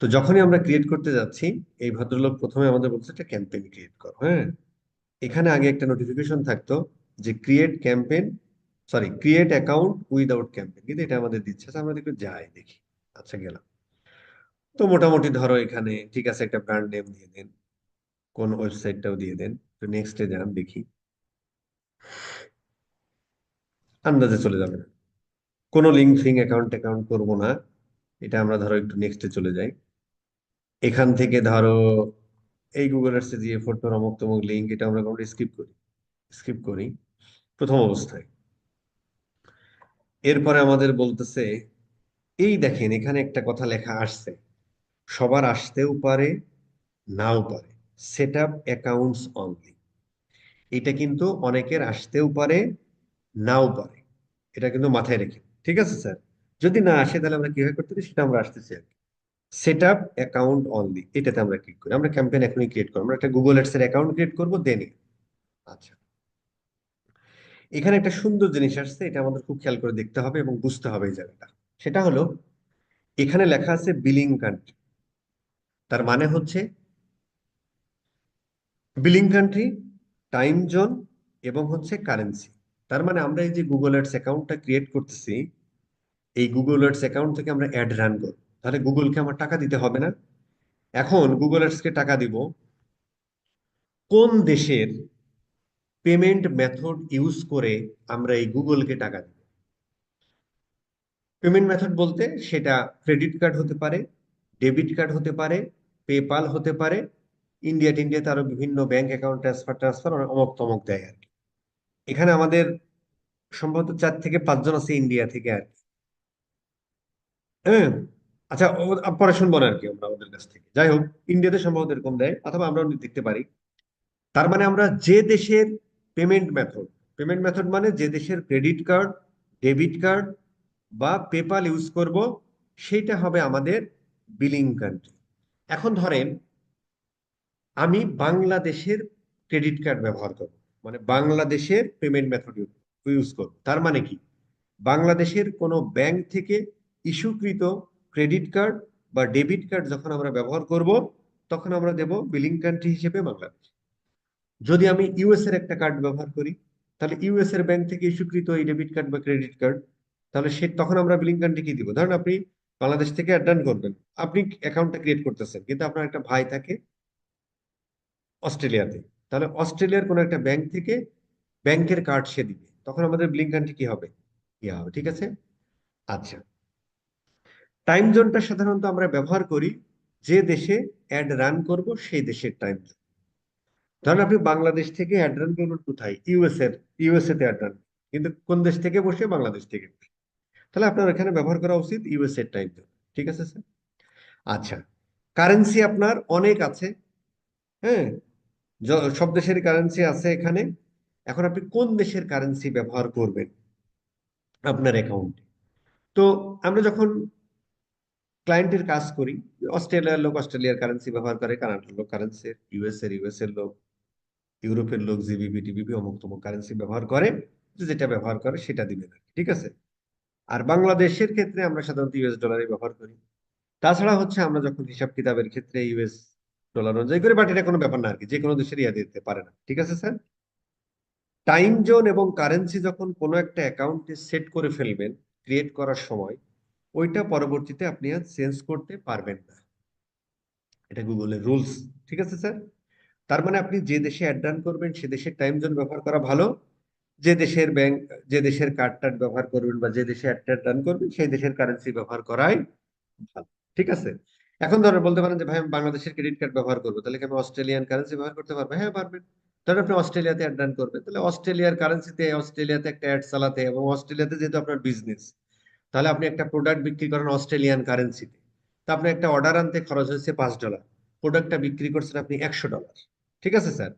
তো যখনই আমরা ক্রিয়েট করতে যাচ্ছি, এই ভদ্রলোক প্রথমে আমাদের বলছে একটা ক্যাম্পেইন ক্রিয়েট করো। হ্যাঁ, এখানে আগে একটা নোটিফিকেশন থাকতো যে ক্রিয়েট অ্যাকাউন্ট উইদাউট ক্যাম্পেইন, কিন্তু এটা আমাদের দিচ্ছে। আচ্ছা, আমরা একটু যাই দেখি। আচ্ছা, গেলাম। তো মোটামুটি ধরো এখানে ঠিক আছে, একটা ব্র্যান্ড নেম দিয়ে দেন, কোন ওয়েবসাইটটাও দিয়ে দেন। তো নেক্সটে যান, দেখি আন্দাজে চলে যাবে না, কোনো লিঙ্ক ফিং অ্যাকাউন্ট করবো না। এটা আমরা ধরো একটু নেক্সটে চলে যাই। এখান থেকে ধরো এই গুগল অ্যাডসে দিয়ে ফটোর অমুক তমুক লিঙ্ক, এটা আমরা স্কিপ করি প্রথম অবস্থায়। এরপরে আমাদের বলতেছে, এই দেখেন এখানে একটা কথা লেখা আসছে, সবার আসতেও পারে নাও পারে। Set up accounts only. এটা কিন্তু অনেকের আসতেও পারে, নাও পারে, এটা কিন্তু মাথায় রেখে, ঠিক আছে স্যার? যদি না আসে তাহলে আমরা কিভাবে করতে পারি সেটা আমরা আসতেছি আর কি। সেট আপ অ্যাকাউন্ট অনলি, এটাতে আমরা ক্লিক করি। আমরা ক্যাম্পেইন এখনই ক্রিয়েট করবো, আমরা একটা গুগল অ্যাডস এর অ্যাকাউন্ট ক্রিয়েট করবো দেনই। আচ্ছা, এখানে একটা সুন্দর জিনিস আসছে, এটা আমাদের খুব খেয়াল করে দেখতে হবে এবং বুঝতে হবে এই জায়গাটা। সেটা হলো, এখানে লেখা আছে বিলিং কান্ট্রি। তার মানে হচ্ছে বিলিং কান্ট্রি, টাইম জোন এবং হচ্ছে কারেন্সি। তার মানে আমরা এই যে গুগল অ্যাডস অ্যাকাউন্টটা ক্রিয়েট করতেছি, এই গুগল অ্যাডস অ্যাকাউন্ট থেকে আমরা অ্যাড রান করব, তাহলে গুগলকে আমার টাকা দিতে হবে না। এখন গুগল অ্যাডসকে টাকা দিব কোন দেশের পেমেন্ট মেথড ইউজ করে আমরা এই গুগলকে টাকা দিব। পেমেন্ট মেথড বলতে সেটা ক্রেডিট কার্ড হতে পারে, ডেবিট কার্ড হতে পারে, পেপাল হতে পারে, ইন্ডিয়াতে আরো বিভিন্ন ব্যাংক অ্যাকাউন্ট ট্রান্সফার অমক তমক দেয় আর কি। এখানে আমাদের সম্ভবত 4 থেকে 5 জন আছে ইন্ডিয়া থেকে আর কি। হ্যাঁ, আচ্ছা, পরে শুনবো না আর কি আমরা ওদের কাছ থেকে। যাই হোক, ইন্ডিয়াতে সম্ভবত এরকম দেয়, অথবা আমরাও দেখতে পারি। তার মানে আমরা যে দেশের পেমেন্ট মেথড মানে যে দেশের ক্রেডিট কার্ড, ডেবিট কার্ড বা পেপাল ইউজ করব, সেইটা হবে আমাদের বিলিং কান্ট্রি। এখন ধরেন আমি বাংলাদেশের ক্রেডিট কার্ড ব্যবহার করব, মানে বাংলাদেশের পেমেন্ট মেথড ইউজ করব। তার মানে কি, বাংলাদেশের কোনো ব্যাংক থেকে ইস্যুকৃত ক্রেডিট কার্ড বা ডেবিট কার্ড যখন আমরা ব্যবহার করব, তখন আমরা দেব বিলিং কান্ট্রি হিসেবে বাংলাদেশ। যদি আমি ইউএস এর একটা কার্ড ব্যবহার করি, তাহলে ইউএস এর ব্যাংক থেকে ইস্যুকৃত এই ডেবিট কার্ড বা ক্রেডিট কার্ড, তাহলে তখন আমরা বিলিং কান্ট্রি কি দিব? ধরেন আপনি বাংলাদেশ থেকে অ্যাড রান করবেন, আপনি অ্যাকাউন্টটা ক্রিয়েট করতেছেন, কিন্তু আপনার একটা ভাই থাকে অস্ট্রেলিয়াতে, তাহলে অস্ট্রেলিয়ার কোনো একটা ব্যাংক থেকে ব্যাংকের কার্ড সে দিবে, তখন আমাদের বিলিং কান্ট্রি কি হবে? ইয়া হবে, ঠিক আছে? আচ্ছা, টাইম জোনটা সাধারণত আমরা ব্যবহার করি যে দেশে অ্যাড রান করব সেই দেশের টাইম জোন। ধরেন আপনি বাংলাদেশ থেকে অ্যাড রান করবেন কোথায়? ইউএসএ তে অ্যাড রান, কিন্তু কোন দেশ থেকে বসে? বাংলাদেশ থেকে। তাহলে আপনার এখানে ব্যবহার করা উচিত ইউএসএ টাইম জোন, ঠিক আছে স্যার? আচ্ছা, কারেন্সি আপনার অনেক আছে, হ্যাঁ, সব দেশের কারেন্সি আছে এখানে। এখন আপনি কোন দেশের কারেন্সি ব্যবহার করবেন আপনার অ্যাকাউন্টে? তো আমরা যখন ক্লায়েন্টের কাজ করি, অস্ট্রেলিয়ার লোক অস্ট্রেলিয়ার কারেন্সি ব্যবহার করে, কানাডার লোক কারেন্সি, ইউএস এর লোক, ইউরোপের লোক জিবিপি টিবিপি অমুক তমুক কারেন্সি ব্যবহার করে, যেটা ব্যবহার করে সেটা দিবেন, ঠিক আছে? আর বাংলাদেশের ক্ষেত্রে আমরা সাধারণত ইউএস ডলারই ব্যবহার করি। তাছাড়া হচ্ছে আমরা যখন হিসাব কিতাবের ক্ষেত্রে ইউএস ডলার অনুযায়ী করি, বাট এটা কোনো ব্যাপার না আর কি, যে কোনো দেশের ইয়া দিতে পারে না, ঠিক আছে স্যার? টাইম জোন এবং কারেন্সি যখন কোনো একটা অ্যাকাউন্টে সেট করে ফেলবেন ক্রিয়েট করার সময়, ওইটা পরবর্তীতে আপনি আর চেঞ্জ করতে পারবেন না, এটা গুগলের রুলস, ঠিক আছে স্যার? তার মানে আপনি যে দেশে অ্যাড রান করবেন সে দেশের টাইম জোন ব্যবহার করা ভালো, যে দেশের ব্যাংক, যে দেশের কার্ড টার্ড ব্যবহার করবেন বা যে দেশে অ্যাড টার্ড রান করবেন সেই দেশের কারেন্সি ব্যবহার করাই ভালো, ঠিক আছে? এখন ধরেন বলতে পারেন যে ভাই আমি বাংলাদেশের ক্রেডিট কার্ড ব্যবহার করবো, তাহলে কি আমি অস্ট্রেলিয়ান কারেন্সি ব্যবহার করতে পারবো? হ্যাঁ পারবেন। ধরেন আপনি অস্ট্রেলিয়াতে অ্যাড রান করবেন, তাহলে অস্ট্রেলিয়ার কারেন্সিতে অস্ট্রেলিয়াতে একটা অ্যাড চালাতে, এবং অস্ট্রেলিয়াতে যেহেতু আপনার বিজনেস, তাহলে আপনি একটা প্রোডাক্ট বিক্রি করেন অস্ট্রেলিয়ান কারেন্সিতে, তা আপনি একটা অর্ডার আনতে খরচ হয়েছে $5, প্রোডাক্টটা বিক্রি করছেন আপনি $100, ঠিক আছে স্যার?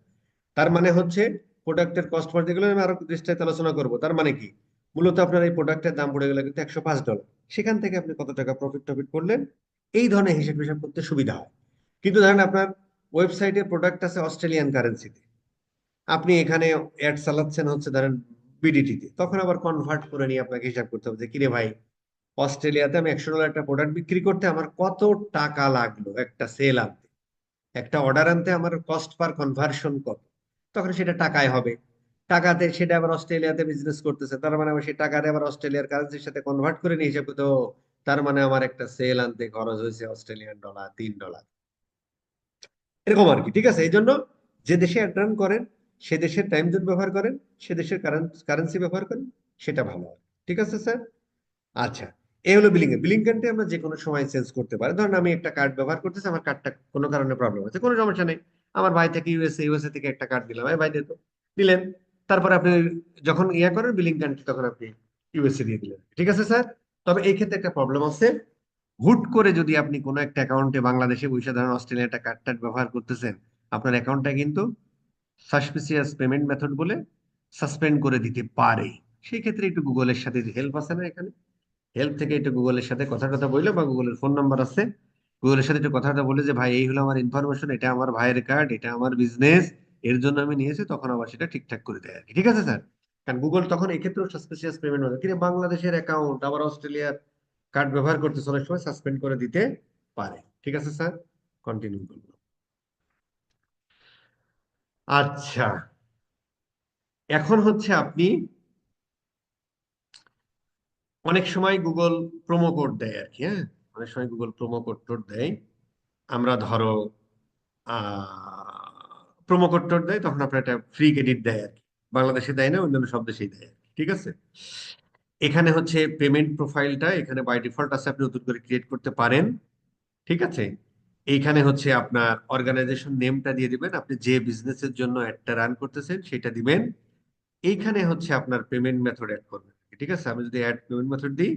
তার মানে হচ্ছে প্রোডাক্টের কস্ট পড়তে গেলে আমি আরো বিস্তারিত আলোচনা করবো। তার মানে কি, মূলত আপনার এই প্রোডাক্টের দাম পড়ে গেলে কিন্তু $105, সেখান থেকে আপনি কত টাকা প্রফিট করলেন, এই ধরনের হিসাব করতে সুবিধা হয়। কিন্তু ধরেন আপনার ওয়েবসাইটে প্রোডাক্ট আছে অস্ট্রেলিয়ান কারেন্সিতে, আপনি এখানে অ্যাড চালাচ্ছেন হচ্ছে ধরেন বিডিটিতে, তখন আবার কনভার্ট করে নিয়ে আপনাকে হিসাব করতে হবে যে কিরে ভাই, অস্ট্রেলিয়াতে আমি $100 একটা প্রোডাক্ট বিক্রি করতে আমার কত টাকা লাগলো একটা সেল আনতে, একটা অর্ডার আনতে আমার কস্ট পার কনভার্সন কত, তখন সেটা টাকায় হবে। টাকাতে সেটা আবার অস্ট্রেলিয়াতে বিজনেস করতেছে, তার মানে আমার সেই টাকাতে আবার অস্ট্রেলিয়ার কারেন্সির সাথে কনভার্ট করে নিয়ে হিসাব করতে, তার মানে আমার একটা সেল আনতে খরচ হয়েছে অস্ট্রেলিয়ান ডলার $3, এরকম আর কি, ঠিক আছে? এই জন্য যে দেশে অ্যাড রান করেন সে দেশের টাইম জোন ব্যবহার করেন, সে দেশের কারেন্সি ব্যবহার করেন, সেটা ভালো হয়, ঠিক আছে স্যার? আচ্ছা, এই হলো বিলিং কার্ডে আমরা যে কোনো সময় চেঞ্জ করতে পারি। ধরেন আমি একটা কার্ড ব্যবহার করতেছি, আমার কার্ডটা কোনো কারণে প্রবলেম হচ্ছে, কোনো সমস্যা নেই, আমার ভাই থেকে ইউএসএ থেকে একটা কার্ড দিলাম, ভাই দিত, দিলেন, তারপরে আপনি যখন ইয়া করেন বিলিং কান্ট্রি, তখন আপনি ইউএসএ দিয়ে দিলেন, ঠিক আছে স্যার? তবে এই ক্ষেত্রে একটা প্রবলেম আছে, হুট করে যদি আপনি কোনো একটা অ্যাকাউন্টে বাংলাদেশে বসে ধরেন অস্ট্রেলিয়া একটা কার্ড টার্ড ব্যবহার করতেছেন, আপনার অ্যাকাউন্টটা কিন্তু সাসপিসিয়াস পেমেন্ট মেথড বলে সাসপেন্ড করে দিতে পারে। সেই ক্ষেত্রে একটু গুগলের সাথে যে হেল্প আছে না, এখানে হেল্প থেকে একটু গুগলের সাথে কথা বললে, বা গুগলের ফোন নাম্বার আছে, গুগলের সাথে একটু কথা বলে যে ভাই এই হলো আমার ইনফরমেশন, এটা আমার ভাইয়ের কার্ড, এটা আমার বিজনেস, এর জন্য আমি নিয়েছি, তখন আবার সেটা ঠিকঠাক করে দেয় আর কি। ঠিক আছে স্যার? কারণ গুগল তখন এক্ষেত্রেও সাসপিসিয়াস পেমেন্ট হবে, কিন্তু বাংলাদেশের অ্যাকাউন্ট আবার অস্ট্রেলিয়ার কার্ড ব্যবহার করতে অনেক সময় সাসপেন্ড করে দিতে পারে। ঠিক আছে স্যার, কন্টিনিউ করবো। আচ্ছা, এখন হচ্ছে আপনি অনেক সময় গুগল প্রোমো কোড দেয় আর কি। হ্যাঁ, অনেক সময় গুগল প্রোমো কোড টোড দেয়। আমরা ধরো প্রোমো কোড টোড দেয়, তখন আপনার একটা ফ্রি ক্রেডিট দেয় আর কি। বাংলাদেশে দেয় না, অন্যান্য সব দেশেই দেয় আর কি। ঠিক আছে? এখানে হচ্ছে পেমেন্ট প্রোফাইলটা এখানে বাই ডিফল্ট আছে, আপনি নতুন করে ক্রিয়েট করতে পারেন। ঠিক আছে? এইখানে হচ্ছে আপনার অর্গানাইজেশন নেমটা দিয়ে দিবেন, আপনি যে বিজনেসের জন্য অ্যাডটা রান করতেছেন সেটা দিবেন। এইখানে হচ্ছে আপনার পেমেন্ট মেথড অ্যাড করবেন। ঠিক আছে? আমি যদি অ্যাড পেমেন্ট মেথড দিই,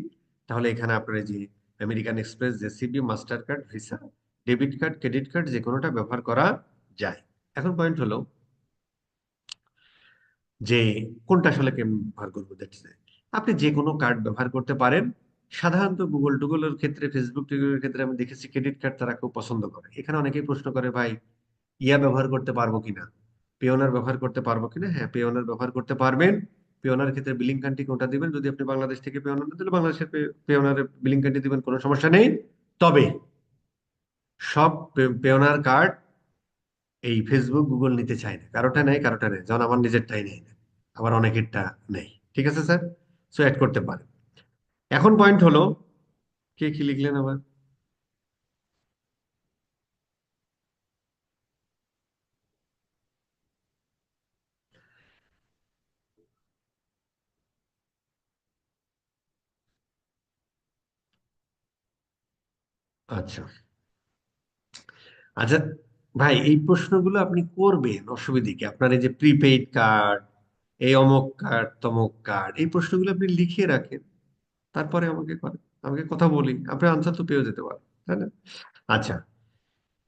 তাহলে এখানে আপনার এই যে American express, JCB, master card, visa, debit card, credit card যে কোনোটা ব্যবহার করা যায়। এখন পয়েন্ট হলো যে কোনটা আসলে ব্যবহার করবো। দেখছে, আপনি যে কোনো কার্ড ব্যবহার করতে পারেন। সাধারণত গুগল টুগলের ক্ষেত্রে, ফেসবুক টুগলের ক্ষেত্রে আমি দেখেছি ক্রেডিট কার্ড তারা খুব পছন্দ করে। এখানে অনেকেই প্রশ্ন করে ভাই ইয়া ব্যবহার করতে পারবো কিনা, পেওনার ব্যবহার করতে পারবো কিনা। হ্যাঁ, পেওনার ব্যবহার করতে পারবেন। পেওনার ক্ষেত্রে বিলিং কান্ট্রি কোনটা দিবেন, যদি আপনি বাংলাদেশ থেকে পেওনার না দিলে বাংলাদেশের পেওনার বিলিং কান্ট্রি দিবেন, কোনো সমস্যা নেই। তবে সব পেওনার কার্ড এই ফেসবুক গুগল নিতে চায় না, কারোটা নেই কারোটা নেই, যেমন আমার নিজেরটাই নেই না, আবার অনেকেরটা নেই। ঠিক আছে স্যার? সো অ্যাড করতে পারেন। এখন পয়েন্ট হলো, কে কি লিখলেন আবার? আচ্ছা আচ্ছা ভাই, এই প্রশ্নগুলো আপনি করবেন, অসুবিধা কি? আপনার এই যে প্রিপেইড কার্ড, এই অমুক কার্ড তমুক কার্ড, এই প্রশ্নগুলো আপনি লিখে রাখেন, তারপরে আমাকে করেন, আমাকে কথা বলি, আপনার আনসার তো পেয়ে যেতে পারেন, তাই না? আচ্ছা,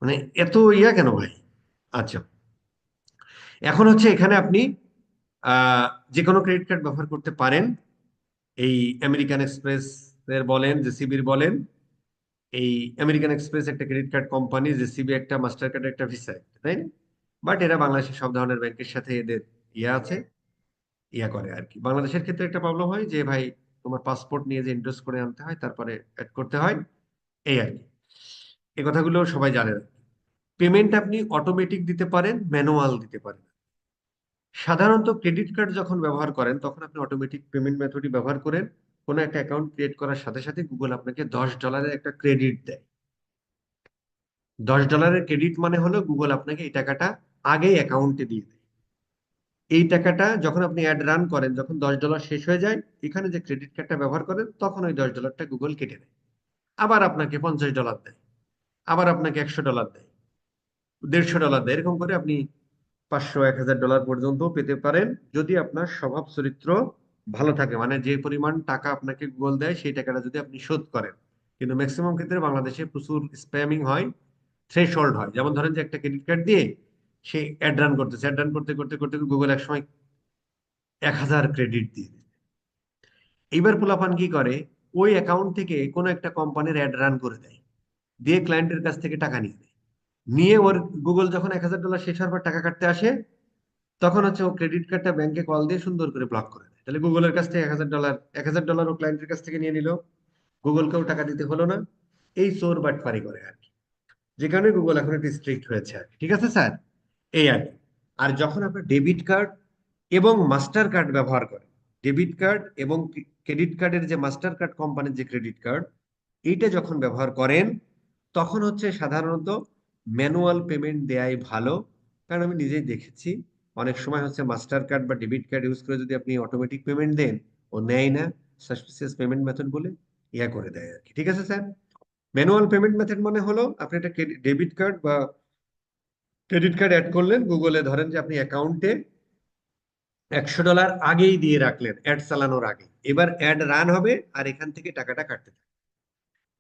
মানে এত ইয়া কেন ভাই? আচ্ছা, এখন হচ্ছে এখানে আপনি আহ যে কোনো ক্রেডিট কার্ড ব্যবহার করতে পারেন। এই আমেরিকান এক্সপ্রেস এর বলেন, জেসিবির বলেন। এই আমেরিকান এক্সপ্রেস একটা ক্রেডিট কার্ড কোম্পানি, জেসিবি একটা, মাস্টার কার্ড একটা, ভিসা একটা, তাই না? বাট এরা বাংলাদেশের সব ধরনের ব্যাংকের সাথে এদের ইয়া আছে, ইয়া করে আর কি। বাংলাদেশের ক্ষেত্রে একটা প্রবলেম হয় যে ভাই তোমার পাসপোর্ট নিয়ে যে এন্ডোর্স করে আনতে হয়, তারপরে অ্যাড করতে হয়, এই আর কি। এই কথাগুলো সবাই জানে না। পেমেন্ট আপনি অটোমেটিক দিতে পারেন, ম্যানুয়াল দিতে পারেন। সাধারণত ক্রেডিট কার্ড যখন ব্যবহার করেন, তখন আপনি অটোমেটিক পেমেন্ট মেথডই ব্যবহার করেন। কোনো একটা অ্যাকাউন্ট ক্রিয়েট করার সাথে সাথে গুগল আপনাকে $10 একটা ক্রেডিট দেয়। $10 ক্রেডিট মানে হলো গুগল আপনাকে এই টাকাটা আগেই অ্যাকাউন্টে দিয়ে দেয়। এই টাকাটা যখন আপনি অ্যাড রান করেন, যখন $10 শেষ হয়ে যায়, এখানে যে ক্রেডিট কার্ডটা ব্যবহার করেন, তখন ওই $10টা গুগল কেটে নেয়। আবার আপনাকে $50 দেয়, আবার আপনাকে $100 দেয়, $150 দেয়, এরকম করে আপনি 500, $1000 পর্যন্ত পেতে পারেন, যদি আপনার স্বভাব চরিত্র ভালো থাকে, মানে যে পরিমাণ টাকা আপনাকে গুগল দেয় সেই টাকাটা যদি আপনি শোধ করেন। কিন্তু ম্যাক্সিমাম ক্ষেত্রে বাংলাদেশে প্রচুর স্প্যামিং হয়, থ্রেশহোল্ড হয়। যেমন ধরেন যে একটা ক্রেডিট কার্ড দিয়ে সে অ্যাড রান করতেছে, অ্যাড রান করতে করতে করতে গুগল এক সময় 1000 ক্রেডিট দিয়ে দেয়। এইবার পোলাপান কি করে, ওই অ্যাকাউন্ট থেকে কোনো একটা কোম্পানির অ্যাড রান করে দেয়, দিয়ে ক্লায়েন্টের কাছ থেকে টাকা নিয়ে নেয়। নিয়ে ওর গুগল যখন $1000 শেষ হওয়ার পর টাকা কাটতে আসে, তখন হচ্ছে ও ক্রেডিট কার্ডটা ব্যাংকে কল দিয়ে সুন্দর করে ব্লক করে দেয়। তাহলে গুগলের কাছ থেকে $1000 ও ক্লায়েন্টের কাছ থেকে নিয়ে নিল, গুগলকেও টাকা দিতে হলো না। এই চোর বাটপারি করে আর কি, যে কারণে গুগল এখন একটু স্ট্রিক্ট হয়েছে আর কি। ঠিক আছে স্যার? এই আর কি। আর যখন আপনার ডেবিট কার্ড এবং মাস্টার কার্ড ব্যবহার করেন, ডেবিট কার্ড এবং ক্রেডিট কার্ডের যে মাস্টার কার্ড কোম্পানির যে ক্রেডিট কার্ড, এইটা যখন ব্যবহার করেন, তখন হচ্ছে সাধারণত ম্যানুয়াল পেমেন্ট দেয়াই ভালো। কারণ আমি নিজেই দেখেছি, অনেক সময় হচ্ছে মাস্টার কার্ড বা ডেবিট কার্ড ইউজ করে যদি আপনি অটোমেটিক পেমেন্ট দেন, ও নেয় না, সাসপিসিয়াস পেমেন্ট মেথড বলে ইয়া করে দেয় আর কি। ঠিক আছে স্যার? ম্যানুয়াল পেমেন্ট মেথড মানে হলো আপনি একটা ডেবিট কার্ড বা ক্রেডিট কার্ড অ্যাড করলেন গুগলে, ধরেন যে আপনি অ্যাকাউন্টে $100 আগেই দিয়ে রাখলেন অ্যাড চালানোর আগে, এবার অ্যাড রান হবে আর এখান থেকে টাকাটা কাটতে থাকবে।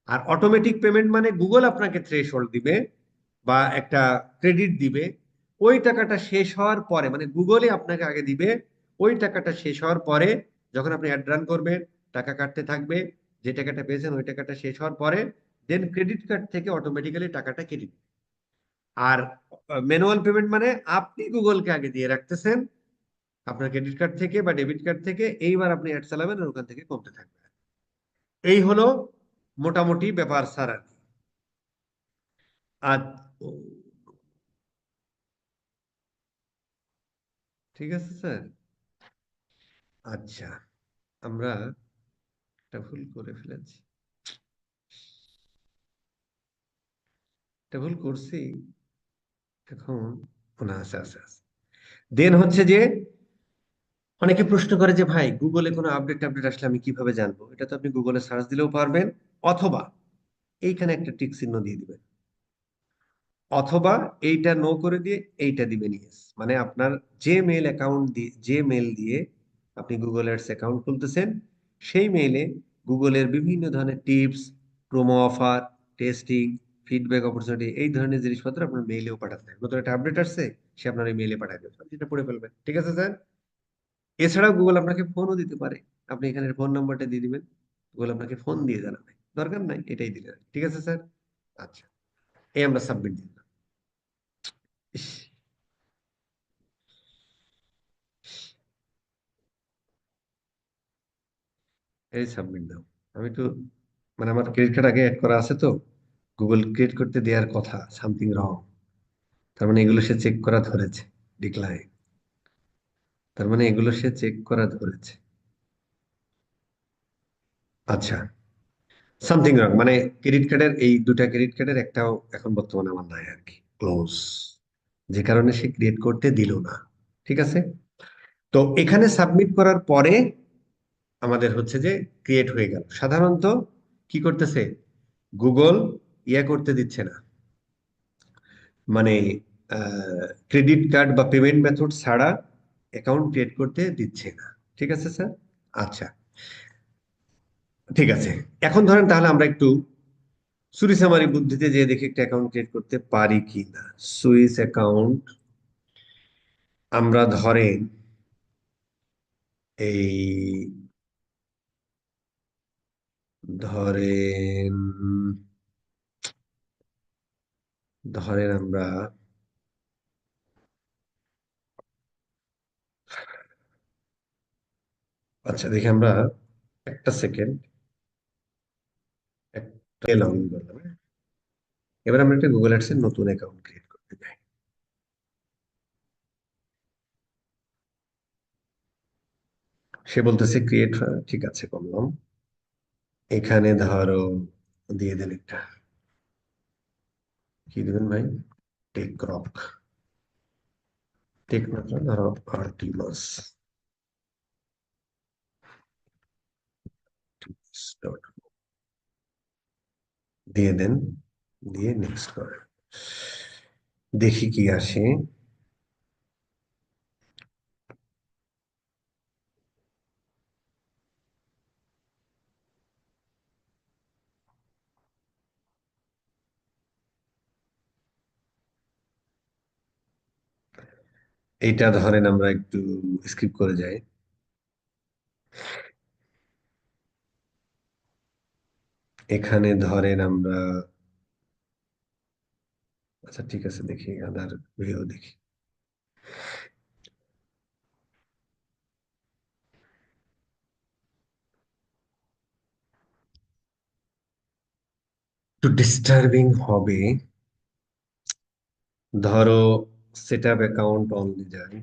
আর অটোমেটিক পেমেন্ট মানে গুগল আপনাকে থ্রেশহোল্ড দিবে বা একটা ক্রেডিট দিবে, ওই টাকাটা শেষ হওয়ার পরে, মানে গুগলই আপনাকে আগে দিবে, ওই টাকাটা শেষ হওয়ার পরে যখন আপনি অ্যাড রান করবেন, টাকা কাটতে থাকবে, যে টাকাটা পেয়েছেন ওই টাকাটা শেষ হওয়ার পরে দেন ক্রেডিট কার্ড থেকে অটোমেটিক্যালি টাকাটা কেটে দিবে। আর ম্যানুয়াল পেমেন্ট মানে আপনি গুগলকে আগে দিয়ে রাখতেছেন আপনার ক্রেডিট কার্ড থেকে বা ডেবিট কার্ড থেকে, এইবার আপনি অ্যাড চালাবেন আর ওখান থেকে কমতে থাকবে। এই হলো মোটামুটি ব্যাপার স্যার আর কি। আর ঠিক আছে স্যার। আচ্ছা, আমরা একটা ভুল করে ফেলেছি, একটা ভুল করছি এখন। না, আছে আছে আছে। দেন হচ্ছে যে অনেকে প্রশ্ন করে যে ভাই গুগলে কোনো আপডেট টাপডেট আসলে আমি কিভাবে জানবো? এটা তো আপনি গুগলে সার্চ দিলেও পারবেন, অথবা এইখানে একটা টিক চিহ্ন দিয়ে দিবেন, অথবা এইটা নো করে দিয়ে এইটা দিবেন ইয়েস। মানে আপনার যে মেল অ্যাকাউন্ট দিয়ে, যে মেল দিয়ে আপনি গুগল অ্যাডস অ্যাকাউন্ট খুলতেছেন, সেই মেইলে গুগলের বিভিন্ন ধরনের tips, promo offer, testing, feedback opportunity, এই ধরনের জিনিসপত্র আপনার মেইলেও পাঠাতে হবে। নতুন একটা আপডেট আসছে, সে আপনার এই মেইলে পাঠাবে, সেটা পড়ে ফেলবেন। ঠিক আছে স্যার। এছাড়াও গুগল আপনাকে ফোনও দিতে পারে, আপনি এখানে ফোন নাম্বারটা দিয়ে দিবেন, গুগল আপনাকে ফোন দিয়ে জানাবে, দরকার নাই এটাই দিলেন। ঠিক আছে স্যার। আচ্ছা, এই আমরা সাবমিট দিলাম। ইস, এই সাবমিট দাও। আমি তো, মানে আমার ক্রেডিট কার্ড আগে অ্যাড করা আছে তো, গুগল ক্রিয়েট করতে দেওয়ার কথা, সামথিং রং। তার মানে এগুলো সে চেক করা ধরেছে, ডিক্লাইন। তার মানে এগুলো সে চেক করা ধরেছে। আচ্ছা, সামথিং রং মানে ক্রেডিট কার্ডের, এই দুটা ক্রেডিট কার্ডের একটাও এখন বর্তমানে আমার নাই আর কি, ক্লোজ, যে কারণে সে ক্রিয়েট করতে দিল না। ঠিক আছে। তো এখানে সাবমিট করার পরে আমাদের হচ্ছে যে ক্রিয়েট হয়ে গেল। সাধারণত কি করতেছে গুগল, ইয়া করতে দিচ্ছে না, মানে ক্রেডিট কার্ড বা পেমেন্ট মেথড ছাড়া অ্যাকাউন্ট ক্রিয়েট করতে দিচ্ছে না। ঠিক আছে স্যার। আচ্ছা, ঠিক আছে। এখন ধরেন তাহলে আমরা একটু চুরিচামারি বুদ্ধিতে যে দেখি একটা অ্যাকাউন্ট ক্রিয়েট করতে পারি কি না। সুইস অ্যাকাউন্ট, আমরা ধরেন এই, ধরেন ধরেন আমরা, আচ্ছা দেখি আমরা, একটা সেকেন্ড, একটা লগ ইন করলাম, হ্যাঁ? এবার আমরা একটা গুগল অ্যাডসের নতুন অ্যাকাউন্ট ক্রিয়েট করতে চাই। সে বলতেছে ক্রিয়েট, ঠিক আছে করলাম। এখানে ধরো দিয়ে দেন একটা, কি দিবেন ভাই? টেক রক, টেক না ধরো আর্টিমাস দিয়ে দেন, দিয়ে নেক্সট করেন, দেখি কি আসে। এইটা ধরেন আমরা একটু স্কিপ করে যাই। এখানে ধরেন আমরা, আচ্ছা ঠিক আছে দেখি আদার ভিউ দেখি। একটু ডিস্টার্বিং হবে। ধরো সেট আপ অ্যাকাউন্ট অনলি যাই,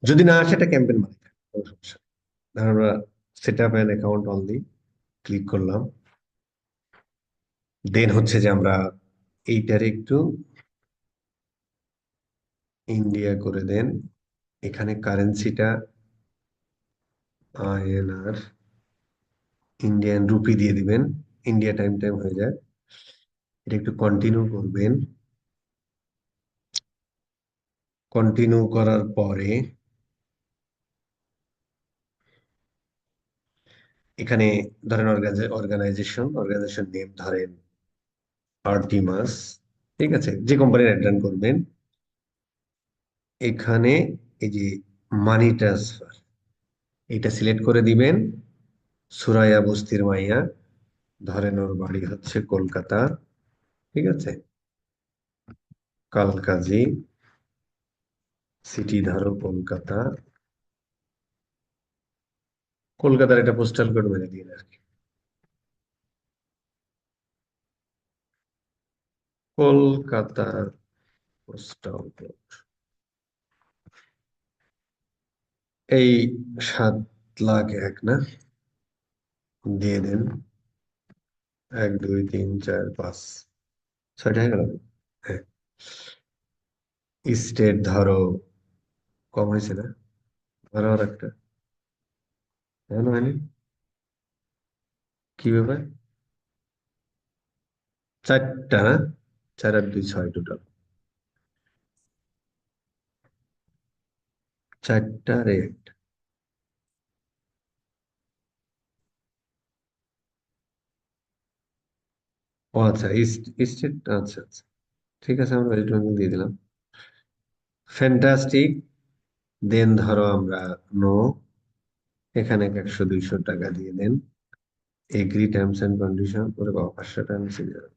যদি না আসে এটা ক্যাম্পেইন মানে কোনো সমস্যা নেই। ধরো আমরা set up an account only click করলাম। দেন হচ্ছে যে আমরা এইটারে একটু ইন্ডিয়া করে দেন, এখানে কারেন্সিটা আইএনআর, ইন্ডিয়ান রুপি দিয়ে দিবেন, ইন্ডিয়া টাইম টাইম হয়ে যায়। এটা একটু কন্টিনিউ করবেন। কন্টিনিউ করার পরে এখানে ধরেন অর্গানাইজেশন নেম ধরেন আর্টিমাস, ঠিক আছে, যে কোম্পানির অ্যাড রান করবেন এখানে এই যে মানি ট্রান্সফার, এটা সিলেক্ট করে দিবেন। সুরাইয়া বস্তির মাইয়া, ধরেন ওর বাড়ি হচ্ছে কলকাতা, ঠিক আছে, কালকাজি, সিটি ধরো কলকাতা, কলকাতার একটা পোস্টাল কোড মেরে দিন আর কি, কলকাতার পোস্টাল কোড এই 7,01,000 না, দিয়ে দেন। 1 2 3 4 5 6টা হয়ে গেল। হ্যাঁ, স্টেট ধরো, কম হয়েছে না, ধরো আর একটা, এখনো হয়নি, কি ব্যাপার, 4টা না, 4 আর 2 6 টোটাল, 4টা রেট। ও আচ্ছা, স্টেট, আচ্ছা আচ্ছা, ঠিক আছে, আমরা ওয়েস্ট বেঙ্গল দিয়ে দিলাম। ফ্যান্টাস্টিক, দেন ধরো আমরা নো, এখানে 100 200 টাকা দিয়ে দেন। এগ্রি টার্মস এন্ড কন্ডিশন, ওরে বাবা 500 টাকা নিচে যাবে,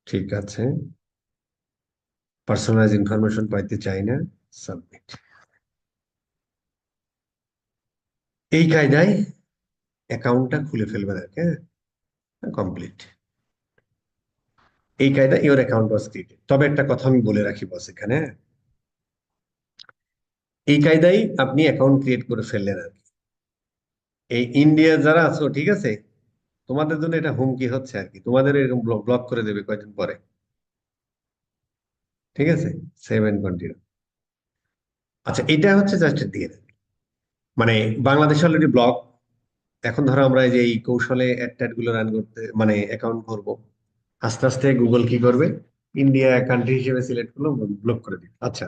ঠিক আছে। পার্সোনালাইজ ইনফরমেশন পাইতে চাই না, সাবমিট। এই কায়দায় অ্যাকাউন্টটা খুলে ফেলবেন আর কি, হ্যাঁ, কমপ্লিট। এই কায়দায় ইওর অ্যাকাউন্ট ওয়াজ ক্রিয়েটেড। তবে একটা কথা আমি বলে রাখি বস এখানে, এই কায়দায় আপনি অ্যাকাউন্ট ক্রিয়েট করে ফেললেন আর কি। এই ইন্ডিয়া যারা আছো, ঠিক আছে, তোমাদের জন্য এটা হুমকি হচ্ছে আর কি, তোমাদের এরকম ব্লক করে দেবে কয়েকদিন পরে, ঠিক আছে। Save and continue. আচ্ছা, এটা হচ্ছে জাস্ট দিয়ে দেন, মানে বাংলাদেশে অলরেডি ব্লক। এখন ধরো আমরা এই যে এই কৌশলে অ্যাড ট্যাড গুলো রান করতে, মানে অ্যাকাউন্ট করব, আস্তে আস্তে গুগল কি করবে, ইন্ডিয়া কান্ট্রি হিসেবে সিলেক্ট করলো, ব্লক করে দিবে। আচ্ছা,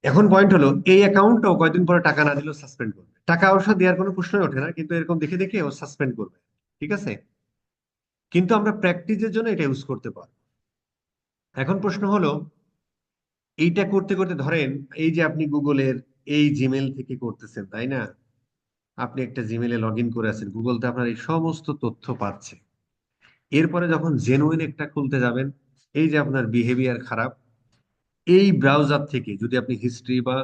এখন পয়েন্ট হলো এই অ্যাকাউন্টটাও কয়েকদিন পরে টাকা না দিলেও সাসপেন্ড করবে। টাকা অবশ্য দেওয়ার কোনো প্রশ্নই ওঠে না, কিন্তু এরকম দেখে দেখে ও সাসপেন্ড করবে, ঠিক আছে। কিন্তু আমরা প্র্যাকটিসের জন্য এটা ইউজ করতে পারবো। এখন প্রশ্ন হলো, এইটা করতে করতে ধরেন এই যে আপনি গুগলের এই জিমেল থেকে করতেছেন, তাই না, আপনি একটা জিমেলে লগ ইন করে আছেন, গুগলতে আপনার এই সমস্ত তথ্য পাচ্ছে। এরপরে যখন জেনুইন একটা খুলতে যাবেন, এই যে আপনার বিহেভিয়ার খারাপ, এই ব্রাউজার থেকে যদি আপনি হিস্ট্রি বা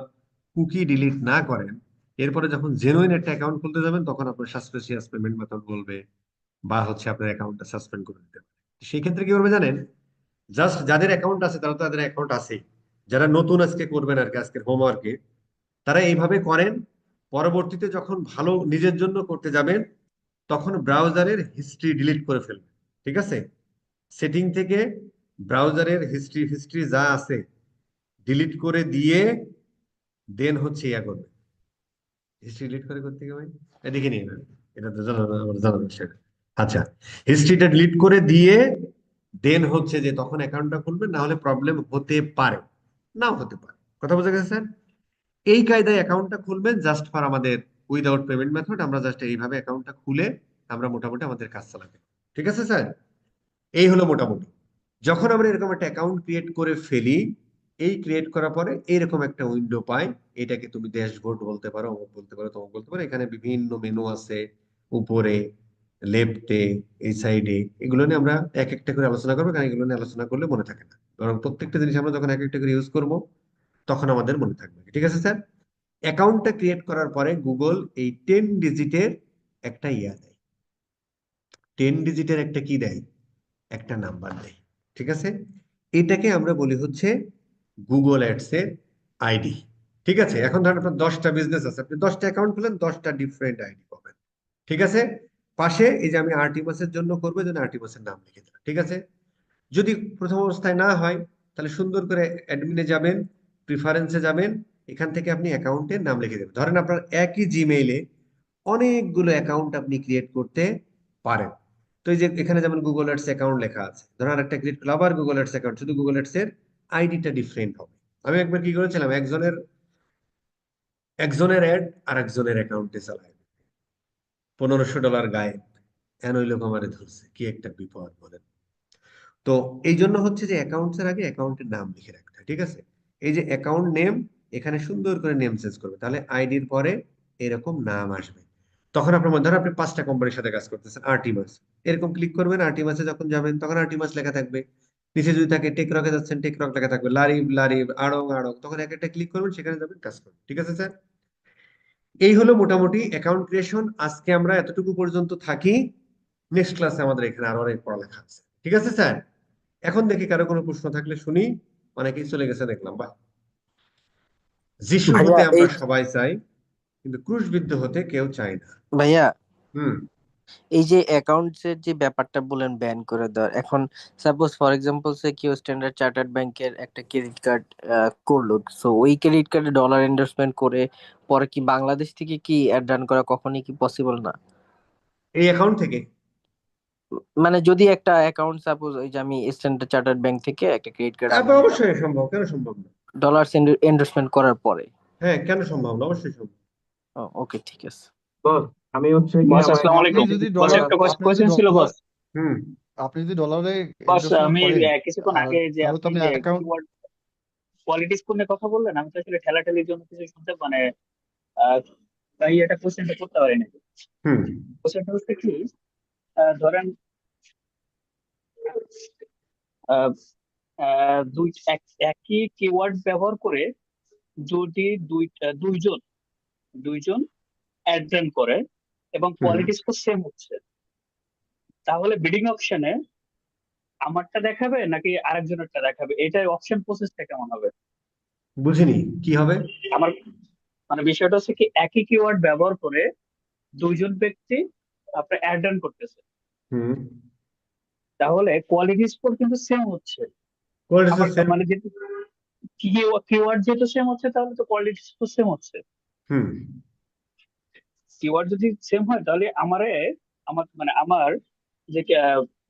কুকি ডিলিট না করেন, এরপরে যখন জেনুইন একটা অ্যাকাউন্ট খুলতে যাবেন, তখন আপনার সাসপিশিয়াস পেমেন্ট মেথড বলবে, বা হচ্ছে আপনার অ্যাকাউন্টটা সাসপেন্ড করে দিতে পারে। সেই ক্ষেত্রে কি করবে জানেন, জাস্ট যাদের অ্যাকাউন্ট আছে তারা তো তাদের অ্যাকাউন্ট আছে, যারা নতুন আজকে করবেন আর কি, আজকের হোমওয়ার্কে তারা এইভাবে করেন। পরবর্তীতে যখন ভালো নিজের জন্য করতে যাবেন, তখন ব্রাউজারের হিস্ট্রি ডিলিট করে ফেলবেন, ঠিক আছে। সেটিং থেকে ব্রাউজারের হিস্ট্রি হিস্ট্রি যা আছে ডিলিট করে দিয়ে দেন হচ্ছে ইয়া করবে, হিস্ট্রি ডিলিট করে করতে গিয়ে ভাই এদিকে নিয়ে নেবেন, এটা তো জানা আমার জানা বিষয়। আচ্ছা, হিস্ট্রিটা ডিলিট করে দিয়ে দেন হচ্ছে যে তখন অ্যাকাউন্টটা খুলবেন, না হলে প্রবলেম হতে পারে, নাও হতে পারে। কথা বুঝা গেছে স্যার? এই কায়দায় অ্যাকাউন্টটা খুলবেন জাস্ট ফর আমাদের উইদাউট পেমেন্ট মেথড, আমরা জাস্ট এইভাবে অ্যাকাউন্টটা খুলে আমরা মোটামুটি আমাদের কাজ চালাতে পারি। ঠিক আছে স্যার? এই হলো মোটামুটি। যখন আমরা এরকম একটা অ্যাকাউন্ট ক্রিয়েট করে ফেলি, এই ক্রিয়েট করার পরে এইরকম একটা উইন্ডো পাই। এটাকে তুমি ড্যাশবোর্ড বলতে পারো, অমুক বলতে পারো, তমুক বলতে পারো। এখানে বিভিন্ন মেনু আছে, উপরে, লেফটে, এই সাইডে। এগুলো নিয়ে আমরা এক একটা করে আলোচনা করবো, কারণ এগুলো নিয়ে আলোচনা করলে মনে থাকে না, কারণ প্রত্যেকটা জিনিস আমরা যখন এক একটা করে ইউজ করবো তখন আমাদের মনে থাকবে। ঠিক আছে স্যার? অ্যাকাউন্টটা ক্রিয়েট করার পরে গুগল এই 10 ডিজিটের একটা ইয়া দেয়, 10 ডিজিটের একটা কি দেয়, একটা নাম্বার দেয়। ঠিক আছে? এটাকে আমরা বলি হচ্ছে গুগল অ্যাডস এর আইডি। ঠিক আছে? এখন ধরেন আপনার 10টা বিজনেস আছে, আপনি 10টা অ্যাকাউন্ট খুলেন, 10টা ডিফারেন্ট আইডি পাবেন। ঠিক আছে? পাশে এই যে আমি আরটিমাসের জন্য করবো, যেন আরটিমাসের নাম লিখে দিলাম। ঠিক আছে? যদি প্রথম অবস্থায় না হয়, তাহলে সুন্দর করে অ্যাডমিনে যাবেন, প্রিফারেন্সে যাবেন, এখান থেকে আপনি অ্যাকাউন্টের নাম লিখে দেবেন। ধরেন আপনার একই জিমেইলে অনেকগুলো অ্যাকাউন্ট আপনি ক্রিয়েট করতে পারেন। তো এই যে এখানে যেমন গুগল অ্যাডস অ্যাকাউন্ট লেখা আছে, ধরেন আরেকটা ক্রিয়েট করলাম, আবার গুগল অ্যাডস অ্যাকাউন্ট, শুধু গুগল অ্যাডস এর আইডিটা ডিফারেন্ট হবে। আমি একবার কি করেছিলাম, একজনের অ্যাড আর একজনের অ্যাকাউন্টে চালায়, $1500 গায়ে, এন ওই লোক আমারে ধরছে, কি একটা বিপদ বলেন। তো এই জন্য হচ্ছে যে অ্যাকাউন্টস এর আগে অ্যাকাউন্টের নাম লিখে রাখতে হয়, ঠিক আছে? এই যে অ্যাকাউন্ট নেম, এখানে সুন্দর করে নেম চেঞ্জ করবে, তাহলে আইডির পরে এরকম নাম আসবে। তখন আপনার মধ্যে, ধরো আপনি 5টা কোম্পানির সাথে কাজ করতেছেন, আর্টিমাস, এরকম ক্লিক করবেন, আর্টিমাসে যখন যাবেন তখন আর্টিমাস লেখা থাকবে। নিচে যদি থাকে টেকরকে যাচ্ছেন, টেকরক লেখা থাকবে, লারিভ লারিভ, আড়ং আড়ং, তখন এক একটা ক্লিক করবেন, সেখানে যাবেন, কাজ করবেন। ঠিক আছে স্যার? এই হলো মোটামুটি অ্যাকাউন্ট ক্রিয়েশন। আজকে আমরা এতটুকু পর্যন্ত থাকি, নেক্সট ক্লাসে আমাদের এখানে আরো অনেক পড়ালেখা আছে। ঠিক আছে স্যার? এখন দেখি কারো কোনো প্রশ্ন থাকলে শুনি। অনেকেই চলে গেছে দেখলাম, বা যিশু ভাইয়া হতে এই আমরা সবাই চাই, কিন্তু ক্রুশবিদ্ধ হতে কেউ চায় না। ভাইয়া হুম। এই যে অ্যাকাউন্টস এর যে ব্যাপারটা বলেন ব্যান করে দেওয়ার, এখন সাপোজ ফর এক্সাম্পল সে কেউ স্ট্যান্ডার্ড চার্টার্ড ব্যাংকের একটা ক্রেডিট কার্ড করলো, সো ওই ক্রেডিট কার্ডে ডলার এন্ডোর্সমেন্ট করে পরে কি বাংলাদেশ থেকে কি অ্যাড রান করা কখনই কি পসিবল না? এই অ্যাকাউন্ট থেকে মানে যদি একটা অ্যাকাউন্ট সাপোজ ওই যে আমি স্ট্যান্ডার্ড চার্টার্ড ব্যাংক থেকে একটা ক্রেডিট কার্ড আমি নিলাম অবশ্যই সম্ভব, কেন সম্ভব না? ডলার এন্ডোর্সমেন্ট করার পরে। হ্যাঁ, কেন সম্ভব না? অবশ্যই সম্ভব। ওকে, ঠিক আছে। বস আমি হচ্ছে কি বস আমার আসসালামু এখানে আলাইকুম। যদি বস ডলার একটা আপনি যদি কোয়েশ্চেন ছিল ডলার বস। হুম। আপনি যদি ডলারে বস ইনভেস্টমেন্ট আমি করেন কিছুক্ষণ আগে যে তাহলে তো আপনি আপনি যে অ্যাকাউন্ট কিওয়ার্ড কোয়ালিটি স্কোর নিয়ে কথা বললেন, আমি তো আসলে ঠেলাঠেলির জন্য কিছু শুনতে এই একটা কোশ্চেনটা করতে পারি না। হুম। কোশ্চেনটা হচ্ছে কি, ধরেন আহ, একই কিওয়ার্ড ব্যবহার করে যদি দুইজন অ্যাড রান করে এবং হুম। কোয়ালিটি স্কোর সেম হচ্ছে, তাহলে বিডিং অপশনে আমারটা দেখাবে নাকি আরেকজনেরটা দেখাবে? এটার অপশন প্রসেসটা কেমন হবে? বুঝিনি কি হবে। আমার মানে বিষয়টা হচ্ছে কি, একই কিওয়ার্ড ব্যবহার করে দুইজন ব্যক্তি আপনার অ্যাড রান করতেছে, হুম। তাহলে কোয়ালিটি স্কোর কিন্তু সেম হচ্ছে। কোয়ালিটি আমার সেম। মানে যেহেতু কিওয়ার্ড যেহেতু সেম হচ্ছে, তাহলে তো কোয়ালিটি স্কোর সেম হচ্ছে। হুম। কিওয়ার্ড যদি সেম হয় তাহলে আমার যে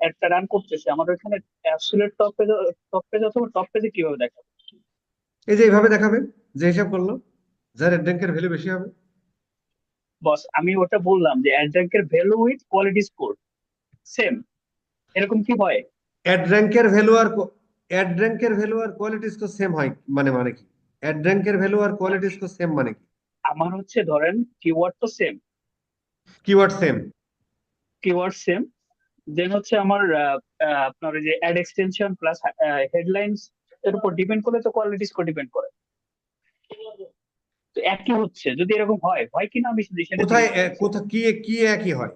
একটা রান করতেছে, আমার ওখানে অ্যাবসলিউট টপ পেজ অথবা টপ পেজে কিভাবে দেখাবে? এই যে এইভাবে দেখাবে, যে হিসাব করলো, যার র্যাঙ্কের ভ্যালু বেশি হবে। বস আমি ওটা বললাম যে অ্যাড র্যাঙ্কের value with quality score same, এরকম কি হয়? অ্যাড র্যাঙ্কের ভ্যালু আর কোয়ালিটি স্কোর সেম হয় মানে কি? অ্যাড র্যাঙ্কের ভ্যালু আর কোয়ালিটি স্কোর সেম মানে কি? আমার হচ্ছে ধরেন কিওয়ার্ড তো সেম, কিওয়ার্ড সেম। দেন হচ্ছে আমার আপনার ওই যে অ্যাড এক্সটেনশন প্লাস হেডলাইন্স এর উপর ডিপেন্ড করে তো কোয়ালিটি স্কোর ডিপেন্ড করে। তো একই হচ্ছে, যদি এরকম হয় কিনা আমি সেটা কোথায় জিজ্ঞেস করছি। কোথায় কি একই হয়?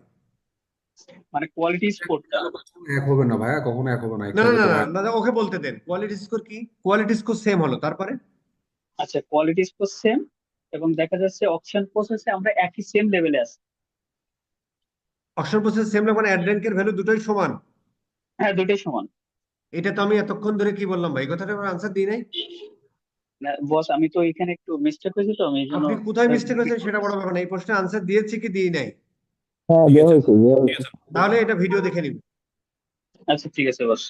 মানে কোয়ালিটি স্কোরটা এক হবে না ভাইয়া, কখনো এক হবে না, না একসাথে না তো না হয় না না, ওকে বলতে দেন। কোয়ালিটি স্কোর কি? কোয়ালিটি স্কোর সেম হলো, তারপরে আচ্ছা কোয়ালিটি স্কোর সেম এবং দেখা যাচ্ছে অপশন প্রসেসে আমরা একই সেম লেভেলে আছি। অপশন প্রসেস সেম, মানে অ্যাড র্যাঙ্কের ভ্যালু দুটোই সমান। হ্যাঁ দুটোই সমান। এটা তো আমি এতক্ষণ ধরে কি বললাম ভাই? এই কথাটা আনসার দিই নাই। বস আমি তো এখানে একটু মিস্টেক হয়েছে, তো আমি এই জন্য আপনি কোথায় মিস্টেক হয়েছে সেটা বড় ব্যাপার না, এই প্রশ্নের আনসার দিয়েছি কি দিই নাই? হ্যাঁ, দেওয়া হয়েছে দেওয়া হয়েছে। তাহলে এটা ভিডিও দেখে নিন। আচ্ছা ঠিক আছে বস।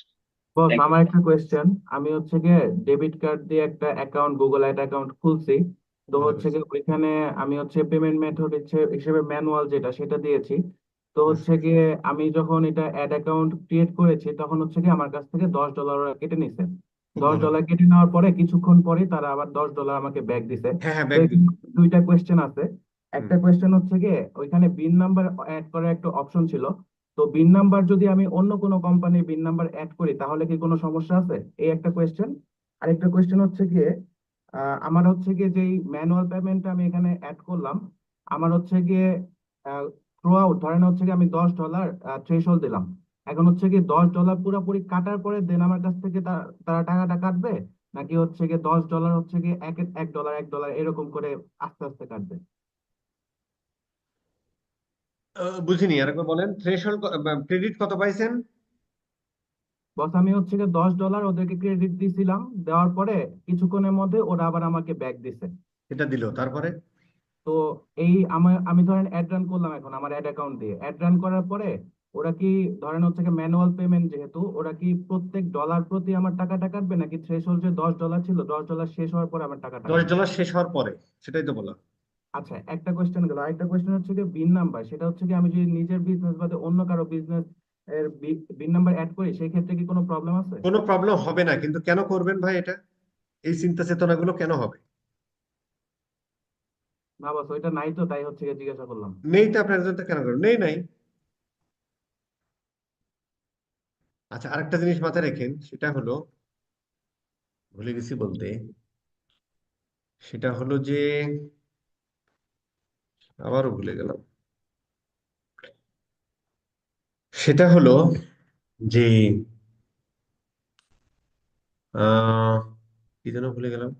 Boss thank you. আমার একটা কোয়েশ্চেন, আমি হচ্ছে গিয়ে ডেবিট কার্ড দিয়ে একটা অ্যাকাউন্ট, গুগল অ্যাড অ্যাকাউন্ট খুলছি। তো ভালো হচ্ছে করছেন। গিয়ে ওইখানে আমি হচ্ছে পেমেন্ট মেথড হিসেবে ম্যানুয়াল যেটা সেটা দিয়েছি। তো হচ্ছে গিয়ে আমি যখন এটা অ্যাড অ্যাকাউন্ট ক্রিয়েট করেছি তখন হচ্ছে গিয়ে আমার কাছ থেকে $10 কেটে নিছে। খুব ভালো। $10 কেটে নেওয়ার পরে কিছুক্ষণ পরে তারা আবার $10 আমাকে ব্যাক দিছে। হ্যাঁ হ্যাঁ, তো ব্যাক দিন। এখানে দুইটা কোয়েশ্চেন আছে। হুম। একটা কোয়েশ্চেন হচ্ছে গিয়ে ওইখানে বিন নাম্বার অ্যাড করার একটা অপশন ছিল, তো বিন নাম্বার যদি আমি অন্য কোনো কোম্পানির বিন নাম্বার অ্যাড করি তাহলে কি কোনো সমস্যা আছে? এই একটা কোয়েশ্চেন। আরেকটা কোয়েশ্চেন হচ্ছে গিয়ে আমার হচ্ছে গিয়ে যেই ম্যানুয়াল পেমেন্টটা আমি এখানে অ্যাড করলাম, আমার হচ্ছে গিয়ে থ্রু আউট ধরেন হচ্ছে গিয়ে আমি $10 থ্রেশহোল্ড দিলাম। এখন হচ্ছে গিয়ে $10 পুরোপুরি কাটার পরে দেন আমার কাছ থেকে তারা টাকাটা কাটবে, নাকি হচ্ছে গিয়ে $10 হচ্ছে গিয়ে $1 এরকম করে আস্তে আস্তে কাটবে? বুঝিনি, আরেকবার বলেন। থ্রেশহোল্ড ক্রেডিট কত পাইছেন? বস আমি হচ্ছে গিয়ে $10 ওদেরকে ক্রেডিট দিয়েছিলাম, দেওয়ার পরে কিছুক্ষণের মধ্যে ওরা আবার আমাকে ব্যাক দিছে। এটা দিল, তারপরে? তো আমি ধরেন অ্যাড রান করলাম এখন আমার অ্যাড অ্যাকাউন্ট দিয়ে, অ্যাড রান করার পরে ওরা কি ধরেন হচ্ছে গিয়ে ম্যানুয়াল পেমেন্ট যেহেতু, ওরা কি প্রত্যেক ডলার প্রতি আমার টাকাটা কাটবে, নাকি থ্রেশহোল্ড যে $10 ছিল $10 শেষ হওয়ার পরে আমার টাকাটা কাটবে? $10 শেষ হওয়ার পরে, সেটাই তো বললাম। আচ্ছা একটা কোয়েশ্চেন গেল, আরেকটা কোয়েশ্চেন হচ্ছে কি বিন নাম্বার, সেটা হচ্ছে কি আমি যদি নিজের বিজনেস বাদে অন্য কারো বিজনেস এর বিন নাম্বার অ্যাড করি সেই ক্ষেত্রে কি কোনো প্রবলেম আছে? কোনো প্রবলেম হবে না, কিন্তু কেন করবেন ভাই এটা? এই চিন্তা চেতনাগুলো কেন হবে? না বস, ওইটা নাই তো, তাই হচ্ছে গিয়ে জিজ্ঞাসা করলাম। নেই তো আপনার একজন তো কেন করবেন? নেই নাই। আচ্ছা, আরেকটা জিনিস মাথায় রেখেন, সেটা হলো, ভুলে গেছি বলতে, সেটা হলো যে, আবারও ভুলে গেলাম, সেটা হলো যে আহ কি যেন ভুলে গেলাম,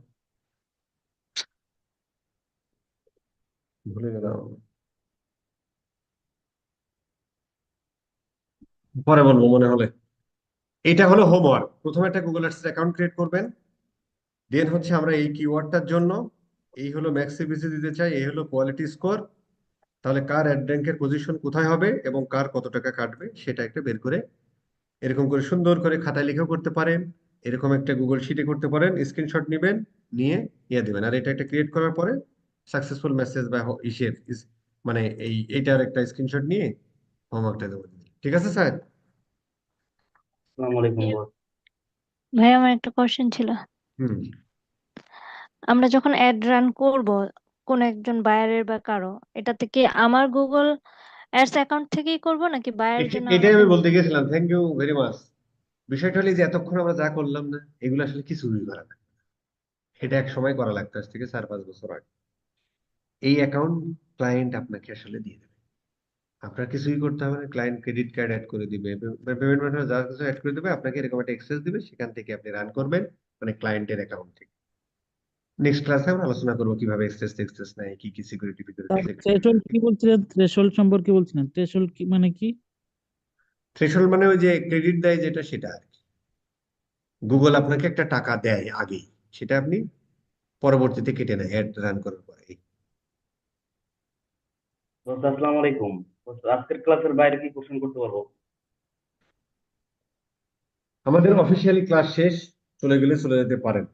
ভুলে গেলাম, পরে বলবো মনে হলে। এটা হলো হোমওয়ার্ক। প্রথমে একটা গুগল অ্যাডসেন্স অ্যাকাউন্ট ক্রিয়েট করবেন, দেন হচ্ছে আমরা এই কিওয়ার্ডটার জন্য এই হলো ম্যাক্স সিপিসি দিতে চাই, এই হলো কোয়ালিটি স্কোর, তাহলে কার অ্যাড র্যাঙ্কের পজিশন কোথায় হবে এবং কার কত টাকা কাটবে সেটা একটা বের করে এরকম করে সুন্দর করে খাতায় লিখেও করতে পারেন, এরকম একটা গুগল শিটে করতে পারেন, স্ক্রিনশট নেবেন, নিয়ে দিবেন। আর এটা একটা ক্রিয়েট করার পরে সাকসেসফুল মেসেজ বা মানে এইটার একটা স্ক্রিনশট নিয়ে হোমওয়ার্কটা দেবো। ঠিক আছে স্যার? আসসালামু আলাইকুম বস। ভাই আমার একটা কোশ্চেন ছিল। হুম। আমরা যখন অ্যাড রান করব কোন একজন বায়ারের বা কারো, এটাতে কি আমার গুগল অ্যাডস অ্যাকাউন্ট থেকেই করব নাকি বায়ারের জন্য এটাই আমাকে আমি বলতে গেছিলাম, থ্যাংক ইউ ভেরি মাচ। বিষয়টা হলো যে এতক্ষণ আমরা যা করলাম না, এগুলো আসলে কিছুই করা না, এটা এক সময় করা লাগতো, আজ থেকে 4-5 বছর আগে। এই অ্যাকাউন্ট ক্লায়েন্ট আপনাকে আসলে দিয়ে দেবে, আপনার কিছুই করতে হবে না। ক্লায়েন্ট ক্রেডিট কার্ড অ্যাড করে দিবে, পেমেন্ট মেথড যা কিছু অ্যাড করে দেবে, আপনাকে এরকম একটা অ্যাক্সেস দিবে, সেখান থেকে আপনি রান করবেন, মানে ক্লায়েন্টের অ্যাকাউন্ট থেকে। নেক্সট ক্লাসে আমরা আলোচনা করবো কিভাবে এক্সেস নেয়, কি কি সিকিউরিটি থ্রেশহোল্ড কি বলছিলেন? থ্রেশহোল্ড সম্পর্কে বলছিলেন, থ্রেশহোল্ড কি মানে কি? থ্রেশহোল্ড মানে ওই যে ক্রেডিট দেয় যেটা, সেটা আর কি। গুগল আপনাকে একটা টাকা দেয় আগেই, সেটা আপনি পরবর্তীতে কেটে নেয় অ্যাড রান করার পরে। দোস্ত আসসালামু আলাইকুম। দোস্ত, আজকের ক্লাসের বাইরে কি কোশ্চেন করতে পারবো? আমাদের অফিসিয়ালি ক্লাস শেষ, চলে গেলে চলে যেতে পারেন।